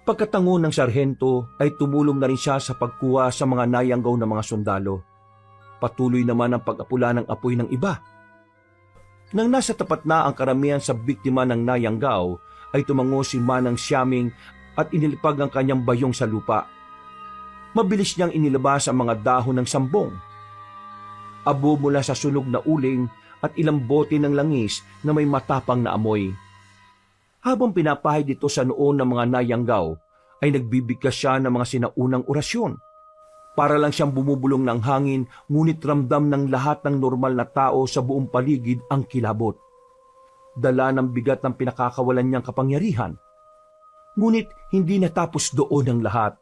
Pagkatango ng sarhento ay tumulong na rin siya sa pagkuha sa mga nayanggaw na mga sundalo. Patuloy naman ang pag-apula ng apoy ng iba. Nang nasa tapat na ang karamihan sa biktima ng nayanggaw, ay tumango si Manang Siaming at inilipag ang kanyang bayong sa lupa. Mabilis niyang inilabas ang mga dahon ng sambong. Abo mula sa sunog na uling at ilang bote ng langis na may matapang na amoy. Habang pinapahid ito sa noon ng mga nayanggaw, ay nagbibigkas siya ng mga sinaunang orasyon. Para lang siyang bumubulong ng hangin, ngunit ramdam ng lahat ng normal na tao sa buong paligid ang kilabot. Dala ng bigat ng pinakakawalan niyang kapangyarihan. Ngunit hindi natapos doon ang lahat.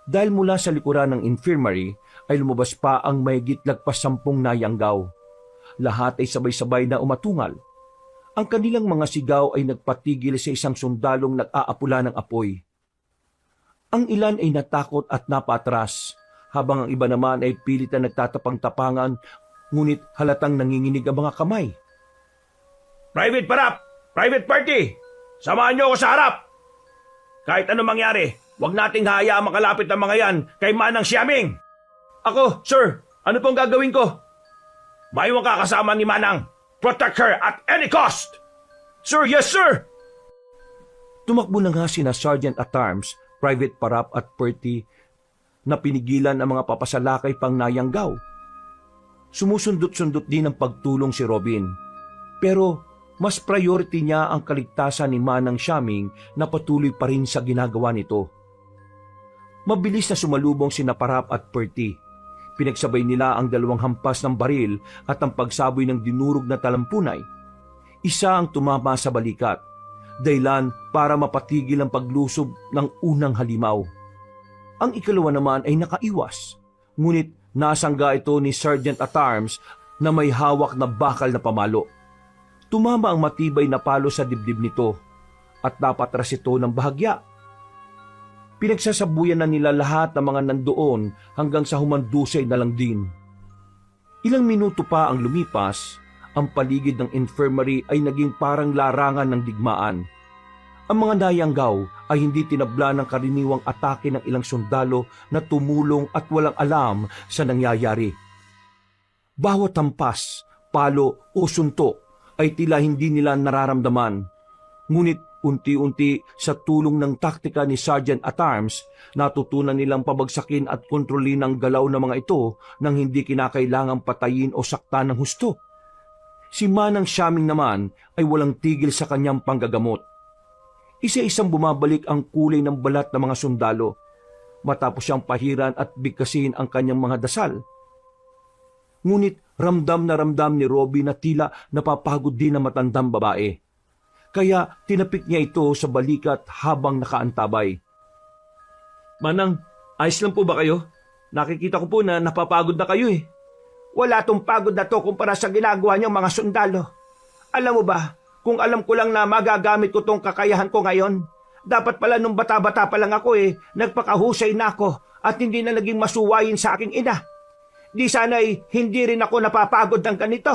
Dahil mula sa likuran ng infirmary, ay lumabas pa ang mahigit lagpas 10 nayanggaw. Lahat ay sabay-sabay na umatungal. Ang kanilang mga sigaw ay nagpatigil sa isang sundalong nag-aapula ng apoy. Ang ilan ay natakot at napatras, habang ang iba naman ay pilit na nagtatapang-tapangan, ngunit halatang nanginginig ang mga kamay. Private Parap! Private Purty! Samahan niyo ako sa harap! Kahit anong mangyari, huwag nating hayaang makalapit ang mga yan kay Manang Siaming! Ako, sir, ano pong gagawin ko? Mayroong kakasama ni Manang. Protect her at any cost! Sir, yes sir! Tumakbo na nga sina Sergeant at Arms, Private Parap at Purty na pinigilan ang mga papasalakay pang nayanggaw. Sumusundot-sundot din ang pagtulong si Robin. Pero mas priority niya ang kaligtasan ni Manang Siaming na patuloy pa rin sa ginagawa nito. Mabilis na sumalubong sina Parap at Perty. Pinagsabay nila ang 2 hampas ng baril at ang pagsaboy ng dinurog na talampunay. Isa ang tumama sa balikat, dahilan para mapatigil ang paglusob ng unang halimaw. Ang ikalawa naman ay nakaiwas, ngunit nasangga ito ni Sergeant at Arms na may hawak na bakal na pamalo. Tumama ang matibay na palo sa dibdib nito at napatras ito ng bahagya. Pinagsasabuyan na nila lahat ng mga nandoon hanggang sa humandusay na lang din. Ilang minuto pa ang lumipas, ang paligid ng infirmary ay naging parang larangan ng digmaan. Ang mga nayanggaw ay hindi tinabla ng karaniwang atake ng ilang sundalo na tumulong at walang alam sa nangyayari. Bawat hampas, palo o suntok ay tila hindi nila nararamdaman. Ngunit unti-unti sa tulong ng taktika ni Sergeant at Arms, natutunan nilang pabagsakin at kontrolin ang galaw ng mga ito nang hindi kinakailangang patayin o saktan ng husto. Si Manang Siaming naman ay walang tigil sa kanyang panggagamot. Isa-isang bumabalik ang kulay ng balat ng mga sundalo, matapos siyang pahiran at bigkasin ang kanyang mga dasal. Ngunit ramdam na ramdam ni Robin na tila napapagod din ang matandang babae. Kaya tinapik niya ito sa balikat habang nakaantabay. Manang, ayos lang po ba kayo? Nakikita ko po na napapagod na kayo eh. Wala tong pagod na to kumpara sa ginagawa niyong mga sundalo. Alam mo ba, kung alam ko lang na magagamit ko tong kakayahan ko ngayon, dapat pala nung bata-bata pa lang ako nagpakahusay na ako at hindi na naging masuwayin sa aking ina. Di sana'y hindi rin ako napapagod ng ganito.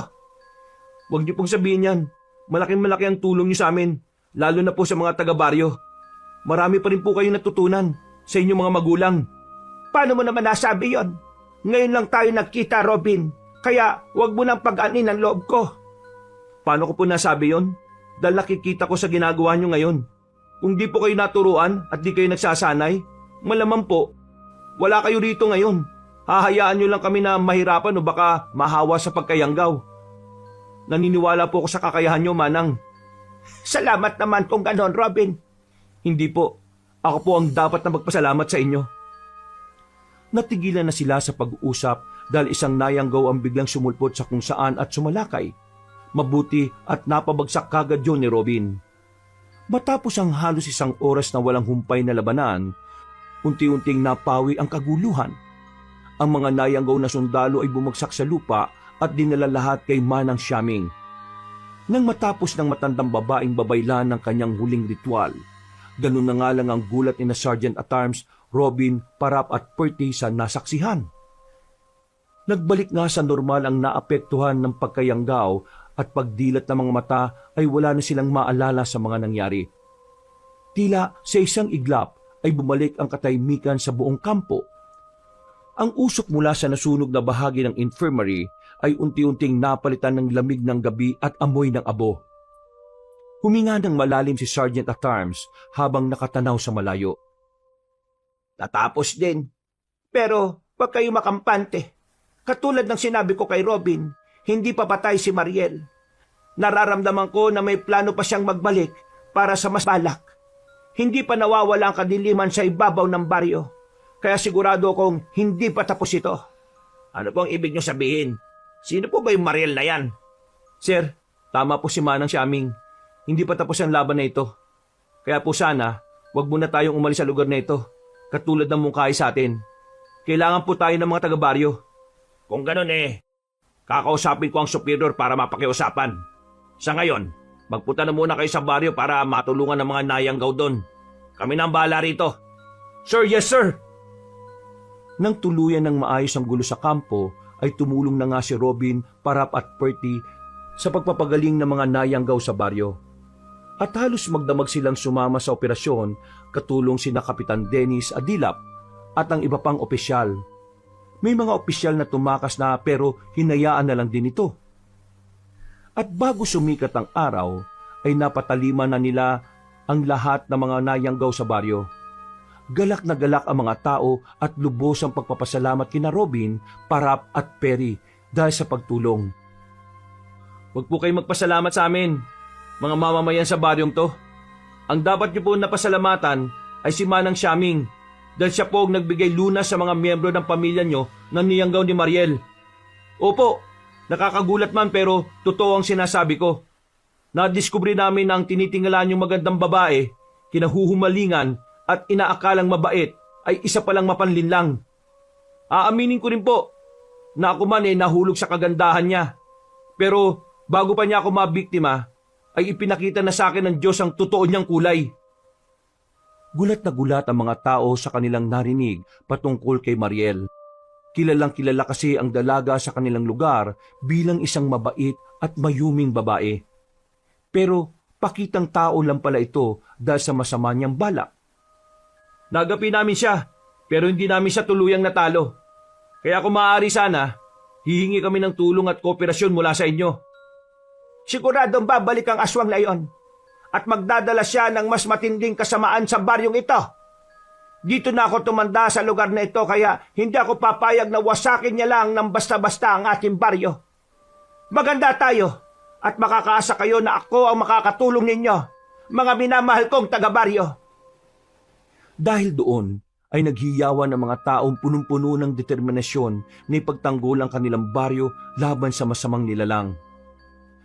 Huwag niyo pong sabihin yan. Malaking-malaki ang tulong niyo sa amin, lalo na po sa mga taga-baryo. Marami pa rin po kayong natutunan sa inyong mga magulang. Paano mo naman nasabi yon? Ngayon lang tayo nagkita, Robin. Kaya huwag mo nang pag-anin ang loob ko. Paano ko po nasabi yon? Dahil nakikita ko sa ginagawa niyo ngayon. Kung di po kayo naturuan at di kayo nagsasanay, malamang po, wala kayo rito ngayon. Hahayaan nyo lang kami na mahirapan o baka mahawa sa pagkayanggaw. Naniniwala po ako sa kakayahan nyo, Manang. Salamat naman kung ganon, Robin. Hindi po. Ako po ang dapat na magpasalamat sa inyo. Natigilan na sila sa pag-uusap dahil isang nayanggaw ang biglang sumulpot sa kung saan at sumalakay. Mabuti at napabagsak kagad yun ni Robin. Matapos ang halos 1 oras na walang humpay na labanan, unti-unting napawi ang kaguluhan. Ang mga nayanggaw na sundalo ay bumagsak sa lupa at dinala lahat kay Manang Siaming. Nang matapos ng matandang babaeng babaylan ng kanyang huling ritual, ganun na nga lang ang gulat ni na Sergeant at Arms, Robin, Parap at Perty sa nasaksihan. Nagbalik nga sa normal ang naapektuhan ng pagkayanggaw at pagdilat ng mga mata ay wala na silang maalala sa mga nangyari. Tila sa isang iglap ay bumalik ang katahimikan sa buong kampo. Ang usok mula sa nasunog na bahagi ng infirmary ay unti-unting napalitan ng lamig ng gabi at amoy ng abo. Huminga ng malalim si Sergeant at Arms habang nakatanaw sa malayo. Natapos din. Pero wag kayo makampante. Katulad ng sinabi ko kay Robin, hindi pa patay si Mariel. Nararamdaman ko na may plano pa siyang magbalik para sa mas balak. Hindi pa nawawala ang kadiliman sa ibabaw ng baryo. Kaya sigurado akong hindi pa tapos ito. Ano pong ibig niyo sabihin? Sino po ba yung Mariel na yan? Sir, tama po si Manang Siaming. Hindi pa tapos ang laban na ito. Kaya po sana, wag muna tayong umalis sa lugar na ito. Katulad ng mungkahi sa atin. Kailangan po tayo ng mga taga-baryo. Kung ganun kakausapin ko ang superior para mapakiusapan. Sa ngayon, magpunta na muna kayo sa baryo para matulungan ng mga nayanggaw doon. Kami na ang bahala rito. Sir, yes sir! Nang tuluyan ng maayos ang gulo sa kampo, ay tumulong na nga si Robin, Parap at Perty sa pagpapagaling ng mga nayanggaw sa baryo. At halos magdamag silang sumama sa operasyon, katulong sina Kapitan Dennis Adilap at ang iba pang opisyal. May mga opisyal na tumakas na pero hinayaan na lang din ito. At bago sumikat ang araw, ay napataliman na nila ang lahat ng mga nayanggaw sa baryo. Galak na galak ang mga tao at lubos ang pagpapasalamat kina Robin, Parap at Perry dahil sa pagtulong. Huwag po kayo magpasalamat sa amin, mga mamamayan sa baryong to. Ang dapat niyo po napasalamatan ay si Manang Siaming dahil siya po ang nagbigay lunas sa mga miyembro ng pamilya niyo na niyanggaw ni Mariel. Opo, nakakagulat man pero totoo ang sinasabi ko. Nadiskubre namin na ang tinitingala niyong magandang babae, kinahuhumalingan at inaakalang mabait ay isa palang mapanlinlang. Aaminin ko rin po na ako man ay nahulog sa kagandahan niya. Pero bago pa niya ako mabiktima, ay ipinakita na sa akin ng Diyos ang totoo niyang kulay. Gulat na gulat ang mga tao sa kanilang narinig patungkol kay Mariel. Kilalang kilala kasi ang dalaga sa kanilang lugar bilang isang mabait at mayuming babae. Pero pakitang tao lang pala ito dahil sa masama niyang balak. Nagapi namin siya, pero hindi namin siya tuluyang natalo. Kaya kung maaari sana, hihingi kami ng tulong at kooperasyon mula sa inyo. Siguradong babalik ang aswang na iyon at magdadala siya ng mas matinding kasamaan sa baryong ito. Dito na ako tumanda sa lugar na ito kaya hindi ako papayag na wasakin niya lang ng basta-basta ang ating baryo. Maganda tayo at makakaasa kayo na ako ang makakatulong ninyo, mga minamahal kong taga-baryo. Dahil doon ay naghiyawan ng mga taong punong-puno ng determinasyon na ipagtanggol ang kanilang baryo laban sa masamang nilalang.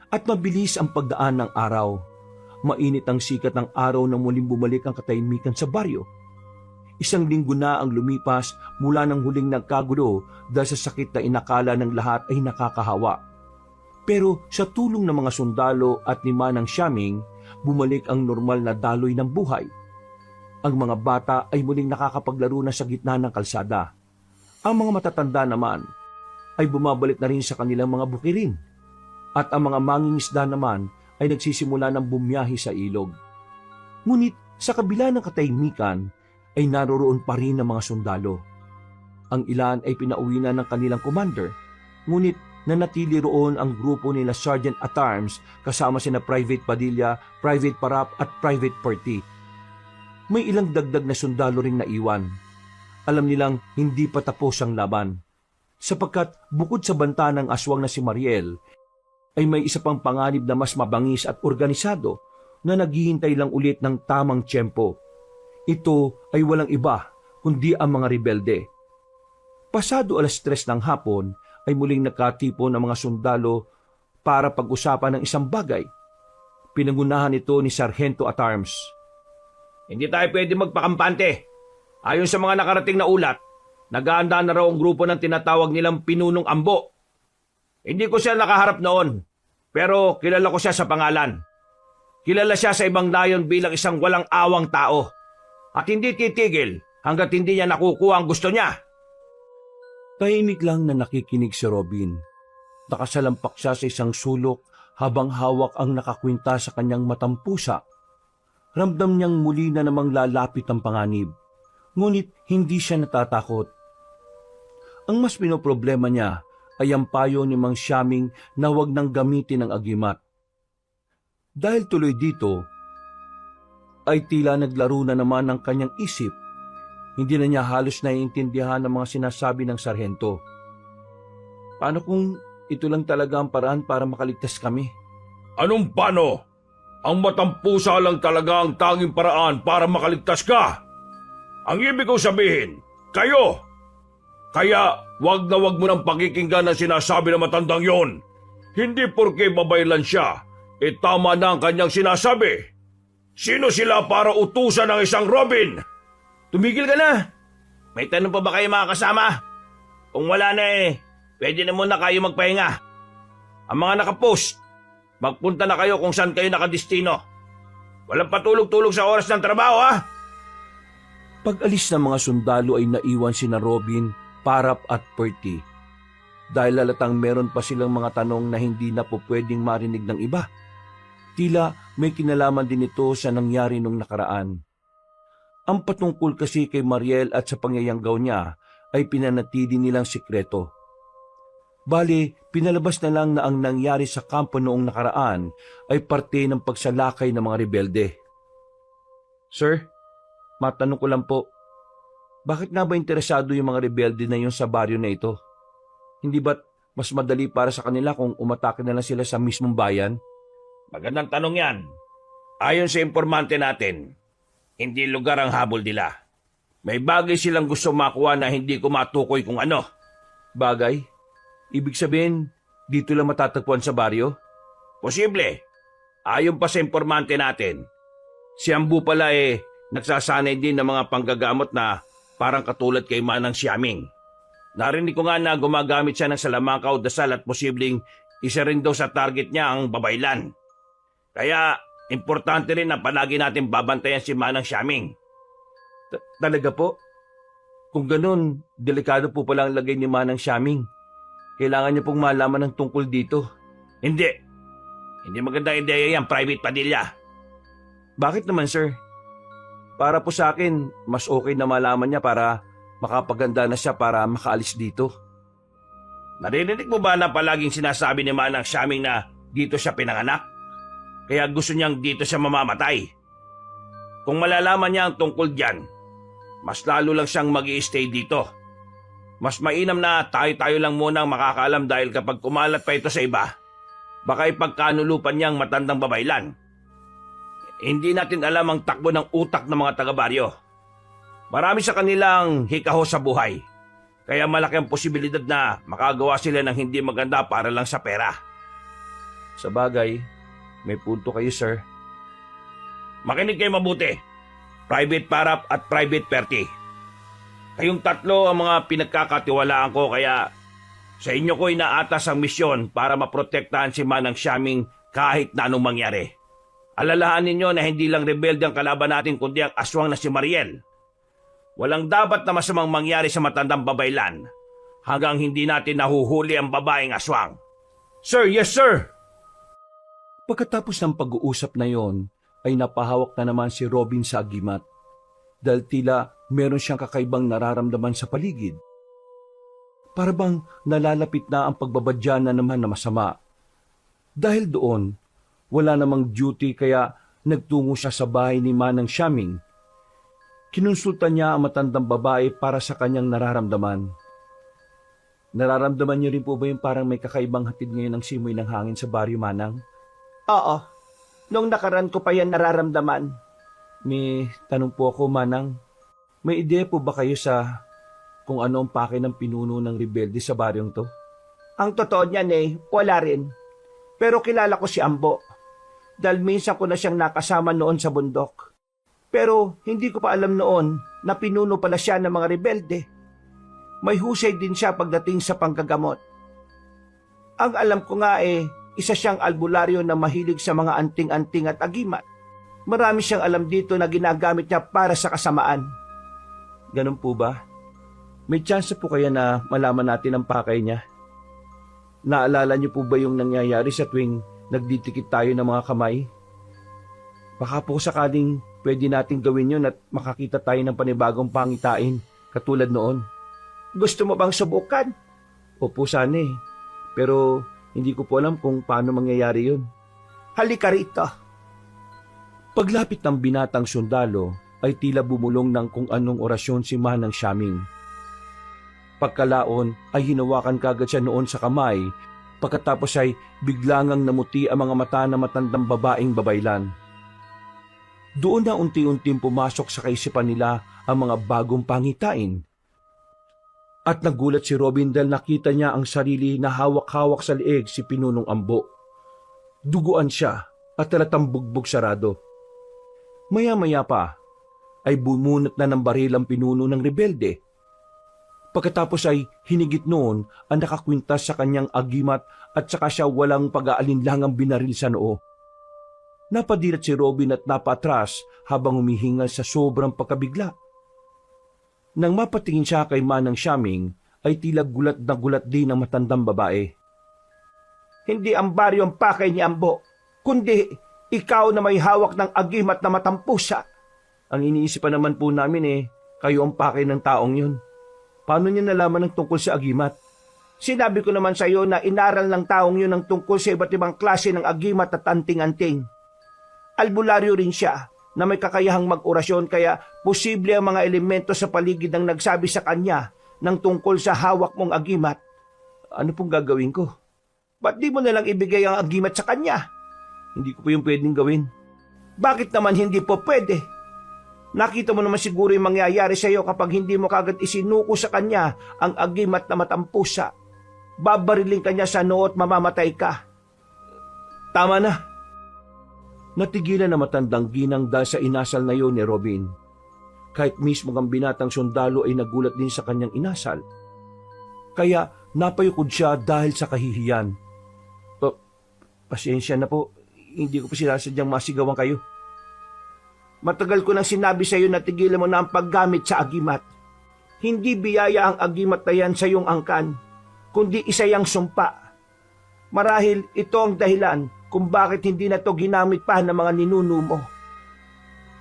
At mabilis ang pagdaan ng araw. Mainit ang sikat ng araw na muling bumalik ang katahimikan sa baryo. 1 linggo na ang lumipas mula nang huling nagkagulo dahil sa sakit na inakala ng lahat ay nakakahawa. Pero sa tulong ng mga sundalo at ni Manang Siaming, bumalik ang normal na daloy ng buhay. Ang mga bata ay muling nakakapaglaro na sa gitna ng kalsada. Ang mga matatanda naman ay bumabalik na rin sa kanilang mga bukirin. At ang mga mangingisda naman ay nagsisimula ng bumiyahe sa ilog. Ngunit sa kabila ng katahimikan ay naroroon pa rin ang mga sundalo. Ang ilan ay pinauwi na ng kanilang commander, ngunit nanatili roon ang grupo nila Sergeant at Arms kasama sina Private Padilla, Private Parap at Private Perty. May ilang dagdag na sundalo ring naiwan. Alam nilang hindi pa tapos ang laban. Sapagkat bukod sa banta ng aswang na si Mariel, ay may isa pang panganib na mas mabangis at organisado na naghihintay lang ulit ng tamang tiyempo. Ito ay walang iba kundi ang mga rebelde. Pasado 3:00 ng hapon ay muling nakatipon ng mga sundalo para pag-usapan ng isang bagay. Pinangunahan ito ni Sargento at Arms. Hindi tayo pwede magpakampante. Ayon sa mga nakarating na ulat, nag-aanda na raw ang grupo ng tinatawag nilang Pinunong Ambo. Hindi ko siya nakaharap noon, pero kilala ko siya sa pangalan. Kilala siya sa ibang layon bilang isang walang awang tao. At hindi titigil hanggat hindi niya nakukuha ang gusto niya. Tahimik lang na nakikinig si Robin. Nakasalampak siya sa isang sulok habang hawak ang nakakwinta sa kanyang matang pusa. Ramdam niyang muli na namang lalapit ang panganib. Ngunit hindi siya natatakot. Ang mas pinoproblema niya ay ang payo ni Mang Siaming na huwag nang gamitin ang agimat. Dahil tuloy dito, ay tila naglaro na naman ang kanyang isip. Hindi na niya halos naiintindihan ang mga sinasabi ng sarhento. Paano kung ito lang talaga ang paraan para makaligtas kami? Anong paano? Ang matampusa lang talaga ang tanging paraan para makaligtas ka. Ang ibig kong sabihin, kayo. Kaya wag na wag mo nang pakikinggan ang sinasabi ng matandang yon. Hindi porke babaylan siya, tama na ang kanyang sinasabi. Sino sila para utusan ng isang Robin? Tumigil ka na! May tanong pa ba kayo mga kasama? Kung wala na pwede na muna kayo magpahinga. Ang mga nakapost, magpunta na kayo kung saan kayo nakadistino. Walang patulog-tulog sa oras ng trabaho, ha? Pag-alis ng mga sundalo ay naiwan sina Robin, Parap at Perty. Dahil lalatang meron pa silang mga tanong na hindi na po pwedeng marinig ng iba. Tila may kinalaman din ito sa nangyari nung nakaraan. Ang patungkol kasi kay Mariel at sa pangyayanggaw niya ay pinanatili nilang sikreto. Bale, pinalabas na lang na ang nangyari sa kampo noong nakaraan ay parte ng pagsalakay ng mga rebelde. Sir, matanong ko lang po, bakit nga ba interesado yung mga rebelde na yun sa baryo na ito? Hindi ba't mas madali para sa kanila kung umatake na lang sila sa mismong bayan? Magandang tanong yan. Ayon sa informante natin, hindi lugar ang habol nila. May bagay silang gusto makuha na hindi ko matukoy kung ano. Bagay? Ibig sabihin, dito lang matatagpuan sa baryo? Posible. Ayon pa sa informante natin, si Ambu pala nagsasanay din ng mga panggagamot na parang katulad kay Manang Xiaming. Narinig ko nga na gumagamit siya ng salamangkaw, dasal at posibleng isa rin daw sa target niya ang babaylan. Kaya importante rin na palagi natin babantayan si Manang Xiaming. Talaga po? Kung ganun, delikado po pala ang lagay ni Manang Xiaming. Kailangan niya pong malaman ng tungkol dito. Hindi. Hindi magandang ideya yan, Private Padilla. Bakit naman, sir? Para po sa akin, mas okay na malaman niya para makapaganda na siya para makaalis dito. Narinig mo ba na palaging sinasabi ni Manang Xiaming na dito siya pinanganak? Kaya gusto niyang dito siya mamamatay. Kung malalaman niya ang tungkol diyan, mas lalo lang siyang mag-i-stay dito. Mas mainam na tayo-tayo lang muna ang makakaalam dahil kapag kumalat pa ito sa iba, baka ipagkanulupan niyang matandang babaylan. Hindi natin alam ang takbo ng utak ng mga taga-baryo. Marami sa kanilang hikaho sa buhay. Kaya malaki ang posibilidad na makagawa sila ng hindi maganda para lang sa pera. Sa bagay, may punto kayo, sir. Makinig kayo mabuti. Private Parap at Private Perty. Kayong tatlo ang mga pinagkakatiwalaan ko kaya sa inyo ko inaatas ang misyon para maprotektahan si Manang Xiaming kahit na anong mangyari. Alalahanin ninyo na hindi lang rebelde ang kalaban natin kundi ang aswang na si Mariel. Walang dapat na masamang mangyari sa matandang babaylan hanggang hindi natin nahuhuli ang babaeng aswang. Sir, yes sir! Pagkatapos ng pag-uusap na yon, ay napahawak na naman si Robin sa agimat dahil tila meron siyang kakaibang nararamdaman sa paligid. Para bang nalalapit na ang pagbabadya na naman na masama. Dahil doon, wala namang duty kaya nagtungo siya sa bahay ni Manang Xiaming. Kinonsulta niya ang matandang babae para sa kanyang nararamdaman. Nararamdaman niyo rin po ba yung parang may kakaibang hatid ngayon ng simoy ng hangin sa baryo, Manang? Oo. Nung nakaraan ko pa yan nararamdaman. May tanong po ako, Manang. May ideya po ba kayo sa kung ano ang pake ng pinuno ng rebelde sa baryong to? Ang totoo niyan wala rin. Pero kilala ko si Ambo. Dahil minsan ko na siyang nakasama noon sa bundok. Pero hindi ko pa alam noon na pinuno pala siya ng mga rebelde. May husay din siya pagdating sa panggagamot. Ang alam ko nga isa siyang albularyo na mahilig sa mga anting-anting at agimat. Marami siyang alam dito na ginagamit niya para sa kasamaan. Ganun po ba? May chance po kaya na malaman natin ang pakay niya? Naalala niyo po ba yung nangyayari sa tuwing nagdidikit tayo ng mga kamay? Baka po sakaling pwede nating gawin yun at makakita tayo ng panibagong pangitain katulad noon. Gusto mo bang subukan? Opo sana Pero hindi ko po alam kung paano mangyayari yun. Halika rito. Paglapit ng binatang sundalo ay tila bumulong ng kung anong orasyon si Manang Xiaming. Pagkalaon ay hinawakan kagad siya noon sa kamay, pagkatapos ay biglangang namuti ang mga mata na matandang babaeng babaylan. Doon na unti-unting pumasok sa kaisipan nila ang mga bagong pangitain. At nagulat si Robin dahil nakita niya ang sarili na hawak-hawak sa leeg si Pinunong Ambo. Duguan siya at talatang bugbog sarado. Maya-maya pa ay bumunot na ng baril ang pinuno ng rebelde. Pagkatapos ay hinigit noon ang nakakwintas sa kanyang agimat at saka siya walang pag-aalinlangang binaril sa noo. Napadilat si Robin at napatras habang humihingal sa sobrang pagkabigla. Nang mapatingin siya kay Manang Xiaming ay tila gulat na gulat din ang matandang babae. Hindi ang baryo ang pakay ni Ambo, kundi ikaw na may hawak ng agimat na matampusa. Ang iniisipan naman po namin kayo ang pakay ng taong yun. Paano niya nalaman ng tungkol sa agimat? Sinabi ko naman sa iyo na inaral ng taong yun ang tungkol sa iba't ibang klase ng agimat at anting-anting. Albularyo rin siya na may kakayahang mag-orasyon kaya posible ang mga elemento sa paligid ang nagsabi sa kanya ng tungkol sa hawak mong agimat. Ano pong gagawin ko? Ba't di mo nalang ibigay ang agimat sa kanya? Hindi ko po yung pwedeng gawin. Bakit naman hindi po pwede? Nakita mo naman siguro yung mangyayari sa iyo kapag hindi mo kagad isinuko sa kanya ang agimat na matampusa. Babariling kanya sa noo at mamamatay ka. Tama na. Natigilan na matandang ginang dahil sa inasal na yon ni Robin. Kahit mismo ang binatang sundalo ay nagulat din sa kanyang inasal. Kaya napayukod siya dahil sa kahihiyan. Pasensya na po, hindi ko po sinasadyang masigawan kayo. Matagal ko nang sinabi sa iyo na tigilan mo na ang paggamit sa agimat. Hindi biyaya ang agimat na yan sa iyong angkan, kundi isa yang sumpa. Marahil ito ang dahilan kung bakit hindi na to ginamit pa ng mga ninuno mo.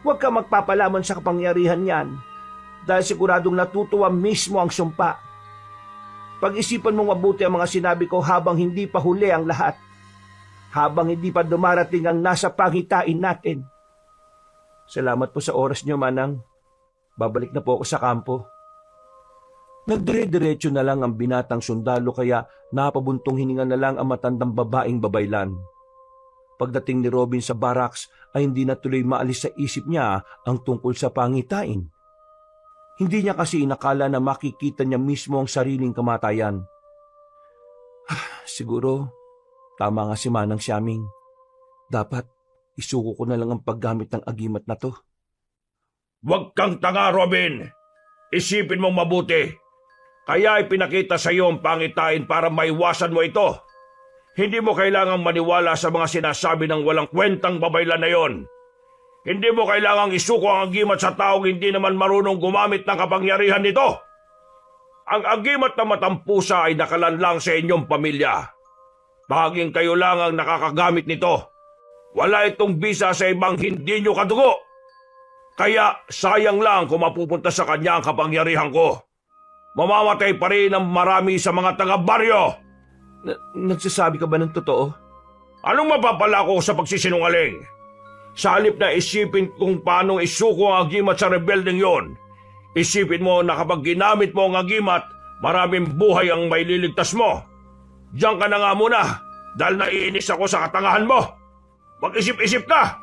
Huwag ka magpapalaman sa kapangyarihan niyan dahil siguradong natutuwa mismo ang sumpa. Pag-isipan mong mabuti ang mga sinabi ko habang hindi pa huli ang lahat. Habang hindi pa dumarating ang nasa pangitain natin. Salamat po sa oras niyo, Manang. Babalik na po ako sa kampo. Nagdire-diretso na lang ang binatang sundalo kaya napabuntong hininga na lang ang matandang babaeng babaylan. Pagdating ni Robin sa barracks ay hindi na tuloy maalis sa isip niya ang tungkol sa pangitain. Hindi niya kasi inakala na makikita niya mismo ang sariling kamatayan. Siguro, tama nga si Manang Xiaming. Dapat isuko ko na lang ang paggamit ng agimat na to. Huwag kang tanga, Robin. Isipin mong mabuti. Kaya ipinakita sa iyo ang pangitain para maiwasan mo ito. Hindi mo kailangang maniwala sa mga sinasabi ng walang kwentang babaylan na yon. Hindi mo kailangang isuko ang agimat sa taong hindi naman marunong gumamit ng kapangyarihan nito. Ang agimat na matampusa ay nakalanlang sa inyong pamilya. Tanging kayo lang ang nakakagamit nito. Wala itong bisa sa ibang hindi nyo kadugo. Kaya sayang lang kung mapupunta sa kanya ang kapangyarihan ko. Mamamatay pa rin ang marami sa mga taga-baryo. Nagsasabi ka ba ng totoo? Anong mapapala ko sa pagsisinungaling? Sa halip na isipin kung paano isuko ang agimat sa rebeldeng yon, isipin mo na kapag ginamit mo ang agimat, maraming buhay ang maililigtas mo. Diyan ka na nga muna dahil naiinis ako sa katangahan mo. Mag-isip-isip ka!